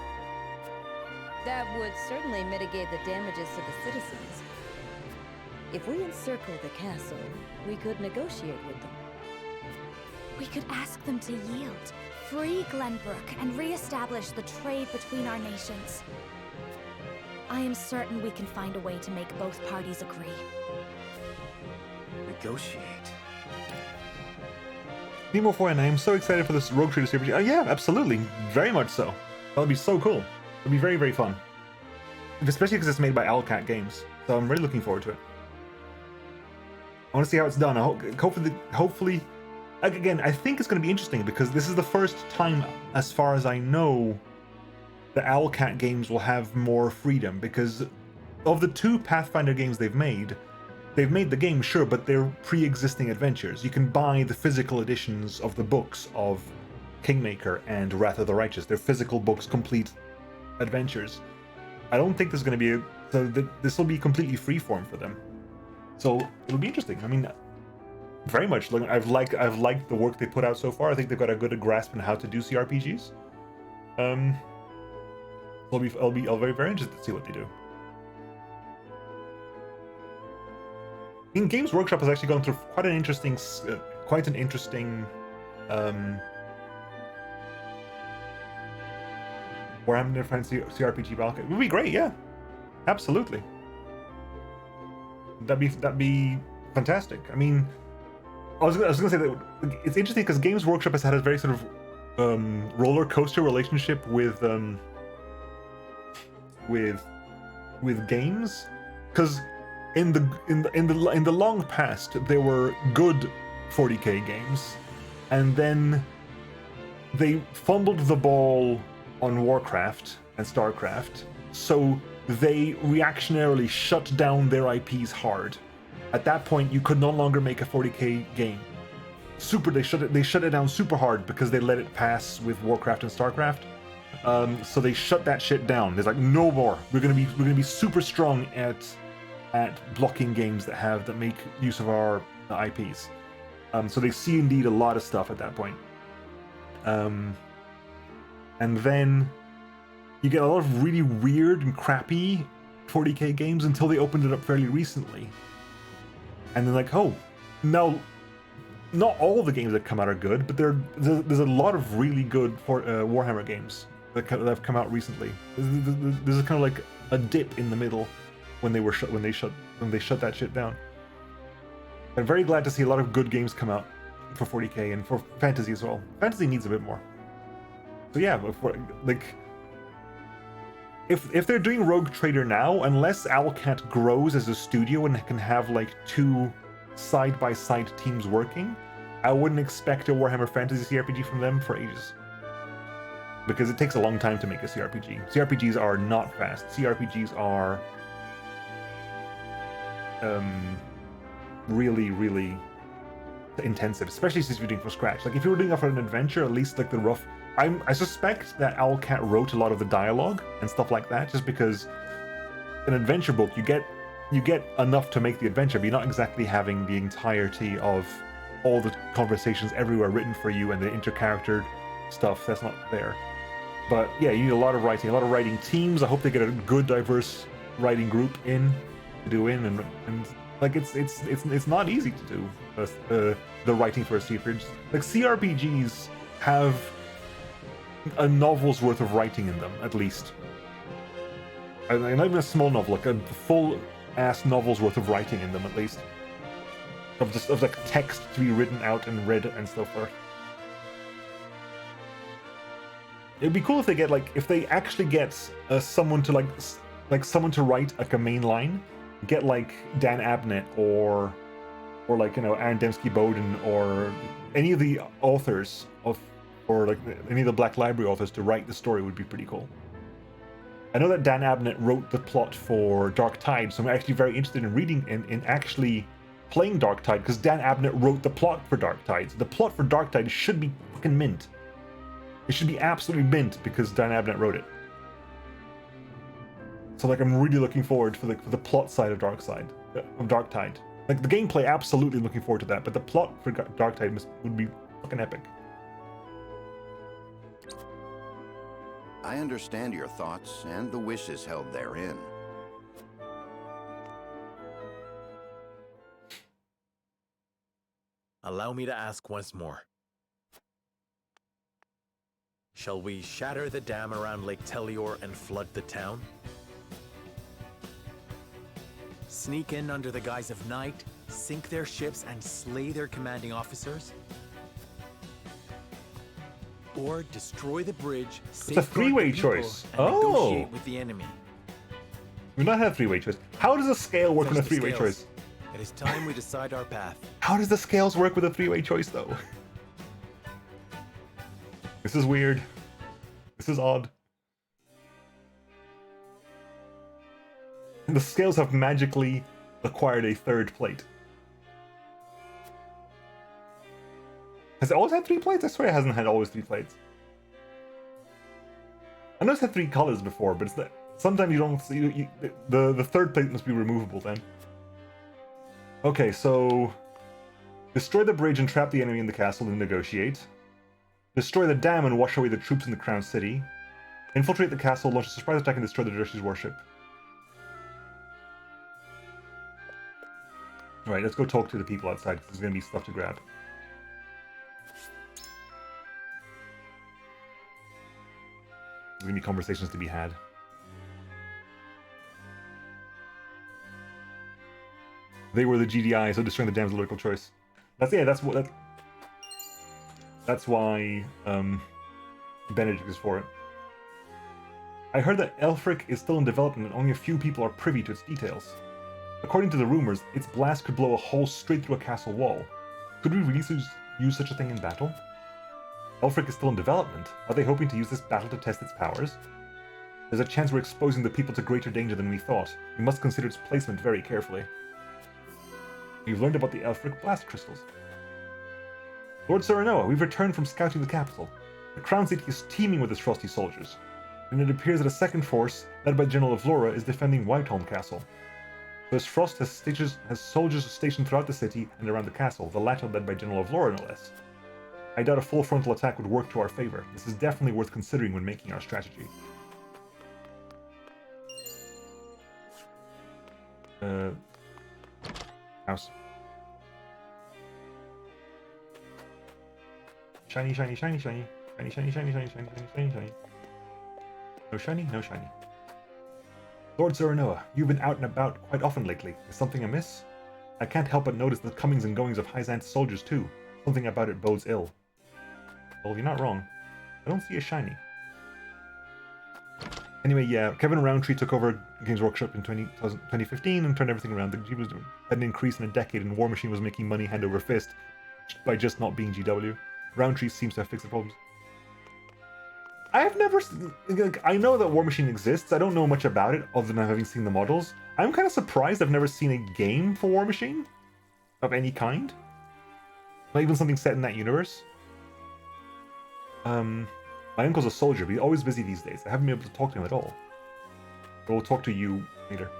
That would certainly mitigate the damages to the citizens. If we encircle the castle, we could negotiate with them. We could ask them to yield, free Glenbrook, and re-establish the trade between our nations. I am certain we can find a way to make both parties agree. Negotiate. Nemo 4, and I am so excited for this Rogue Trader RPG. Oh yeah, absolutely. Very much so. That'll be so cool. It'll be very, very fun. Especially because it's made by Owlcat Games. So I'm really looking forward to it. I want to see how it's done. Hopefully, again, I think it's going to be interesting because this is the first time, as far as I know, the Owlcat games will have more freedom, because of the 2 Pathfinder games they've made the game, sure, but they're pre-existing adventures. You can buy the physical editions of the books of Kingmaker and Wrath of the Righteous. They're physical books, complete adventures. I don't think there's going to be this will be completely freeform for them. So it'll be interesting. I mean, very much. Like I've liked the work they put out so far. I think they've got a good grasp on how to do CRPGs. I'll be very, very interested to see what they do. In Games Workshop has actually gone through quite an interesting Warhammer Fantasy CRPG Balkan. It would be great, yeah, absolutely. That'd be fantastic. I mean, I was gonna say that it's interesting because Games Workshop has had a very sort of roller coaster relationship with games, because in the long past there were good 40k games, and then they fumbled the ball on Warcraft and Starcraft, so they reactionarily shut down their IPs hard. At that point, you could no longer make a 40k game. They shut it down super hard because they let it pass with Warcraft and Starcraft. So they shut that shit down. There's like, no more. We're gonna be super strong at blocking games that make use of our IPs. So they C&D'd a lot of stuff at that point. And then you get a lot of really weird and crappy 40k games until they opened it up fairly recently. And they're like, oh, now, not all the games that come out are good, but there's a lot of really good Warhammer games that have come out recently. There's kind of like a dip in the middle when they shut that shit down. I'm very glad to see a lot of good games come out for 40k and for fantasy as well. Fantasy needs a bit more. So yeah, if they're doing Rogue Trader now, unless Owlcat grows as a studio and can have like 2 side-by-side teams working, I wouldn't expect a Warhammer Fantasy CRPG from them for ages. Because it takes a long time to make a CRPG. CRPGs are not fast. CRPGs are really, really intensive, especially since you're doing from scratch. Like if you were doing it for an adventure, at least like the rough... I suspect that Owlcat wrote a lot of the dialogue and stuff like that, just because an adventure book, you get enough to make the adventure, but you're not exactly having the entirety of all the conversations everywhere written for you and the inter-character stuff that's not there. But yeah, you need a lot of writing teams. I hope they get a good, diverse writing group in and like it's not easy to do the writing for a CRPG. Like CRPGs have a novel's worth of writing in them, at least. And not even a small novel, like a full ass novel's worth of writing in them, at least. Of like text to be written out and read and so forth. It'd be cool if they actually get someone to write like a main line, get like Dan Abnett or like, you know, Aaron Dembski-Bowden or any of the authors or like any of the Black Library authors to write the story would be pretty cool. I know that Dan Abnett wrote the plot for Dark Tide, so I'm actually very interested in reading in actually playing Dark Tide, because Dan Abnett wrote the plot for Dark Tide. So the plot for Dark Tide should be fucking mint. It should be absolutely mint because Dan Abnett wrote it. So like I'm really looking forward for the plot side of Darktide. Like the gameplay, absolutely looking forward to that, but the plot for Darktide would be fucking epic. I understand your thoughts and the wishes held therein. Allow me to ask once more. Shall we shatter the dam around Lake Telior and flood the town? Sneak in under the guise of night, sink their ships, and slay their commanding officers? Or destroy the bridge, it's a three-way choice. And negotiate with the enemy? We do not have three-way choice. How does a scale work on a Fetch the three-way scales. choice? It is time we decide our path. How does the scales work with a three-way choice, though? This is weird. This is odd. And the scales have magically acquired a third plate. Has it always had 3 plates? I swear it hasn't had always 3 plates. I know it's had 3 colors before, but it's that sometimes you don't see the third plate must be removable then. Okay, so destroy the bridge and trap the enemy in the castle and negotiate. Destroy the dam and wash away the troops in the crown city. Infiltrate the castle, launch a surprise attack, and destroy the Dershi's warship. Alright, let's go talk to the people outside. There's gonna be stuff to grab. There's gonna be conversations to be had. They were the GDI, so destroying the dam's a logical choice. That's why Benedict is for it. I heard that Elfric is still in development and only a few people are privy to its details. According to the rumors, its blast could blow a hole straight through a castle wall. Could we really use such a thing in battle? Elfric is still in development. Are they hoping to use this battle to test its powers? There's a chance we're exposing the people to greater danger than we thought. We must consider its placement very carefully. We've learned about the Elfric blast crystals. Lord Serenoa, we've returned from scouting the capital. The Crown City is teeming with its frosty soldiers, and it appears that a second force, led by General Avlora, is defending Whiteholm Castle. Thus Frost has soldiers stationed throughout the city and around the castle, the latter led by General Avlora no less. I doubt a full frontal attack would work to our favor. This is definitely worth considering when making our strategy. House. Shiny, shiny, shiny, shiny. Shiny, shiny, shiny, shiny, shiny, shiny, shiny, shiny. No shiny, no shiny. Lord Serenoa, you've been out and about quite often lately. Is something amiss? I can't help but notice the comings and goings of Hyzant's soldiers too. Something about it bodes ill. Well, you're not wrong. I don't see a shiny. Anyway, yeah, Kevin Roundtree took over Games Workshop in 2015 and turned everything around. The GW had an increase in a decade and War Machine was making money hand over fist by just not being GW. Roundtree seems to have fixed the problems. I have never... I know that War Machine exists. I don't know much about it other than having seen the models. I'm kind of surprised I've never seen a game for War Machine of any kind. Not even something set in that universe. My uncle's a soldier, but he's always busy these days. I haven't been able to talk to him at all. But we'll talk to you later.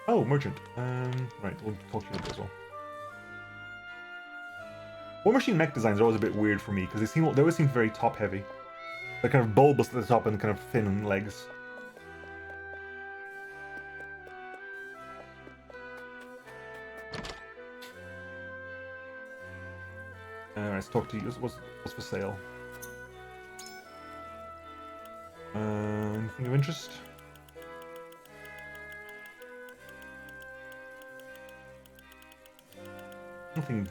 Oh, merchant. Right, we'll talk to you as well. War Machine mech designs are always a bit weird for me because they always seem very top heavy. They're kind of bulbous at the top and kind of thin legs. Let's talk to you. What's for sale? Anything of interest? Nothing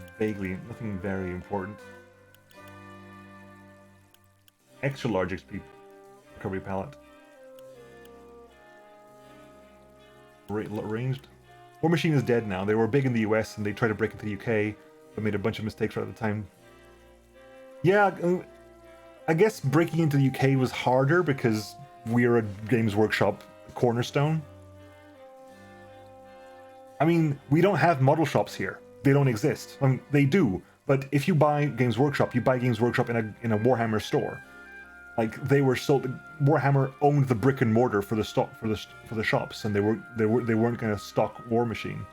very important. Extra large XP recovery palette. Ranged. War Machine is dead now. They were big in the US and they tried to break into the UK, but made a bunch of mistakes right at the time. Yeah, I guess breaking into the UK was harder because we're a Games Workshop cornerstone. I mean, we don't have model shops here. They don't exist. I mean, they do, but if you buy Games Workshop, you buy Games Workshop in a Warhammer store. Like they were sold. Warhammer owned the brick and mortar for the stock for the shops, and they weren't going to stock War Machine.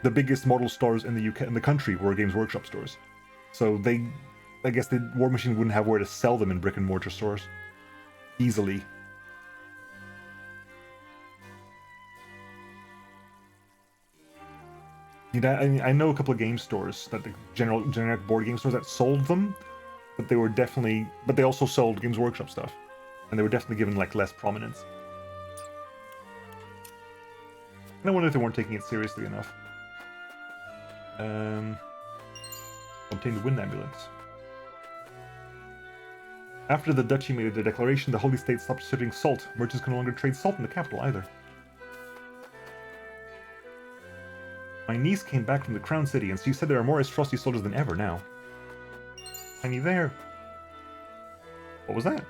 The biggest model stores in the UK in the country were Games Workshop stores, so I guess the War Machine wouldn't have where to sell them in brick and mortar stores easily. I know a couple of game stores that the generic board game stores that sold them, but they also sold Games Workshop stuff, and they were definitely given like less prominence. And I wonder if they weren't taking it seriously enough. Obtained the Wind Amulet. After the Duchy made their declaration, the Holy State stopped shipping salt. Merchants can no longer trade salt in the capital either. My niece came back from the Crown City, and she said there are more Frosty soldiers than ever now. Tiny there. What was that?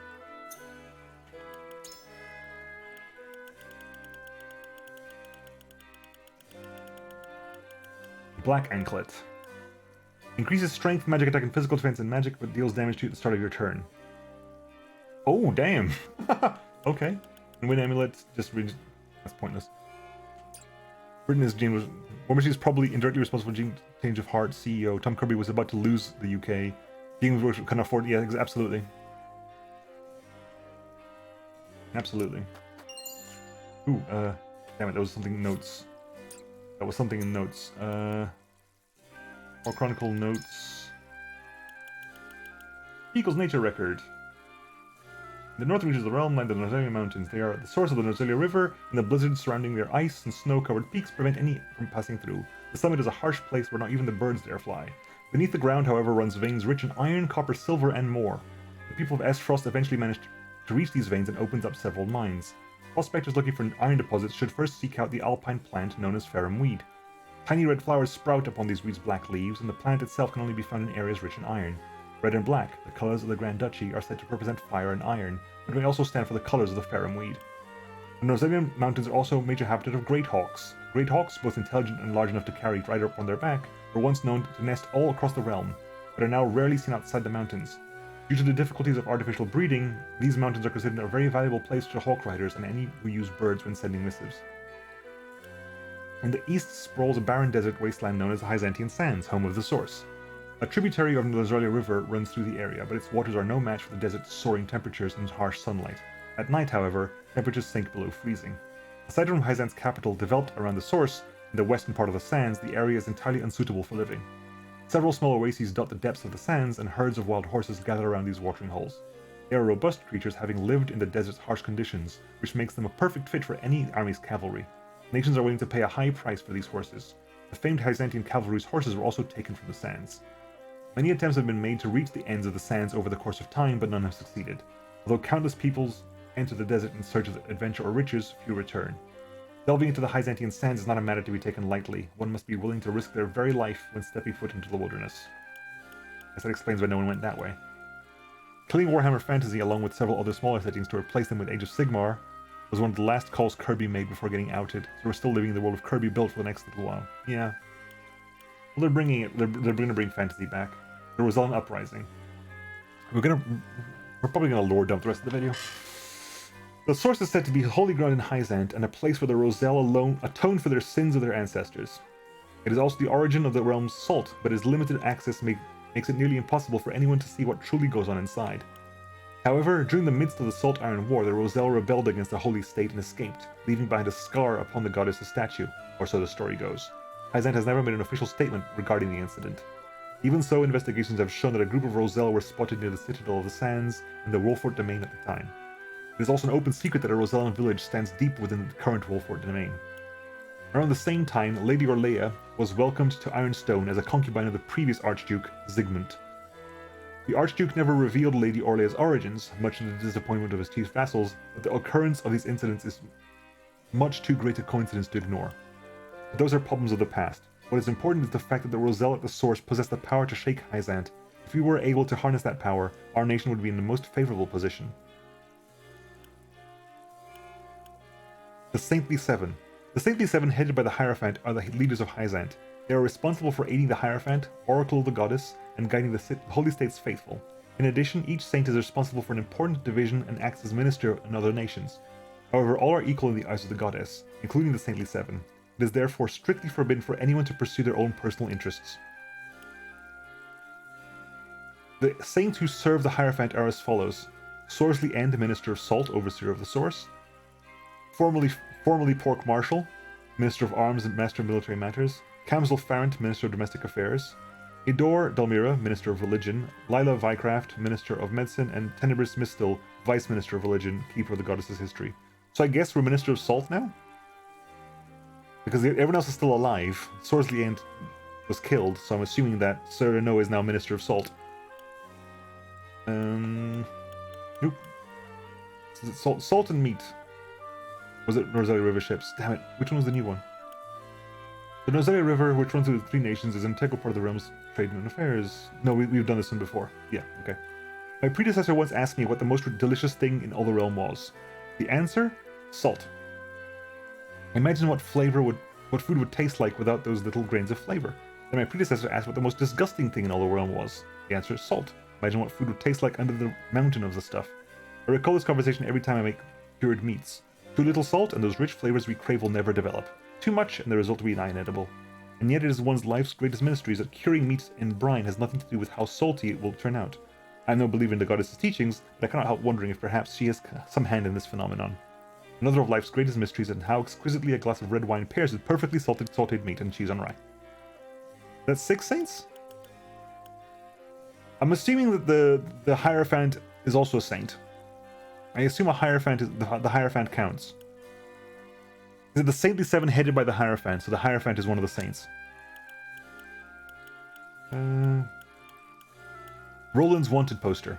Black Anklet. Increases strength, magic attack, and physical defense and magic, but deals damage to you at the start of your turn. Oh, damn! Okay. And Wind Amulet, that's pointless. Britain is James. War Machine is probably indirectly responsible for Change of Heart CEO. Tom Kirby was about to lose the UK. Games Workshop can afford. Yeah, absolutely. Absolutely. Ooh, damn it, that was something in notes. That was something in notes. More Chronicle notes. Eagle's Nature Record. The northern reaches of the realm lie the Norsellan Mountains. They are at the source of the Norsellia River, and the blizzards surrounding their ice and snow-covered peaks prevent any from passing through. The summit is a harsh place where not even the birds dare fly. Beneath the ground, however, runs veins rich in iron, copper, silver, and more. The people of Esfrost eventually managed to reach these veins and opens up several mines. Prospectors looking for iron deposits should first seek out the alpine plant known as Ferrum Weed. Tiny red flowers sprout upon these weeds' black leaves, and the plant itself can only be found in areas rich in iron. Red and black, the colors of the Grand Duchy, are said to represent fire and iron, but may also stand for the colors of the Ferrum Weed. The Norsellian Mountains are also a major habitat of great hawks. Great hawks, both intelligent and large enough to carry right up on their back, were once known to nest all across the realm, but are now rarely seen outside the mountains. Due to the difficulties of artificial breeding, these mountains are considered a very valuable place for hawk riders and any who use birds when sending missives. In the east sprawls a barren desert wasteland known as the Hyzantian Sands, home of the Source. A tributary of the Norsellia River runs through the area, but its waters are no match for the desert's soaring temperatures and harsh sunlight. At night, however, temperatures sink below freezing. Aside from Hyzant's capital developed around the Source, in the western part of the sands, the area is entirely unsuitable for living. Several small oases dot the depths of the sands, and herds of wild horses gather around these watering holes. They are robust creatures, having lived in the desert's harsh conditions, which makes them a perfect fit for any army's cavalry. Nations are willing to pay a high price for these horses. The famed Hyzantian cavalry's horses were also taken from the sands. Many attempts have been made to reach the ends of the sands over the course of time, but none have succeeded. Although countless peoples enter the desert in search of adventure or riches, few return. Delving into the Hyzantian sands is not a matter to be taken lightly. One must be willing to risk their very life when stepping foot into the wilderness. I guess that explains why no one went that way. Killing Warhammer Fantasy, along with several other smaller settings to replace them with Age of Sigmar, was one of the last calls Kirby made before getting outed, so we're still living in the world of Kirby built for the next little while. Yeah. Well, they're bringing it. They're going to bring fantasy back. The Rosellan Uprising. We're probably gonna lore dump the rest of the video. The source is said to be holy ground in Hyzant and a place where the Rosell alone atoned for their sins of their ancestors. It is also the origin of the realm's salt, but its limited access makes it nearly impossible for anyone to see what truly goes on inside. However, during the midst of the Salt Iron War, the Rosell rebelled against the Holy State and escaped, leaving behind a scar upon the goddess's statue, or so the story goes. Hyzant has never made an official statement regarding the incident. Even so, investigations have shown that a group of Rosell were spotted near the Citadel of the Sands and the Wolfort domain at the time. It is also an open secret that a Rosellan village stands deep within the current Wolfort domain. Around the same time, Lady Orlea was welcomed to Ironstone as a concubine of the previous Archduke, Zygmunt. The Archduke never revealed Lady Orlea's origins, much to the disappointment of his chief vassals, but the occurrence of these incidents is much too great a coincidence to ignore. But those are problems of the past. What is important is the fact that the Rosell at the source possess the power to shake Hyzant. If we were able to harness that power, our nation would be in the most favorable position. The Saintly Seven. The Saintly Seven, headed by the Hierophant, are the leaders of Hyzant. They are responsible for aiding the Hierophant, Oracle of the Goddess, and guiding the Holy State's faithful. In addition, each saint is responsible for an important division and acts as minister in other nations. However, all are equal in the eyes of the goddess, including the Saintly Seven. It is therefore strictly forbidden for anyone to pursue their own personal interests. The saints who serve the Hierophant are as follows: Sorsley End, Minister of Salt, Overseer of the Source. Formerly Pork Marshal, Minister of Arms and Master of Military Matters. Kamzel Farrant, Minister of Domestic Affairs. Idor Dalmira, Minister of Religion. Lila Vycraft, Minister of Medicine. And Tenebris Mistil, Vice Minister of Religion, Keeper of the Goddess's History. So I guess we're Minister of Salt now? Because everyone else is still alive. Sorsley End was killed, so I'm assuming that Sir Renaud is now Minister of Salt. Nope. Salt and Meat. Was it Rosellan River ships? Damn it, which one was the new one? The Rosellan River, which runs through the three nations, is an integral part of the realm's trade and affairs. No, we've done this one before. Yeah, okay. My predecessor once asked me what the most delicious thing in all the realm was. The answer? Salt. Imagine what food would taste like without those little grains of flavor. Then my predecessor asked what the most disgusting thing in all the realm was. The answer is salt. Imagine what food would taste like under the mountain of the stuff. I recall this conversation every time I make cured meats. Too little salt and those rich flavors we crave will never develop. Too much and the result will be inedible. And yet it is one's life's greatest mysteries that curing meats in brine has nothing to do with how salty it will turn out. I am no believer in the goddess's teachings, but I cannot help wondering if perhaps she has some hand in this phenomenon. Another of life's greatest mysteries is how exquisitely a glass of red wine pairs with perfectly sauteed meat and cheese on rye. That's 6 saints? I'm assuming that the Hierophant is also a saint. I assume a Hierophant is the Hierophant counts. Is it the Saintly Seven headed by the Hierophant? So the Hierophant is one of the saints. Roland's wanted poster.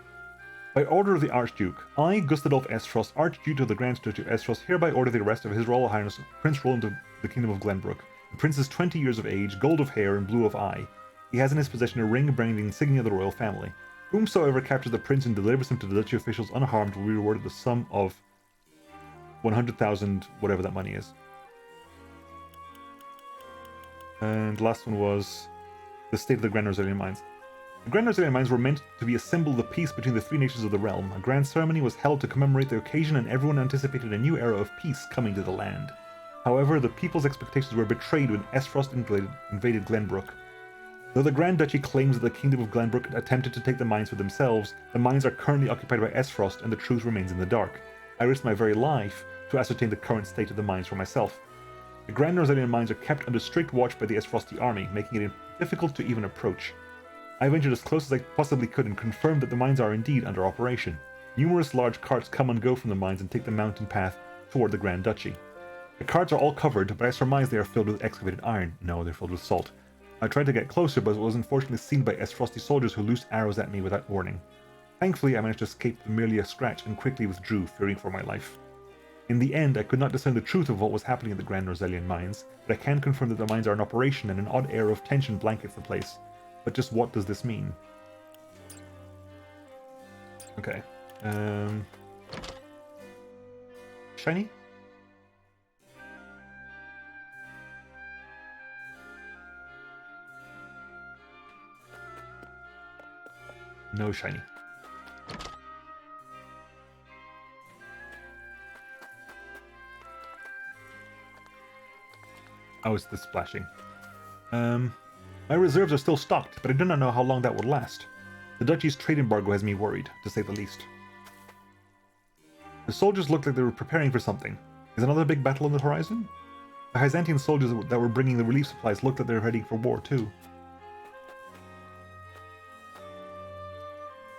By order of the Archduke, I, Gustadolf Estfrost, Archduke of the Grand Duchy of Estfrost, hereby order the arrest of His Royal Highness Prince Roland of the Kingdom of Glenbrook. The prince is 20 years of age, gold of hair, and blue of eye. He has in his possession a ring bearing the insignia of the royal family. Whomsoever captures the prince and delivers him to the duchy officials unharmed will be rewarded the sum of 100,000, whatever that money is. And the last one was the state of the Grand Rosellan Mines. The Grand Rosellan Mines were meant to be a symbol of the peace between the three nations of the realm. A grand ceremony was held to commemorate the occasion, and everyone anticipated a new era of peace coming to the land. However, the people's expectations were betrayed when Estfrost invaded Glenbrook. Though the Grand Duchy claims that the Kingdom of Glenbrook attempted to take the mines for themselves, the mines are currently occupied by Estfrost, and the truth remains in the dark. I risked my very life to ascertain the current state of the mines for myself. The Grand Rosellan mines are kept under strict watch by the Estfrosti army, making it difficult to even approach. I ventured as close as I possibly could and confirmed that the mines are indeed under operation. Numerous large carts come and go from the mines and take the mountain path toward the Grand Duchy. The carts are all covered, but I surmise they are filled with excavated iron. No, they're filled with salt. I tried to get closer, but was unfortunately seen by Estfrosti soldiers who loosed arrows at me without warning. Thankfully, I managed to escape with merely a scratch and quickly withdrew, fearing for my life. In the end, I could not discern the truth of what was happening at the Grand Rosellan mines, but I can confirm that the mines are in operation and an odd air of tension blankets the place. But just what does this mean? Okay. Shiny? No shiny. Oh, it's the splashing. My reserves are still stocked, but I do not know how long that will last. The duchy's trade embargo has me worried, to say the least. The soldiers looked like they were preparing for something. Is another big battle on the horizon? The Byzantine soldiers that were bringing the relief supplies looked like they were heading for war too.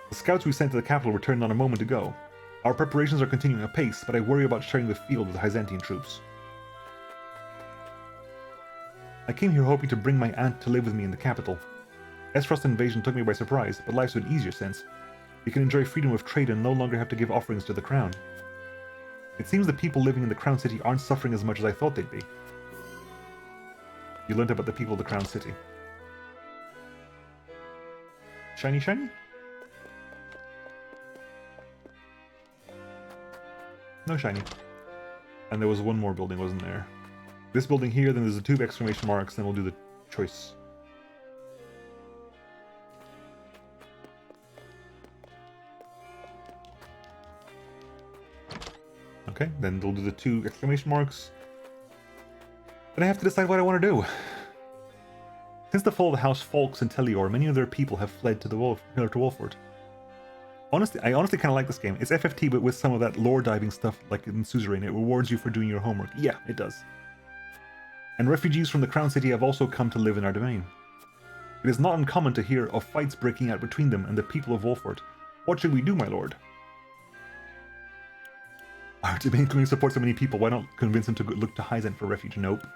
The scouts we sent to the capital returned not a moment ago. Our preparations are continuing apace, but I worry about sharing the field with the Byzantine troops. I came here hoping to bring my aunt to live with me in the capital. Estfrost's invasion took me by surprise, but life's been easier since. We can enjoy freedom of trade and no longer have to give offerings to the crown. It seems the people living in the Crown City aren't suffering as much as I thought they'd be. You learned about the people of the Crown City. Shiny, shiny? No shiny. And there was one more building, wasn't there? This building here, then there's the 2 exclamation marks, then we'll do the choice. Okay, then they'll do the 2 exclamation marks. Then I have to decide what I want to do. Since the fall of the House Falks and Tellior, many of their people have fled to the Wolford. I honestly kind of like this game. It's FFT, but with some of that lore diving stuff like in Suzerain. It rewards you for doing your homework. Yeah, it does. And refugees from the Crown City have also come to live in our domain. It is not uncommon to hear of fights breaking out between them and the people of Wolford. What should we do, my lord? Our domain can support so many people. Why not convince them to look to Hyzant for refuge? Nope.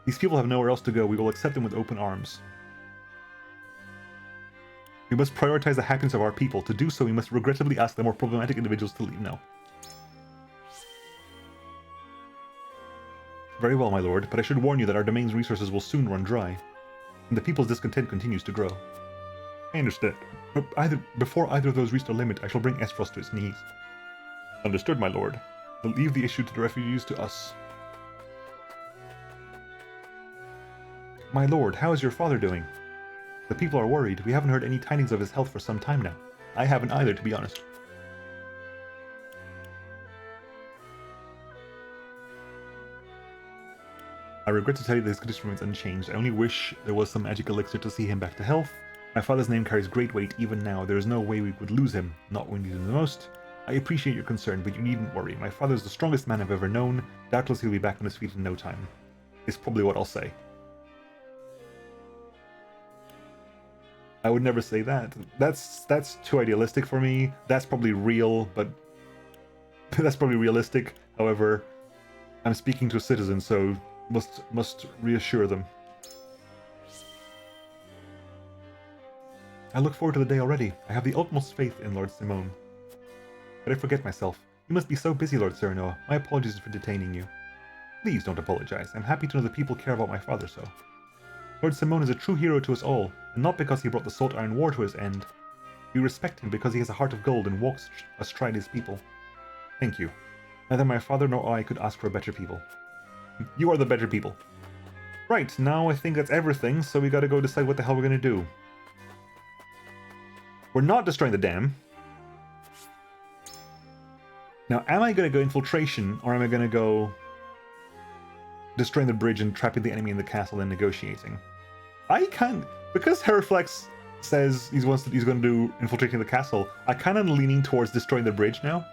These people have nowhere else to go. We will accept them with open arms. We must prioritize the happiness of our people. To do so, we must regrettably ask the more problematic individuals to leave now. Very well, my lord, but I should warn you that our domain's resources will soon run dry, and the people's discontent continues to grow. I understand, but before either of those reach their limit, I shall bring Esfrost to its knees. Understood, my lord. They'll leave the issue to the refugees to us. My lord, how is your father doing? The people are worried. We haven't heard any tidings of his health for some time now. I haven't either, to be honest. I regret to tell you that his condition remains unchanged. I only wish there was some magic elixir to see him back to health. My father's name carries great weight even now. There is no way we would lose him, not when we need him the most. I appreciate your concern, but you needn't worry. My father is the strongest man I've ever known. Doubtless he'll be back on his feet in no time. Is probably what I'll say. I would never say that. That's too idealistic for me. That's probably real, but that's probably realistic. However, I'm speaking to a citizen, so must reassure them. I look forward to the day already. I have the utmost faith in Lord Simone. But I forget myself. You must be so busy, Lord Serenoa. My apologies for detaining you. Please don't apologize. I'm happy to know that people care about my father so. Lord Simone is a true hero to us all, and not because he brought the Salt Iron War to his end. We respect him because he has a heart of gold and walks astride his people. Thank you. Neither my father nor I could ask for better people. You are the better people. Right, now I think that's everything, so we gotta go decide what the hell we're gonna do. We're not destroying the dam. Now, am I gonna go infiltration, or am I gonna go destroying the bridge and trapping the enemy in the castle and negotiating? I can't, because Hereflex says he's going to do infiltrating the castle. I kind of leaning towards destroying the bridge now,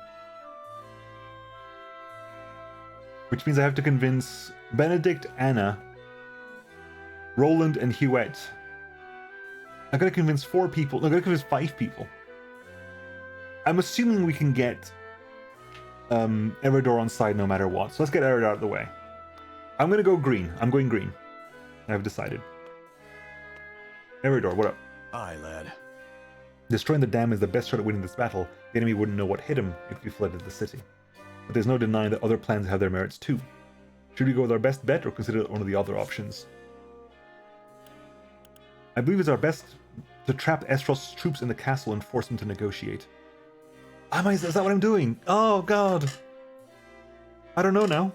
which means I have to convince Benedict, Anna, Roland, and Huette. I gotta convince 4 people. No, I gotta convince 5 people. I'm assuming we can get Eridor on side no matter what. So let's get Eridor out of the way. I'm gonna go green. I'm going green. I've decided. Eridor, what up? Aye, lad. Destroying the dam is the best shot at winning this battle. The enemy wouldn't know what hit him if we flooded the city. But there's no denying that other plans have their merits too. Should we go with our best bet or consider one of the other options? I believe it's our best to trap Esfrost's troops in the castle and force them to negotiate. Is that what I'm doing? Oh god. I don't know now.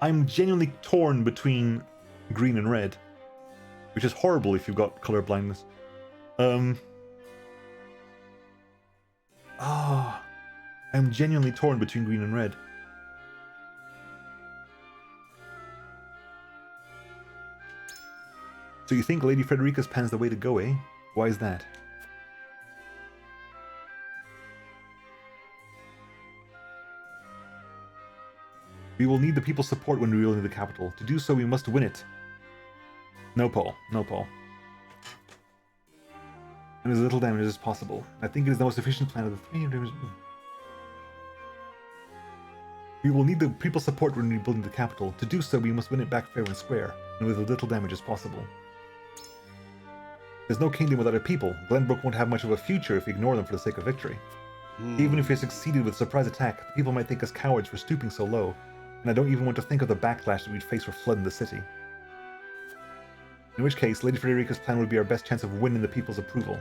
I'm genuinely torn between green and red, which is horrible if you've got color blindness. I'm genuinely torn between green and red. So you think Lady Frederica's plan's the way to go, eh? Why is that? We will need the people's support when rebuilding the capital. To do so, we must win it. No, Paul. No, Paul. And as little damage as possible. I think it is the most efficient plan of the 3 damage. We will need the people's support when rebuilding the capital. To do so, we must win it back fair and square, and with as little damage as possible. There's no kingdom without a people. Glenbrook won't have much of a future if we ignore them for the sake of victory. Even if we succeeded with a surprise attack, the people might think us cowards for stooping so low, and I don't even want to think of the backlash that we'd face for flooding the city. In which case, Lady Frederica's plan would be our best chance of winning the people's approval.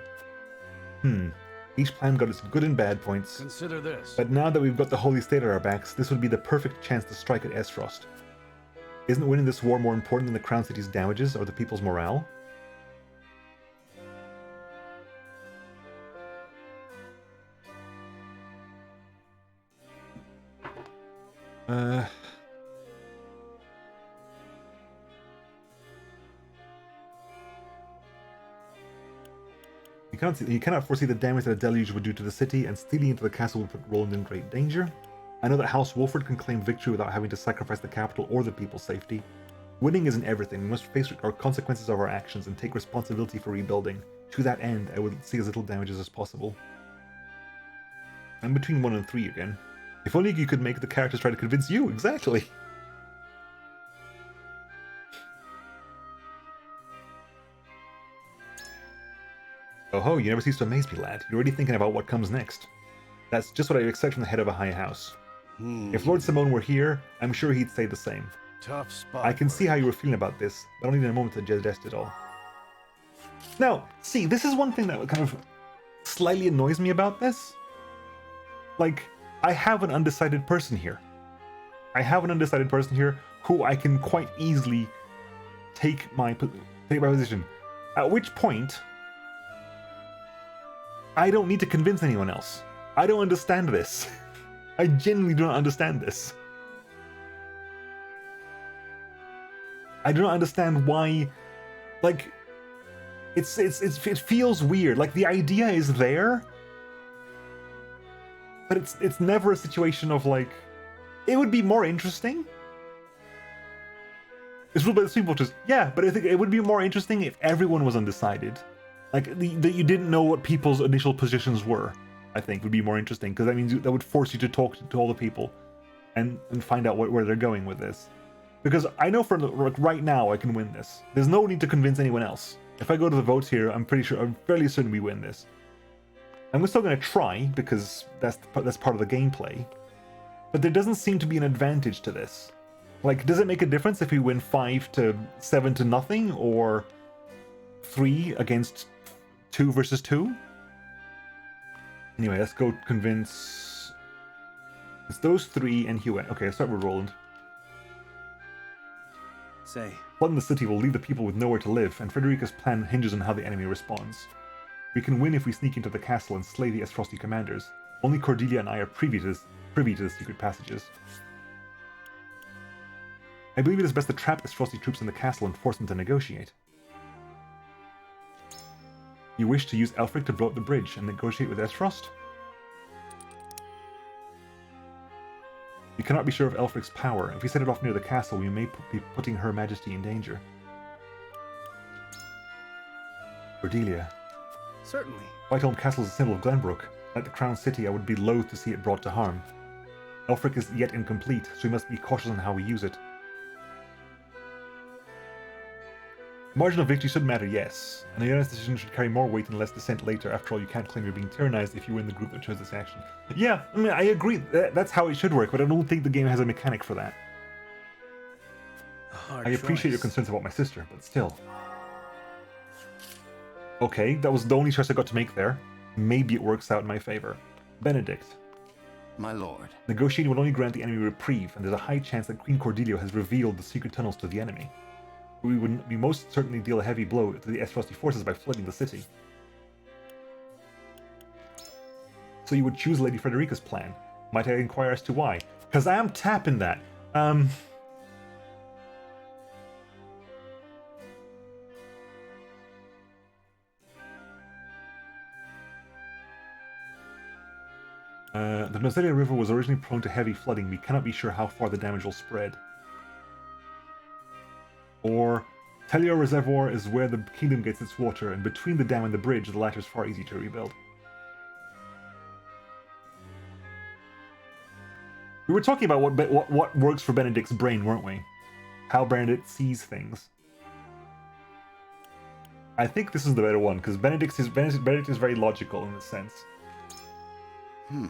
Each plan got its good and bad points. Consider this. But now that we've got the Holy State at our backs, this would be the perfect chance to strike at Esfrost. Isn't winning this war more important than the Crown City's damages or the people's morale? You cannot foresee the damage that a deluge would do to the city, and stealing into the castle would put Roland in great danger. I know that House Wolford can claim victory without having to sacrifice the capital or the people's safety. Winning isn't everything. We must face our consequences of our actions and take responsibility for rebuilding. To that end, I would see as little damages as possible. I'm between 1 and 3 again. If only you could make the characters try to convince you, exactly! Oh ho, you never cease to amaze me, lad. You're already thinking about what comes next. That's just what I expect from the head of a high house. If Lord Simone were here, I'm sure he'd say the same. Tough spot. I can see how you were feeling about this, but I don't need a moment to digest it all. Now, see, this is one thing that kind of slightly annoys me about this. Like, I have an undecided person here. I have an undecided person here who I can quite easily take my position. At which point, I don't need to convince anyone else. I don't understand this. I genuinely do not understand this. I do not understand why, like, it feels weird. Like, the idea is there, but it's never a situation of, like, it would be more interesting. It's ruled by the Supreme Voters. Yeah, but I think it would be more interesting if everyone was undecided. Like, that you didn't know what people's initial positions were, I think, would be more interesting, because that means that would force you to talk to all the people and find out where they're going with this. Because I know for like right now I can win this. There's no need to convince anyone else. If I go to the votes here, I'm fairly certain we win this. And we're still going to try, because that's part of the gameplay. But there doesn't seem to be an advantage to this. Like, does it make a difference if we win 5-7 to nothing, or 3 against 2 versus 2? Anyway, let's go convince... It's those 3 and Hugh. Okay, let's start with Roland. Say. Flooding the city will leave the people with nowhere to live, and Frederica's plan hinges on how the enemy responds. We can win if we sneak into the castle and slay the Esfrosti commanders. Only Cordelia and I are privy to the secret passages. I believe it is best to trap Esfrosti troops in the castle and force them to negotiate. You wish to use Elfric to blow up the bridge and negotiate with Esfrost? You cannot be sure of Elfric's power. If we set it off near the castle, we may be putting Her Majesty in danger. Cordelia. Certainly. Whiteholm Castle is a symbol of Glenbrook. Like the Crown City, I would be loath to see it brought to harm. Elfric is yet incomplete, so we must be cautious on how we use it. Margin of victory should matter, yes. And a unanimous decision should carry more weight and less dissent later. After all, you can't claim you're being tyrannized if you were in the group that chose this action. Yeah, I mean, I agree. That's how it should work, but I don't think the game has a mechanic for that. I appreciate your concerns about my sister, but still. Okay, that was the only choice I got to make there. Maybe it works out in my favor. Benedict. My lord. Negotiating will only grant the enemy reprieve, and there's a high chance that Queen Cordelia has revealed the secret tunnels to the enemy. We most certainly deal a heavy blow to the Esfrosti forces by flooding the city. So you would choose Lady Frederica's plan. Might I inquire as to why? Because I am tapping that. The Nozelia River was originally prone to heavy flooding. We cannot be sure how far the damage will spread. Or, Telio Reservoir is where the kingdom gets its water, and between the dam and the bridge, the latter is far easier to rebuild. We were talking about what works for Benedict's brain, weren't we? How Benedict sees things. I think this is the better one, because Benedict is very logical in this sense.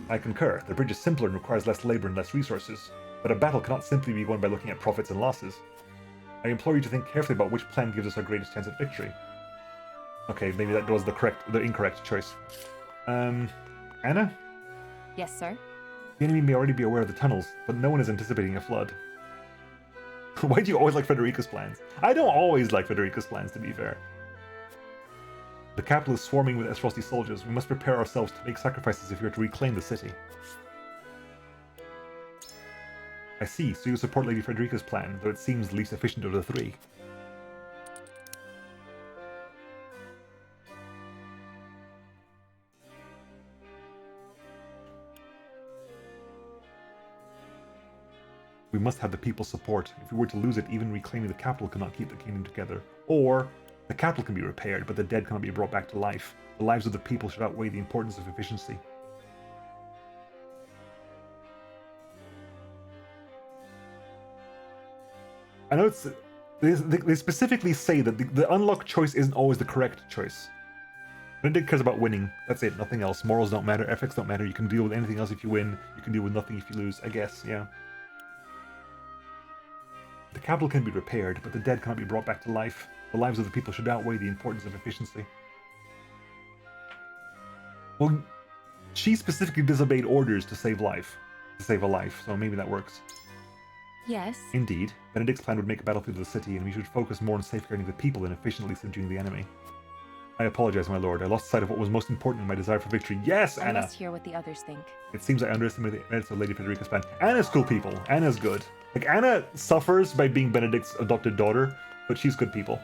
I concur. The bridge is simpler and requires less labor and less resources, but a battle cannot simply be won by looking at profits and losses. I implore you to think carefully about which plan gives us our greatest chance at victory. Okay, maybe that was the incorrect choice. Anna? Yes, sir? The enemy may already be aware of the tunnels, but no one is anticipating a flood. Why do you always like Frederica's plans? I don't always like Frederica's plans, to be fair. The capital is swarming with Esfrosti soldiers. We must prepare ourselves to make sacrifices if we are to reclaim the city. I see, so you support Lady Frederica's plan, though it seems the least efficient of the three. We must have the people's support. If we were to lose it, even reclaiming the capital cannot keep the kingdom together. Or, the capital can be repaired, but the dead cannot be brought back to life. The lives of the people should outweigh the importance of efficiency. I know it's... They specifically say that the unlocked choice isn't always the correct choice. Benedict cares about winning. That's it, nothing else. Morals don't matter, ethics don't matter. You can deal with anything else if you win. You can deal with nothing if you lose, I guess, yeah. The capital can be repaired, but the dead cannot be brought back to life. The lives of the people should outweigh the importance of efficiency. Well, she specifically disobeyed orders to save a life, so maybe that works. Yes? Indeed. Benedict's plan would make a battlefield of the city, and we should focus more on safeguarding the people than efficiently subduing the enemy. I apologize, my lord. I lost sight of what was most important in my desire for victory. Yes, Anna! I must hear what the others think. It seems I underestimated the merits of Lady Frederica's plan. Anna's cool people. Anna's good. Like, Anna suffers by being Benedict's adopted daughter, but she's good people.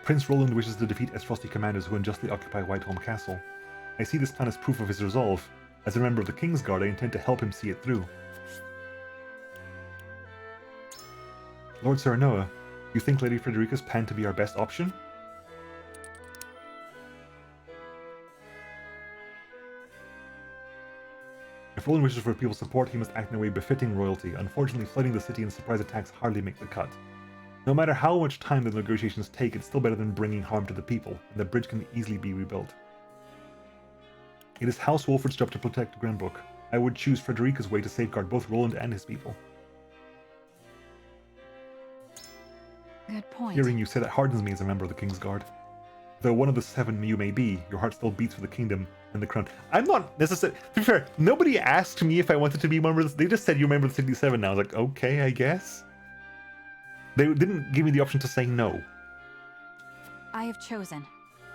Prince Roland wishes to defeat Esfrosti commanders who unjustly occupy Whiteholm Castle. I see this plan as proof of his resolve. As a member of the King's Guard, I intend to help him see it through. Lord Serenoa, you think Lady Frederica's plan to be our best option? If Roland wishes for people's support, he must act in a way befitting royalty. Unfortunately, flooding the city and surprise attacks hardly make the cut. No matter how much time the negotiations take, it's still better than bringing harm to the people, and the bridge can easily be rebuilt. It is House Wolford's job to protect Glenbrook. I would choose Frederica's way to safeguard both Roland and his people. Good point. Hearing you say that hardens me as a member of the King's Guard. Though one of the 7 you may be, your heart still beats for the kingdom and the crown. I'm not necessarily... To be fair, nobody asked me if I wanted to be a member of the... They just said you're a member of the 67 now. I was like, okay, I guess. They didn't give me the option to say no. I have chosen.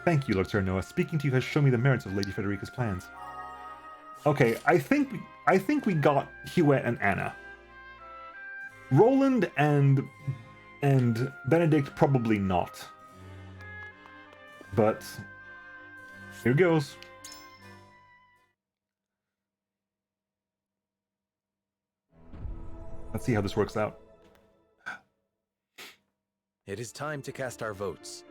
Thank you, Lord Serenoa. Speaking to you has shown me the merits of Lady Frederica's plans. Okay, I think we got Huet and Anna. Roland and Benedict probably not. But here goes. Let's see how this works out. It is time to cast our votes.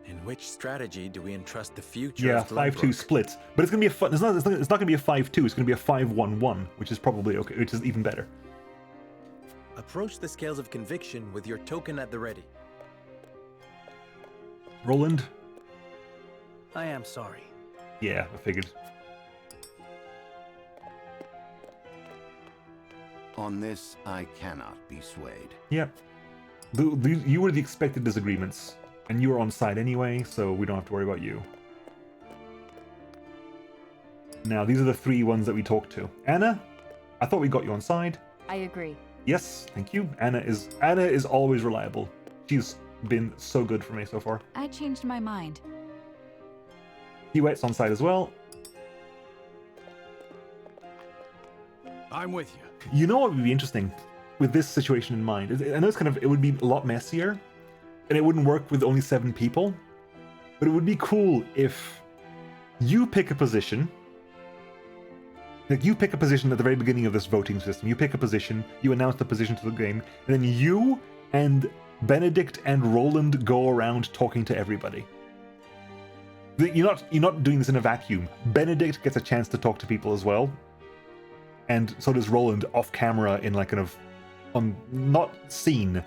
In which strategy do we entrust the future? Yeah, of Glenbrook? 5-2 split, but it's gonna be a it's not gonna be a 5-2. It's gonna be a 5-1-1, which is probably okay, which is even better. Approach the scales of conviction with your token at the ready. Roland. I am sorry. Yeah, I figured. On this, I cannot be swayed. Yeah. You were the expected disagreements, and you were on side anyway, so we don't have to worry about you. Now, these are the 3 ones that we talked to. Anna, I thought we got you on side. I agree. Yes, thank you. Anna is always reliable. She's been so good for me so far. I changed my mind. Huet's on side as well. I'm with you. You know what would be interesting with this situation in mind? I know it would be a lot messier, and it wouldn't work with only 7 people, but it would be cool if you pick a position. Like, you pick a position at the very beginning of this voting system. You pick a position, you announce the position to the game, and then you and Benedict and Roland go around talking to everybody. You're not doing this in a vacuum. Benedict gets a chance to talk to people as well, and so does Roland off camera in like kind of not seen,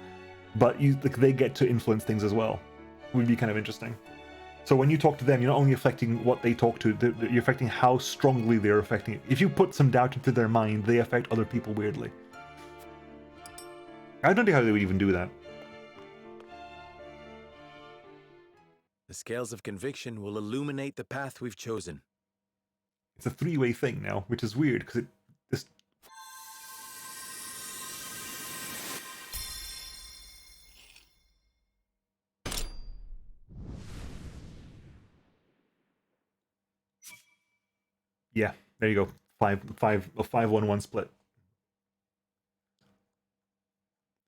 but they get to influence things as well. It would be kind of interesting. So when you talk to them, you're not only affecting what they talk to, you're affecting how strongly they're affecting it. If you put some doubt into their mind, they affect other people weirdly. I don't know how they would even do that. The scales of conviction will illuminate the path we've chosen. It's a 3-way thing now, which is weird because this. There you go. 5-1-1 split.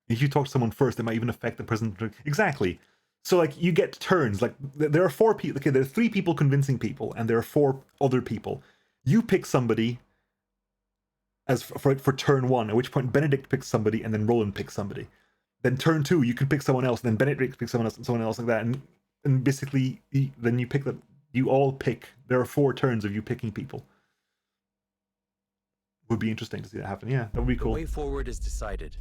If you talk to someone first, it might even affect the person. Exactly. So like you get turns. Like there are 4 people. Okay, there are 3 people convincing people, and there are 4 other people. You pick somebody as for turn 1. At which point Benedict picks somebody, and then Roland picks somebody. Then turn 2, you can pick someone else. Then Benedict picks someone else, and someone else like that. And basically, then you pick them. You all pick. There are 4 turns of you picking people. Would be interesting to see that happen. Yeah, that would be cool. The way forward is decided.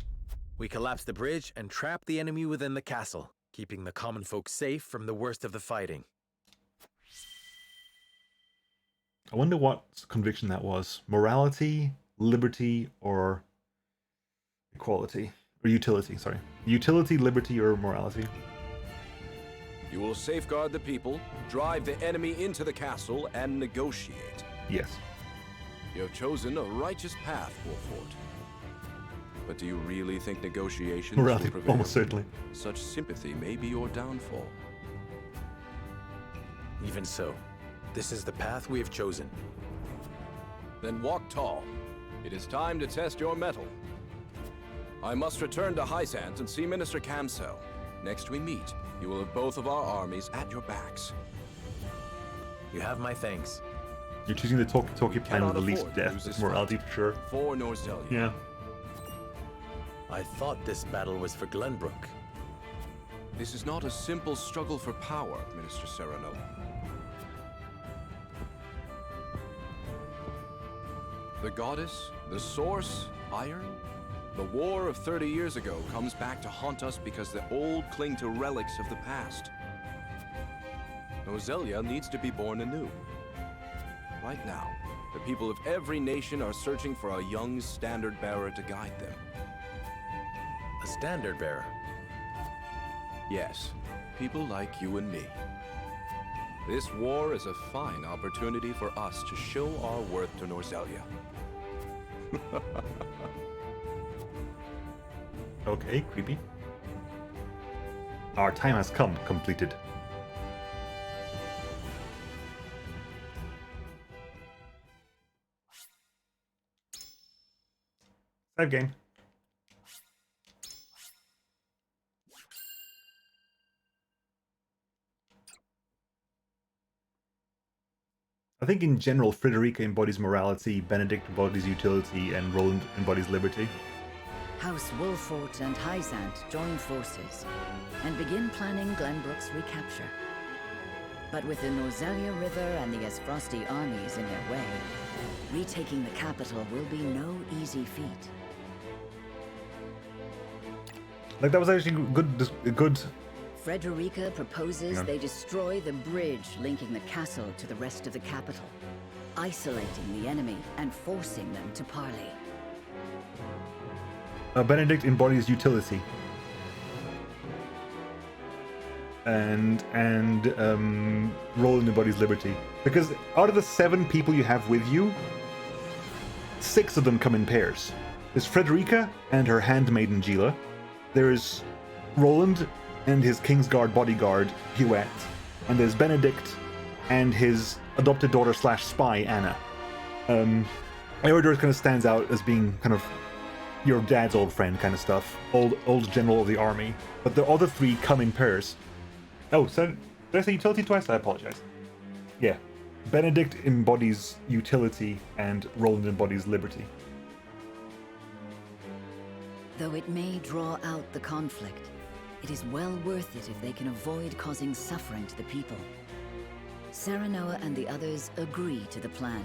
We collapse the bridge and trap the enemy within the castle, keeping the common folk safe from the worst of the fighting. I wonder what conviction that was. Morality, liberty, or equality? Or utility, sorry. Utility, liberty, or morality? You will safeguard the people, drive the enemy into the castle, and negotiate. Yes. You have chosen a righteous path, Wolfort. But do you really think negotiations Morality, will prevail? almost certainly. Such sympathy may be your downfall. Even so, this is the path we have chosen. Then walk tall. It is time to test your mettle. I must return to Hyzant and see Minister Kamsel. Next we meet, you will have both of our armies at your backs. You have my thanks. You're choosing the talkie plan with the least death. That's morality for sure. For Norzelia. Yeah. I thought this battle was for Glenbrook. This is not a simple struggle for power, Minister Serenoa. The goddess, the source, iron? The war of 30 years ago comes back to haunt us because the old cling to relics of the past. Norzelia needs to be born anew. Right now, the people of every nation are searching for a young standard bearer to guide them. A standard bearer? Yes, people like you and me. This war is a fine opportunity for us to show our worth to Norzelia. Okay, creepy. Our time has come, completed. Save game. I think in general, Frederica embodies morality, Benedict embodies utility, and Roland embodies liberty. House Wolfort and Hyzant join forces and begin planning Glenbrook's recapture. But with the Norzelia River and the Esfrosti armies in their way, retaking the capital will be no easy feat. Like, that was actually good. Frederica proposes they destroy the bridge linking the castle to the rest of the capital, isolating the enemy and forcing them to parley. Benedict embodies utility. And Roland embodies liberty. Because out of the 7 people you have with you, 6 of them come in pairs. There's Frederica and her handmaiden Gila. There's Roland and his Kingsguard bodyguard, Huette. And there's Benedict and his adopted daughter / spy, Anna. Eodor kind of stands out as being kind of your dad's old friend kind of stuff. Old general of the army. But the other 3 come in pairs. Oh, so did I say utility twice? I apologize. Yeah. Benedict embodies utility and Roland embodies liberty. Though it may draw out the conflict, it is well worth it if they can avoid causing suffering to the people. Serenoa and the others agree to the plan.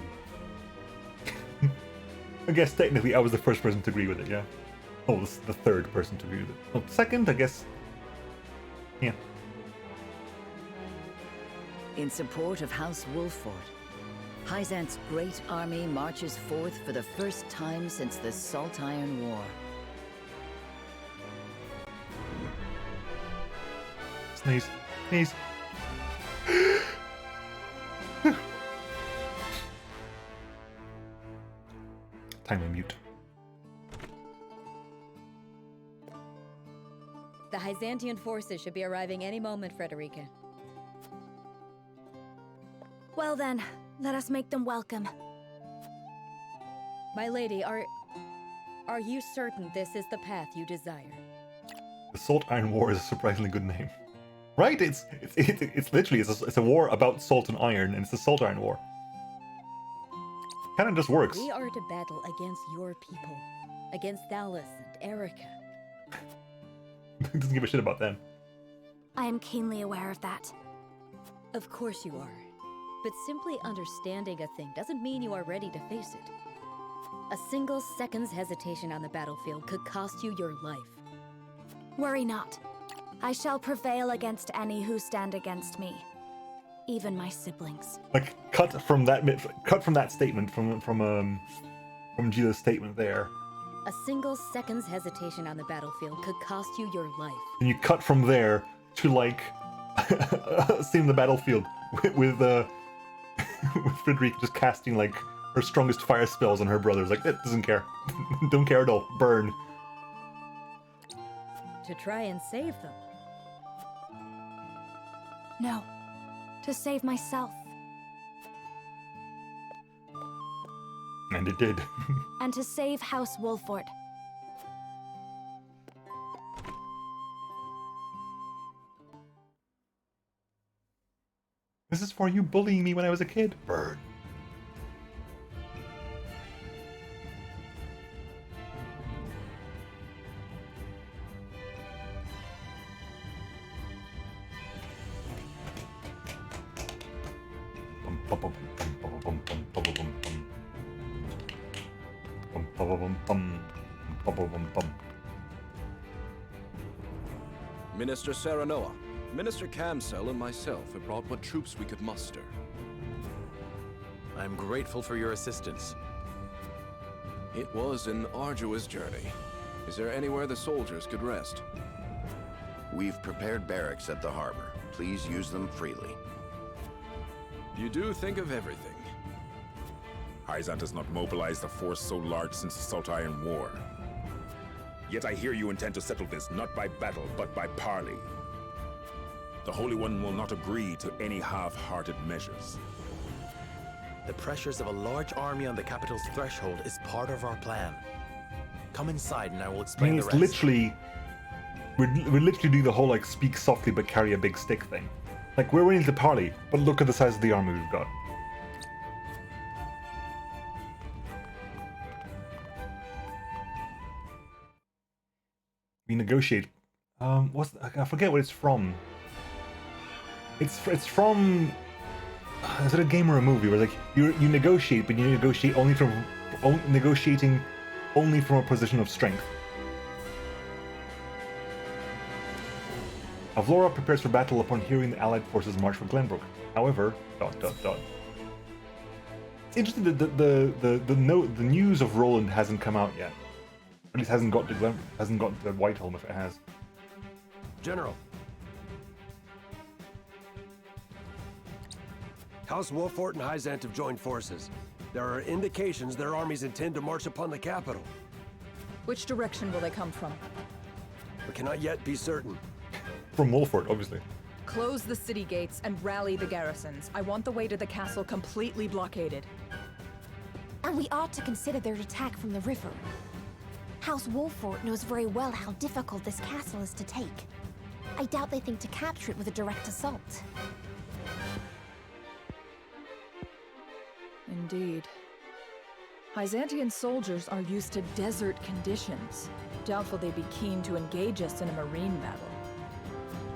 I guess technically I was the first person to agree with it, yeah. Oh, the third person to agree with it. Oh, second, I guess. Yeah. In support of House Wolfort, Hyzant's great army marches forth for the first time since the Salt Iron War. Sneeze. Sneeze. Time to mute. The Hyzantian forces should be arriving any moment, Frederica. Well then, let us make them welcome. My lady, are you certain this is the path you desire? The Salt Iron War is a surprisingly good name. Right? It's literally it's a war about salt and iron, and it's the Salt Iron War. Kind of just works. We are to battle against your people, against Dallas and Erica. Doesn't give a shit about them. I am keenly aware of that. Of course you are. But simply understanding a thing doesn't mean you are ready to face it. A single second's hesitation on the battlefield could cost you your life. Worry not. I shall prevail against any who stand against me. Even my siblings. Like cut from that statement from Gila's statement there. A single second's hesitation on the battlefield could cost you your life. And you cut from there to like seeing the battlefield with Frederica just casting like her strongest fire spells on her brothers. Like that doesn't care. Don't care at all. Burn. To try and save them. No. To save myself. And it did. And to save House Wolford. This is for you bullying me when I was a kid. Burn. Minister Serenoa, Minister Camsell and myself have brought what troops we could muster. I'm grateful for your assistance. It was an arduous journey. Is there anywhere the soldiers could rest? We've prepared barracks at the harbor. Please use them freely. You do think of everything. Hyzant has not mobilized a force so large since the Salt Iron War. Yet I hear you intend to settle this not by battle, but by parley. The Holy One will not agree to any half-hearted measures. The pressures of a large army on the capital's threshold is part of our plan. Come inside and I will I explain mean, the it's rest. literally... We're literally doing the whole, like, speak softly but carry a big stick thing. Like, we're willing to parley, but look at the size of the army we've got. We negotiate. I forget what it's from. It's from. Is it a game or a movie where like you negotiate, but you negotiate negotiating only from a position of strength. Avlora prepares for battle upon hearing the Allied forces march for Glenbrook. However, ... It's interesting that the news of Roland hasn't come out yet. At least hasn't got to Whiteholm if it has. General. House Wolfort and Hyzant have joined forces. There are indications their armies intend to march upon the capital. Which direction will they come from? We cannot yet be certain. From Wolfort, obviously. Close the city gates and rally the garrisons. I want the way to the castle completely blockaded. And we ought to consider their attack from the river. House Wolfort knows very well how difficult this castle is to take. I doubt they think to capture it with a direct assault. Indeed. Hyzantian soldiers are used to desert conditions. Doubtful they'd be keen to engage us in a marine battle.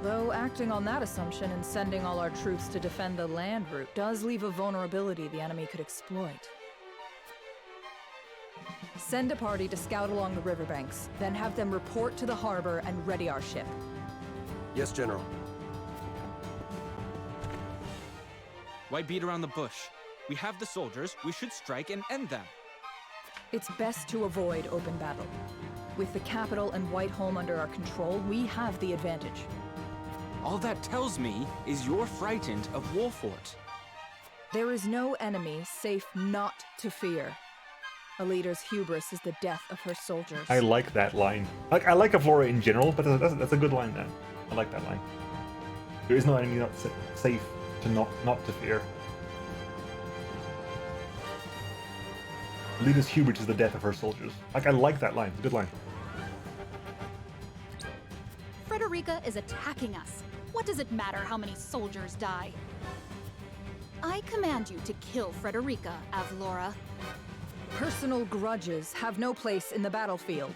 Though acting on that assumption and sending all our troops to defend the land route does leave a vulnerability the enemy could exploit. Send a party to scout along the riverbanks, then have them report to the harbor and ready our ship. Yes, General. Why beat around the bush? We have the soldiers, we should strike and end them. It's best to avoid open battle. With the capital and Whiteholm under our control, we have the advantage. All that tells me is you're frightened of Wolfort. There is no enemy safe not to fear. A leader's hubris is the death of her soldiers. I like that line. I like Avlora in general, but that's a good line then. I like that line. There is no enemy not safe to not to fear. Leda's hubris is the death of her soldiers. Like, I like that line. It's a good line. Frederica is attacking us. What does it matter how many soldiers die? I command you to kill Frederica, Avlora. Personal grudges have no place in the battlefield.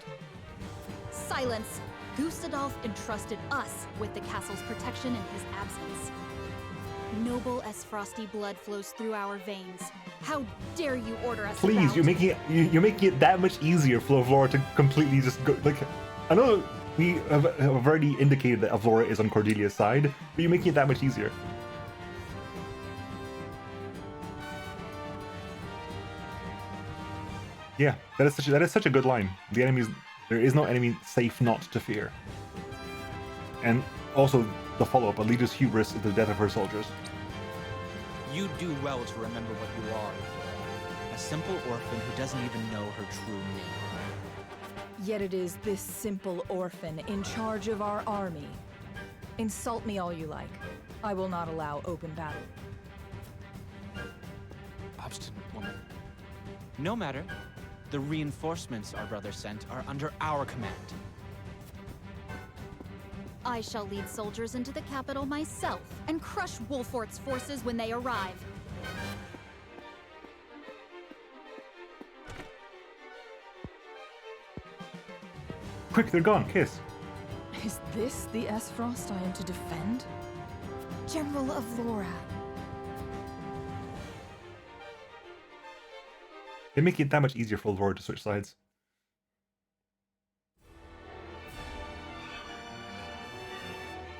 Silence! Gustadolf entrusted us with the castle's protection in his absence. Noble as frosty blood flows through our veins. How dare you order us Please, about? you're making it that much easier for Avlora to completely just go. Like, I know we have already indicated that Avlora is on Cordelia's side, but you're making it that much easier. Yeah, that is such a good line. There is no enemy safe not to fear. And also the follow-up, Alita's hubris is the death of her soldiers. You do well to remember what you are, a simple orphan who doesn't even know her true name. Yet it is this simple orphan in charge of our army. Insult me all you like. I will not allow open battle. Obstinate woman. No matter. The reinforcements our brother sent are under our command. I shall lead soldiers into the capital myself and crush Wolfort's forces when they arrive. Quick, they're gone. Kiss. Is this the Esfrost I am to defend? General Avlora. They make it that much easier for Avlora to switch sides.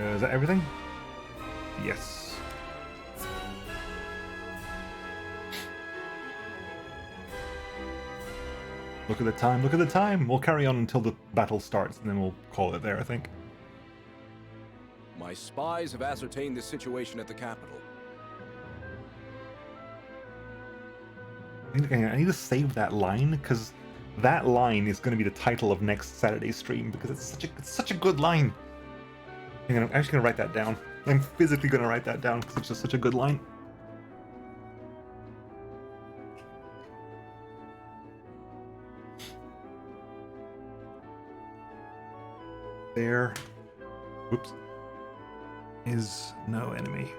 Is that everything? Yes. Look at the time, look at the time! We'll carry on until the battle starts, and then we'll call it there, I think. My spies have ascertained the situation at the capital. I need to save that line, because that line is going to be the title of next Saturday's stream, because it's such a good line. I'm actually going to write that down. I'm physically going to write that down, because it's just such a good line. There, whoops, is no enemy.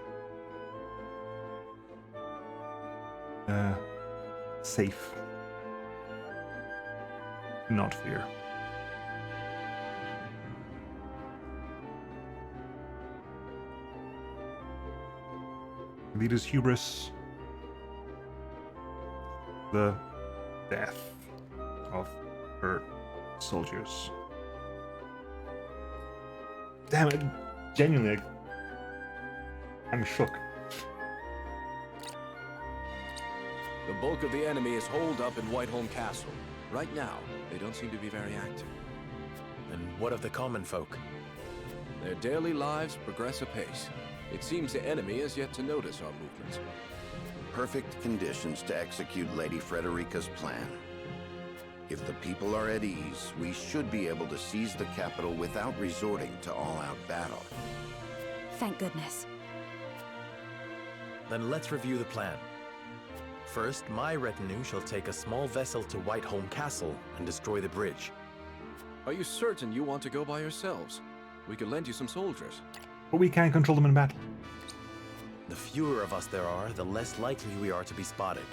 Safe. Not fear. Leader's hubris. The death of her soldiers. Damn it, genuinely, I'm shook. The bulk of the enemy is holed up in Whiteholm Castle. Right now, they don't seem to be very active. And what of the common folk? Their daily lives progress apace. It seems the enemy has yet to notice our movements. Perfect conditions to execute Lady Frederica's plan. If the people are at ease, we should be able to seize the capital without resorting to all-out battle. Thank goodness. Then let's review the plan. First, my retinue shall take a small vessel to Whiteholm Castle and destroy the bridge. Are you certain you want to go by yourselves? We could lend you some soldiers. But we can't control them in battle. The fewer of us there are, the less likely we are to be spotted.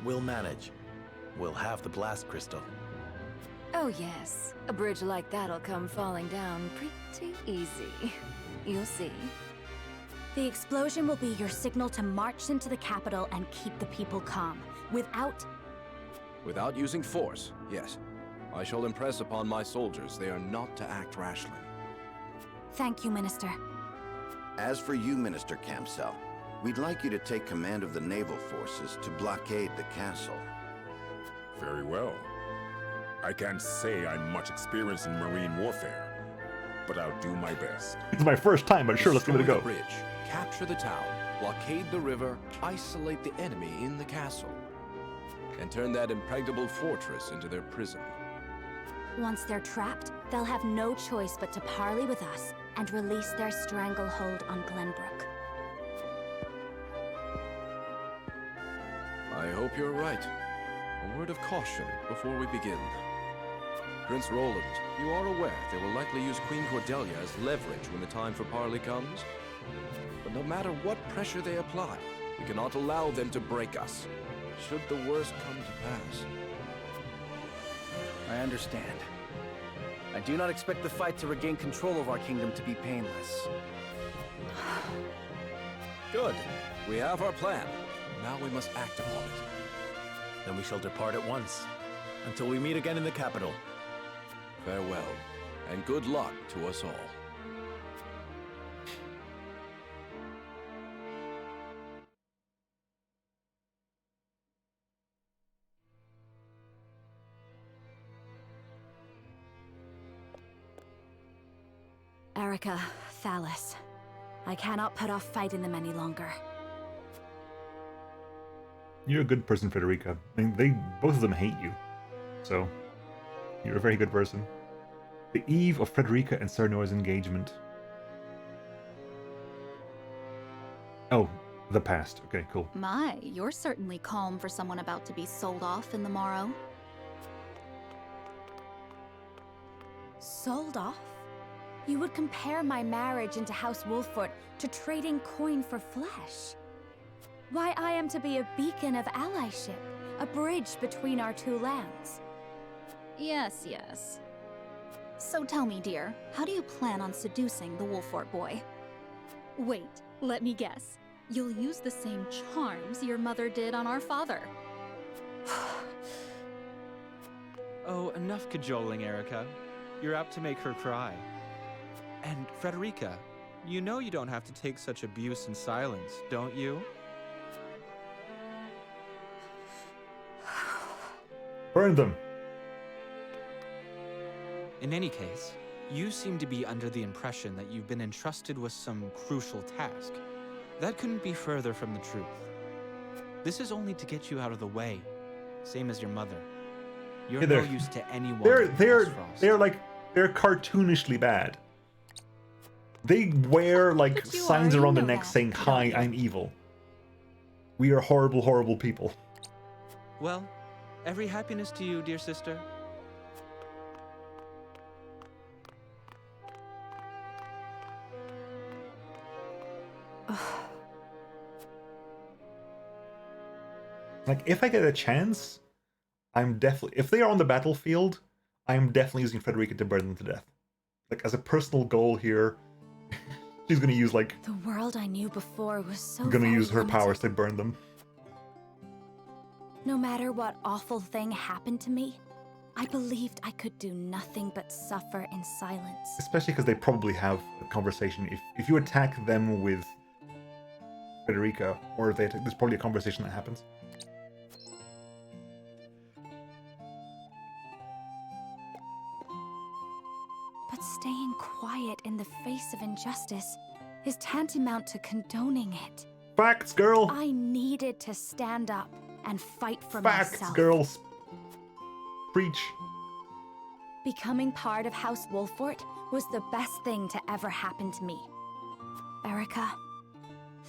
We'll manage. We'll have the blast crystal. Oh yes, a bridge like that'll come falling down pretty easy. You'll see. The explosion will be your signal to march into the capital and keep the people calm. Without using force, yes. I shall impress upon my soldiers they are not to act rashly. Thank you, Minister. As for you, Minister Camsell, we'd like you to take command of the naval forces to blockade the castle. Very well. I can't say I'm much experienced in marine warfare, but I'll do my best. It's my first time, but sure, let's give it a go. Destroy the bridge, capture the town, blockade the river, isolate the enemy in the castle, and turn that impregnable fortress into their prison. Once they're trapped, they'll have no choice but to parley with us and release their stranglehold on Glenbrook. I hope you're right. A word of caution before we begin. Prince Roland, you are aware they will likely use Queen Cordelia as leverage when the time for parley comes. But no matter what pressure they apply, we cannot allow them to break us, should the worst come to pass. I understand. I do not expect the fight to regain control of our kingdom to be painless. Good. We have our plan. Now we must act upon it. Then we shall depart at once, until we meet again in the capital. Farewell, and good luck to us all. Erica, Thalas. I cannot put off fighting them any longer. You're a good person, Frederica. I mean, both of them hate you. So, you're a very good person. The eve of Frederica and Sir Noah's engagement. Oh, the past. Okay, cool. My, you're certainly calm for someone about to be sold off in the morrow. Sold off? You would compare my marriage into House Wolfort to trading coin for flesh? Why, I am to be a beacon of allyship, a bridge between our two lands. Yes, yes. So tell me, dear, how do you plan on seducing the Wolfort boy? Wait, let me guess. You'll use the same charms your mother did on our father. Oh, enough cajoling, Erica. You're apt to make her cry. And Frederica, you know you don't have to take such abuse in silence, don't you? Burn them! In any case, you seem to be under the impression that you've been entrusted with some crucial task. That couldn't be further from the truth. This is only to get you out of the way, same as your mother. You're no use to anyone. They're cartoonishly bad. They wear like signs around their neck saying, "Hi, I'm evil. We are horrible, horrible people." Well, every happiness to you, dear sister. Like, if I get a chance, I'm definitely... If they are on the battlefield, I'm definitely using Frederica to burn them to death. Like, as a personal goal here, she's gonna use, like... The world I knew before was so gonna use her limited. powers to burn them. No matter what awful thing happened to me, I believed I could do nothing but suffer in silence. Especially because they probably have a conversation. If you attack them with Frederica, or if they attack, there's probably a conversation that happens. But staying quiet in the face of injustice is tantamount to condoning it. Facts, girl! I needed to stand up and fight for Facts, myself. girls! Preach. Becoming part of House Wolfort was the best thing to ever happen to me. Erica,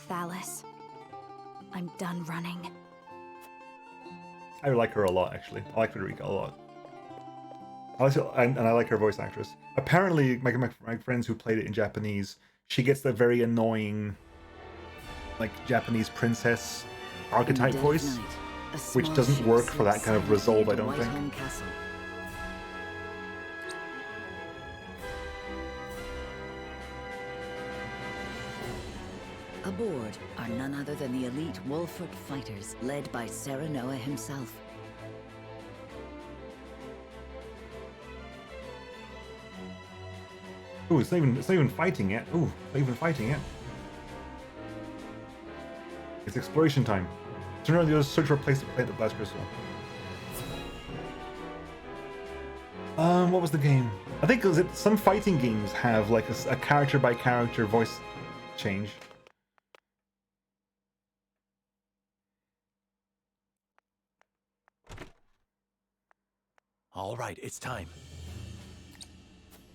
Thalas, I'm done running. I like her a lot, actually. I like Frederica a lot. And I like her voice actress. Apparently, my friends who played it in Japanese, she gets the very annoying, like, Japanese princess archetype voice, which doesn't work for that kind of resolve, I don't think. Aboard are none other than the elite Wolfort fighters, led by Sir Noah himself. Ooh, it's not even fighting yet. Ooh, it's not even fighting yet. It's exploration time. Turn around the other, search for a place to plant the blast crystal. What was the game? I think some fighting games have like a character by character voice change. All right, it's time.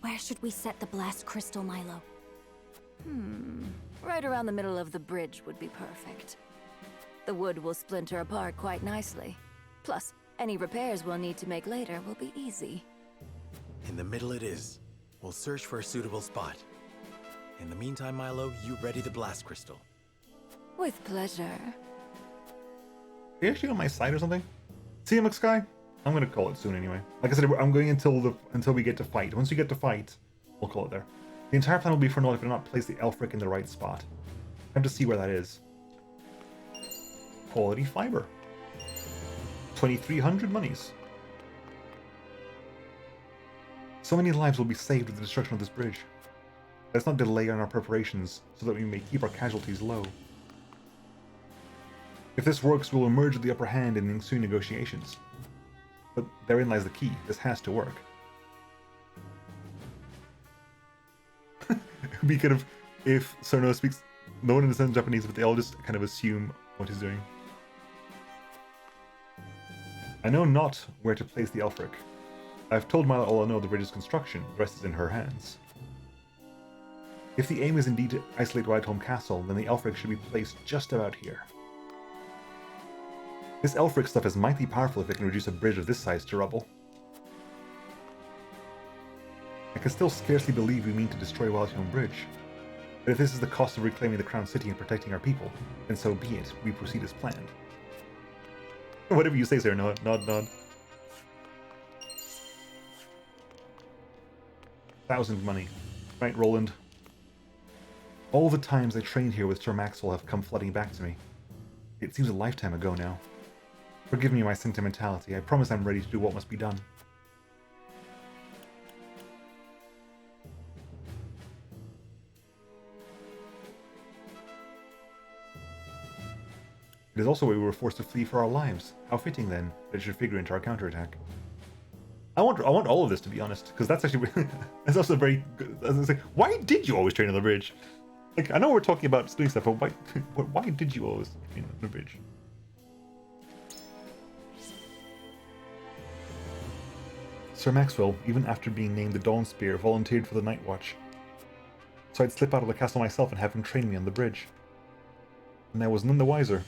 Where should we set the blast crystal, Milo? Right around the middle of the bridge would be perfect. The wood will splinter apart quite nicely. Plus, Any repairs we'll need to make later will be easy. In the middle it is. We'll search for a suitable spot. In the meantime, Milo, you ready the blast crystal. With pleasure. Are you actually on my side or something? See you, Sky? I'm gonna call it soon anyway. Like I said, I'm going until we get to fight. Once we get to fight, we'll call it there. The entire plan will be for naught if I do not place the Elfric in the right spot. I have to see where that is. Quality fiber. 2,300 monies. So many lives will be saved with the destruction of this bridge. Let's not delay on our preparations so that we may keep our casualties low. If this works, we'll emerge with the upper hand in the ensuing negotiations. But therein lies the key. This has to work. It'd be kind of if Cerno speaks, no one understands Japanese, but they all just kind of assume what he's doing. I know not where to place the Elfric. I've told Milo all I know of the bridge's construction. The rest is in her hands. If the aim is indeed to isolate Whiteholm Castle, then the Elfric should be placed just about here. This Elfric stuff is mighty powerful if it can reduce a bridge of this size to rubble. I can still scarcely believe we mean to destroy Whiteholm Bridge. But if this is the cost of reclaiming the Crown City and protecting our people, then so be it. We proceed as planned. Whatever you say, sir. Nod, nod, nod. 1,000 money. Right, Roland. All the times I trained here with Sir Maxwell have come flooding back to me. It seems a lifetime ago now. Forgive me my sentimentality. I promise I'm ready to do what must be done. It is also why we were forced to flee for our lives. How fitting, then, that it should figure into our counterattack. I want all of this, to be honest, because that's actually that's also very good. I was like, why did you always train on the bridge? Like, I know we're talking about doing stuff, but why did you always train on the bridge? Sir Maxwell, even after being named the Dawn Spear, volunteered for the Night Watch. So I'd slip out of the castle myself and have him train me on the bridge. And I was none the wiser.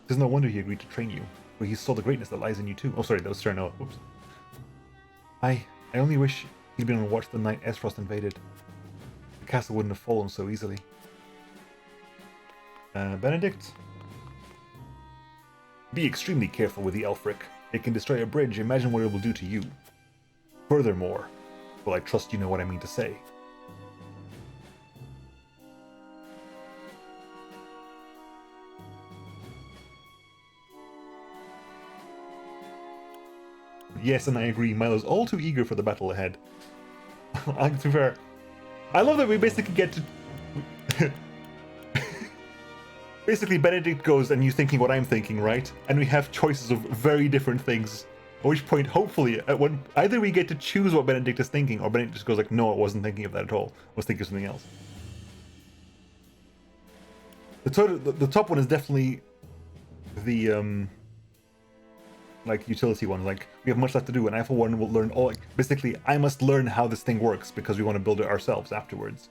It is no wonder he agreed to train you, but he saw the greatness that lies in you too. Oh, sorry, that was Sir Noah. Whoops. I only wish he'd been on watch the night Esfrost invaded. The castle wouldn't have fallen so easily. Benedict? Be extremely careful with the Elfric. It can destroy a bridge. Imagine what it will do to you. Furthermore, well, I trust you know what I mean to say. Yes, and I agree, Milo's all too eager for the battle ahead. To be fair, I love that we basically get to... Basically, Benedict goes and you thinking what I'm thinking, right? And we have choices of very different things. At which point, hopefully, either we get to choose what Benedict is thinking, or Benedict just goes like, no, I wasn't thinking of that at all. I was thinking of something else. The top one is definitely the... like utility one, like we have much left to do, and I for one will learn all. Basically, I must learn how this thing works because we want to build it ourselves afterwards.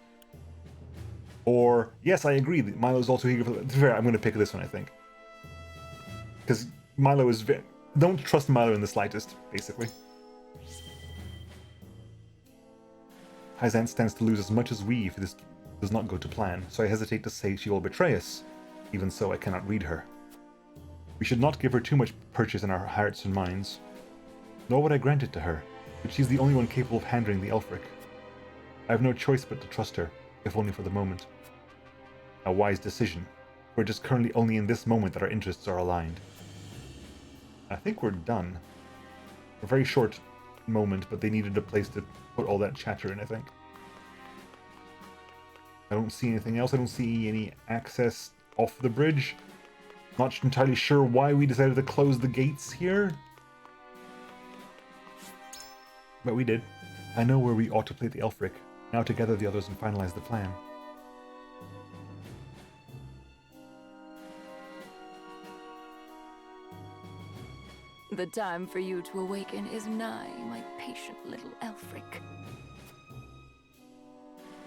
Or yes, I agree. Milo's also eager for. To be fair, I'm going to pick this one, I think, because Milo is. Don't trust Milo in the slightest, basically. Hyzant stands to lose as much as we if this does not go to plan, so I hesitate to say she will betray us. Even so, I cannot read her. We should not give her too much purchase in our hearts and minds. Nor would I grant it to her, but she's the only one capable of handling the Elfric. I have no choice but to trust her, if only for the moment. A wise decision, for it is currently only in this moment that our interests are aligned. I think we're done. A very short moment, but they needed a place to put all that chatter in, I think. I don't see anything else. I don't see any access off the bridge. Not entirely sure why we decided to close the gates here. But we did. I know where we ought to play the Elfric. Now to gather the others and finalize the plan. The time for you to awaken is nigh, my patient little Elfric.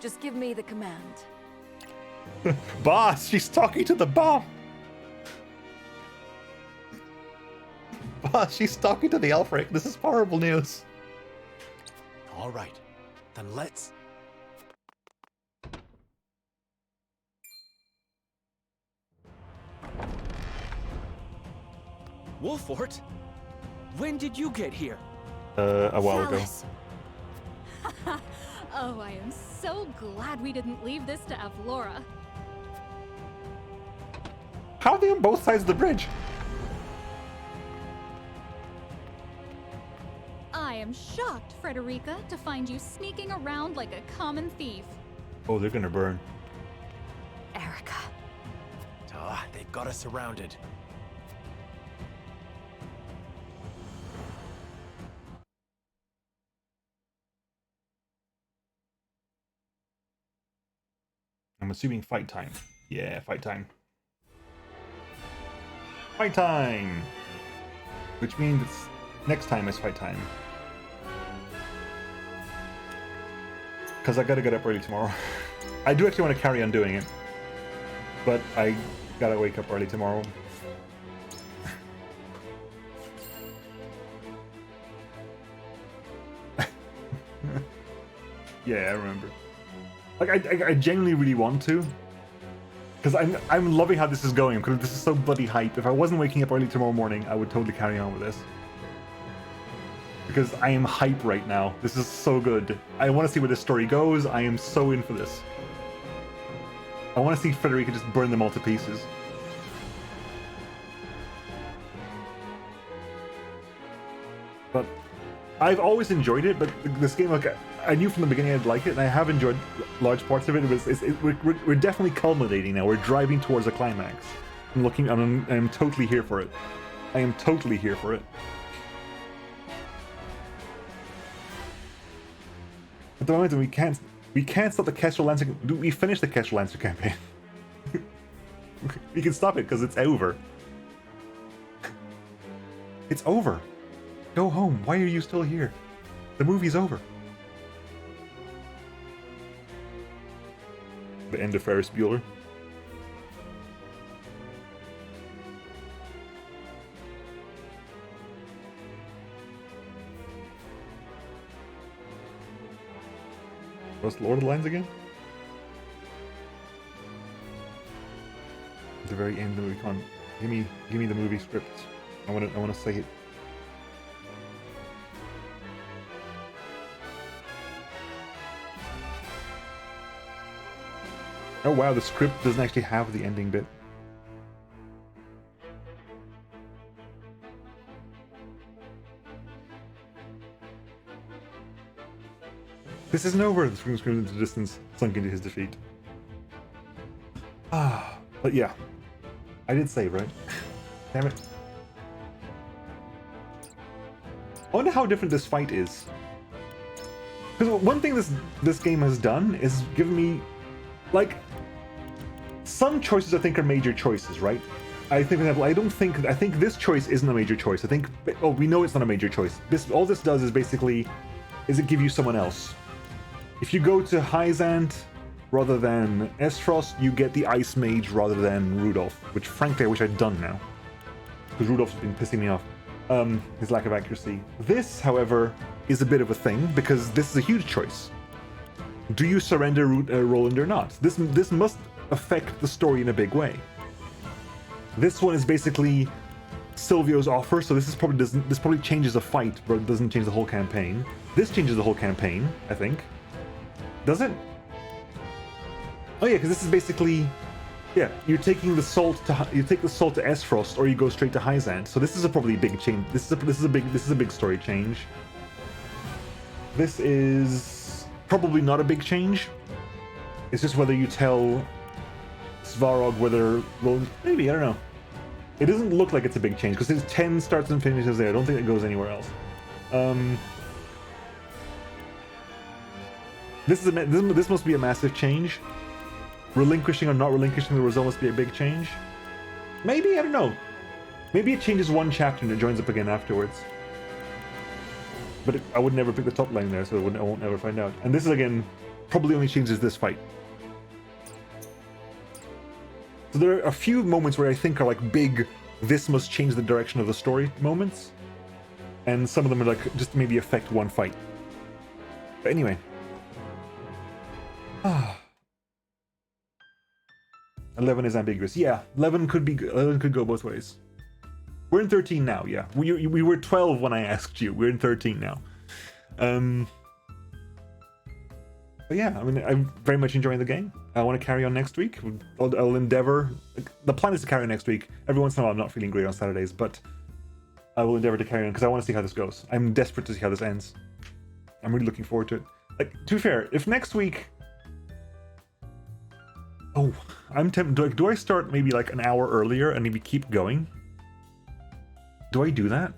Just give me the command. Boss, she's talking to the bomb. She's talking to the Elfric. This is horrible news. All right, then let's... Wolfort? When did you get here? A while ago. Oh, I am so glad we didn't leave this to Avlora. How are they on both sides of the bridge? I am shocked, Frederica, to find you sneaking around like a common thief. Oh, they're gonna burn. Erica. Ah, they've got us surrounded. I'm assuming fight time. Yeah, fight time. Fight time! Which means it's next time is fight time. Because I gotta get up early tomorrow. I do actually want to carry on doing it. But I gotta wake up early tomorrow. Yeah, I remember. Like, I genuinely really want to. Because I'm loving how this is going, because this is so bloody hype. If I wasn't waking up early tomorrow morning, I would totally carry on with this. Because I am hype right now. This is so good. I want to see where this story goes. I am so in for this. I want to see Frederica just burn them all to pieces. But I've always enjoyed it, but this game, like, I knew from the beginning I'd like it, and I have enjoyed large parts of it. We're definitely culminating now. We're driving towards a climax. I'm totally here for it. I am totally here for it. At the moment, we can't stop the Kestrel Lancer. We finished the Kestrel Lancer campaign. We can stop it because it's over. It's over. Go home. Why are you still here? The movie's over. The end of Ferris Bueller. What's Lord of the Lines again? At the very end of the movie. Come on, give me the movie script. I wanna say it. Oh wow, the script doesn't actually have the ending bit. This isn't over, the scream screamed into the distance, sunk into his defeat. Ah, but yeah. I did save, right? Damn it. I wonder how different this fight is. Because one thing this game has done is given me, like, some choices I think are major choices, right? I think, for example, I think this choice isn't a major choice. I think, oh, we know it's not a major choice. All this does is basically, it give you someone else. If you go to Hyzant rather than Esfrost, you get the Ice Mage rather than Rudolph, which frankly I wish I'd done now. Because Rudolph's been pissing me off. His lack of accuracy. This, however, is a bit of a thing, because this is a huge choice. Do you surrender Roland or not? This must affect the story in a big way. This one is basically Silvio's offer, so this probably changes the fight, but it doesn't change the whole campaign. This changes the whole campaign, I think. Does it? Oh yeah, because this is basically, yeah, you're taking the salt to Esfrost, or you go straight to Hyzant. So this is probably a big change. This is a big story change. This is probably not a big change. It's just whether you tell Svarog whether Roland, maybe, I don't know. It doesn't look like it's a big change because there's 10 starts and finishes there. I don't think it goes anywhere else. This must be a massive change. Relinquishing or not relinquishing the result must be a big change. Maybe, I don't know. Maybe it changes one chapter and it joins up again afterwards. But I would never pick the top line there, so I won't ever find out. And this is, again, probably only changes this fight. So there are a few moments where I think are like big, this must change the direction of the story moments. and some of them are like just maybe affect one fight. But anyway. 11 is ambiguous. Yeah, 11 could go both ways. We're in 13 now, yeah. We were 12 when I asked you. We're in 13 now. But yeah, I mean, I'm very much enjoying the game. I want to carry on next week. I'll endeavor. The plan is to carry on next week. Every once in a while, I'm not feeling great on Saturdays, but I will endeavor to carry on because I want to see how this goes. I'm desperate to see how this ends. I'm really looking forward to it. Like, to be fair, if next week... Oh, I'm tempted. Do I start maybe like an hour earlier and maybe keep going? Do I do that?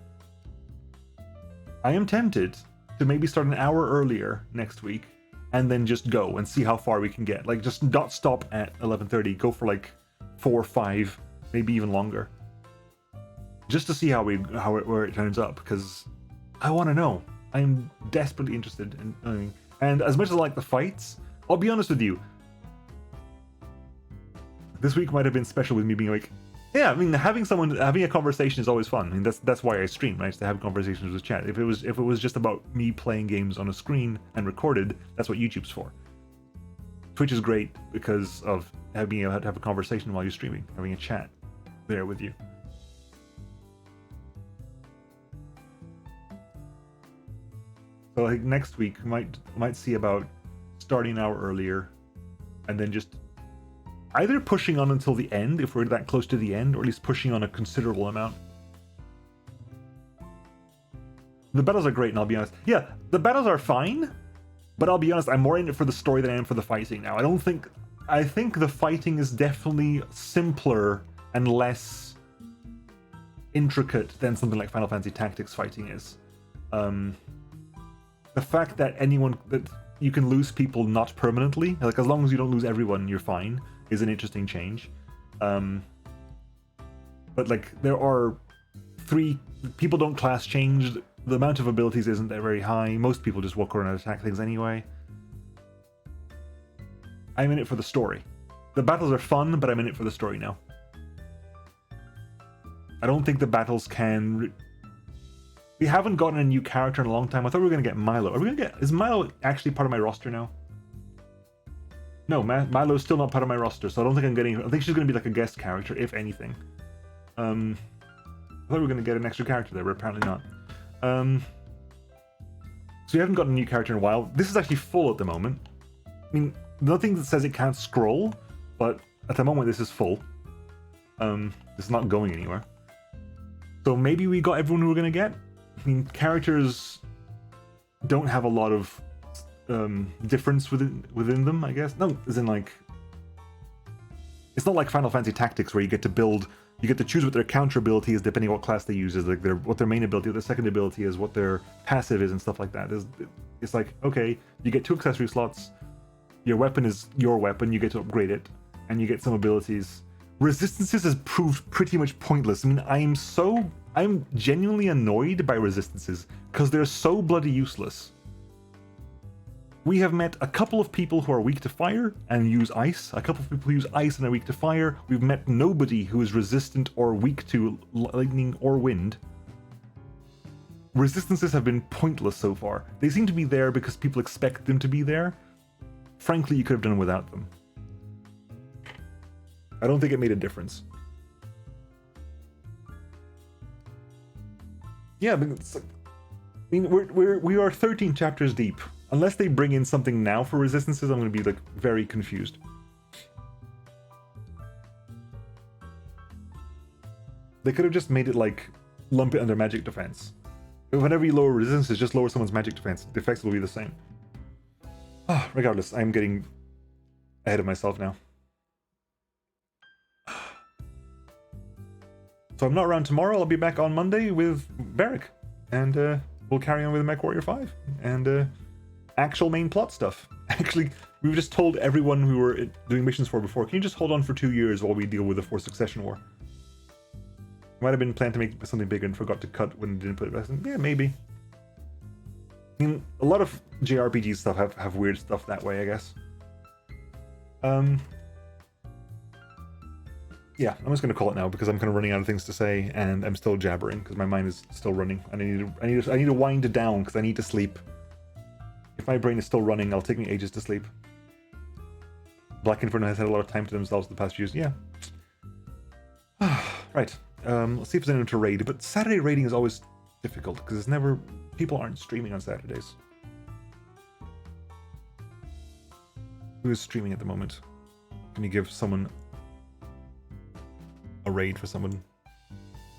I am tempted to maybe start an hour earlier next week and then just go and see how far we can get. Like, just not stop at 11:30. Go for like 4 or 5, maybe even longer. Just to see where it turns up, because I want to know. I'm desperately interested in knowing. And as much as I like the fights, I'll be honest with you. This week might have been special with me being like, yeah, I mean, having a conversation is always fun. I mean, that's why I stream, right? To have conversations with chat. If it was just about me playing games on a screen and recorded, that's what YouTube's for. Twitch is great because of being able to have a conversation while you're streaming, having a chat there with you. So like next week, might see about starting an hour earlier, and then just either pushing on until the end, if we're that close to the end, or at least pushing on a considerable amount. The battles are great, and I'll be honest. Yeah, the battles are fine, but I'll be honest, I'm more in it for the story than I am for the fighting now. I think the fighting is definitely simpler and less intricate than something like Final Fantasy Tactics fighting is. The fact that you can lose people not permanently, like as long as you don't lose everyone, you're fine, is an interesting change. But like there are 3 people don't class change. The amount of abilities isn't that very high. Most people just walk around and attack things anyway. I'm in it for the story. The battles are fun, but I'm in it for the story now. I don't think the battles can... We haven't gotten a new character in a long time. I thought we were going to get Milo. Is Milo actually part of my roster now? No, Milo's still not part of my roster, so I don't think I think she's going to be like a guest character, if anything. I thought we were going to get an extra character there, but apparently not. So we haven't got a new character in a while. This is actually full at the moment. I mean, nothing that says it can't scroll, but at the moment this is full. It's not going anywhere. So maybe we got everyone we were going to get. I mean, characters don't have a lot of difference within them, I guess. No, as in like... It's not like Final Fantasy Tactics where you get to choose what their counter ability is depending on what class they use, is like what their main ability, what their second ability is, what their passive is, and stuff like that. It's like, okay, you get 2 accessory slots, your weapon is your weapon, you get to upgrade it, and you get some abilities. Resistances has proved pretty much pointless. I mean, I'm genuinely annoyed by resistances because they're so bloody useless. We have met a couple of people who are weak to fire and use ice. A couple of people who use ice and are weak to fire. We've met nobody who is resistant or weak to lightning or wind. Resistances have been pointless so far. They seem to be there because people expect them to be there. Frankly, you could have done without them. I don't think it made a difference. Yeah, we are 13 chapters deep. Unless they bring in something now for resistances, I'm going to be like very confused. They could have just made it like lump it under magic defense. Whenever you lower resistances, just lower someone's magic defense. The effects will be the same. Regardless, I'm getting ahead of myself now. So I'm not around tomorrow. I'll be back on Monday with Beric, and we'll carry on with MechWarrior 5 and actual main plot stuff. Actually, we've just told everyone we were doing missions for before, can you just hold on for 2 years while we deal with the Forced Succession War? Might have been planned to make something bigger and forgot to cut when it didn't put it back. Yeah, maybe. I mean, a lot of JRPG stuff have weird stuff that way, I guess. yeah, I'm just going to call it now because I'm kind of running out of things to say and I'm still jabbering because my mind is still running. And I need to wind it down because I need to sleep. If my brain is still running, it'll take me ages to sleep. Black Inferno has had a lot of time to themselves the past few years. Yeah. Right. Let's see if there's anyone to raid. But Saturday raiding is always difficult because it's never... People aren't streaming on Saturdays. Who is streaming at the moment? Can you give someone a raid for someone?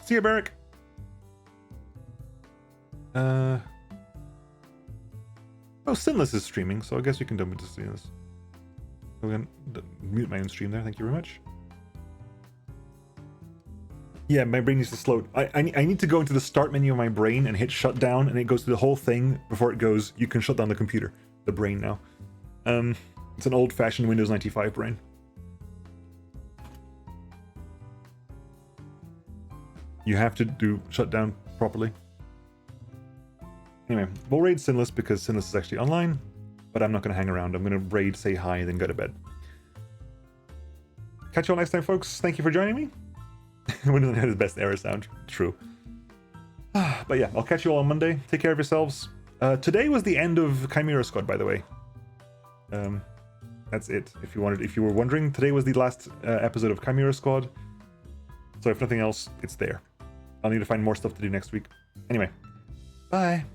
See ya, Barrick! Oh, Sinless is streaming, so I guess you can dump into Sinless. I'm going to mute my own stream there, thank you very much. Yeah, my brain needs to slow. I need to go into the start menu of my brain and hit shut down, and it goes through the whole thing before it goes, you can shut down the computer. The brain now. It's an old-fashioned Windows 95 brain. You have to do shut down properly. Anyway, we'll raid Sinless because Sinless is actually online, but I'm not going to hang around. I'm going to raid, say hi, and then go to bed. Catch you all next time, folks. Thank you for joining me. Windows had the best error sound. True. But yeah, I'll catch you all on Monday. Take care of yourselves. Today was the end of Chimera Squad, by the way. That's it. If you were wondering, today was the last episode of Chimera Squad. So if nothing else, it's there. I'll need to find more stuff to do next week. Anyway, bye.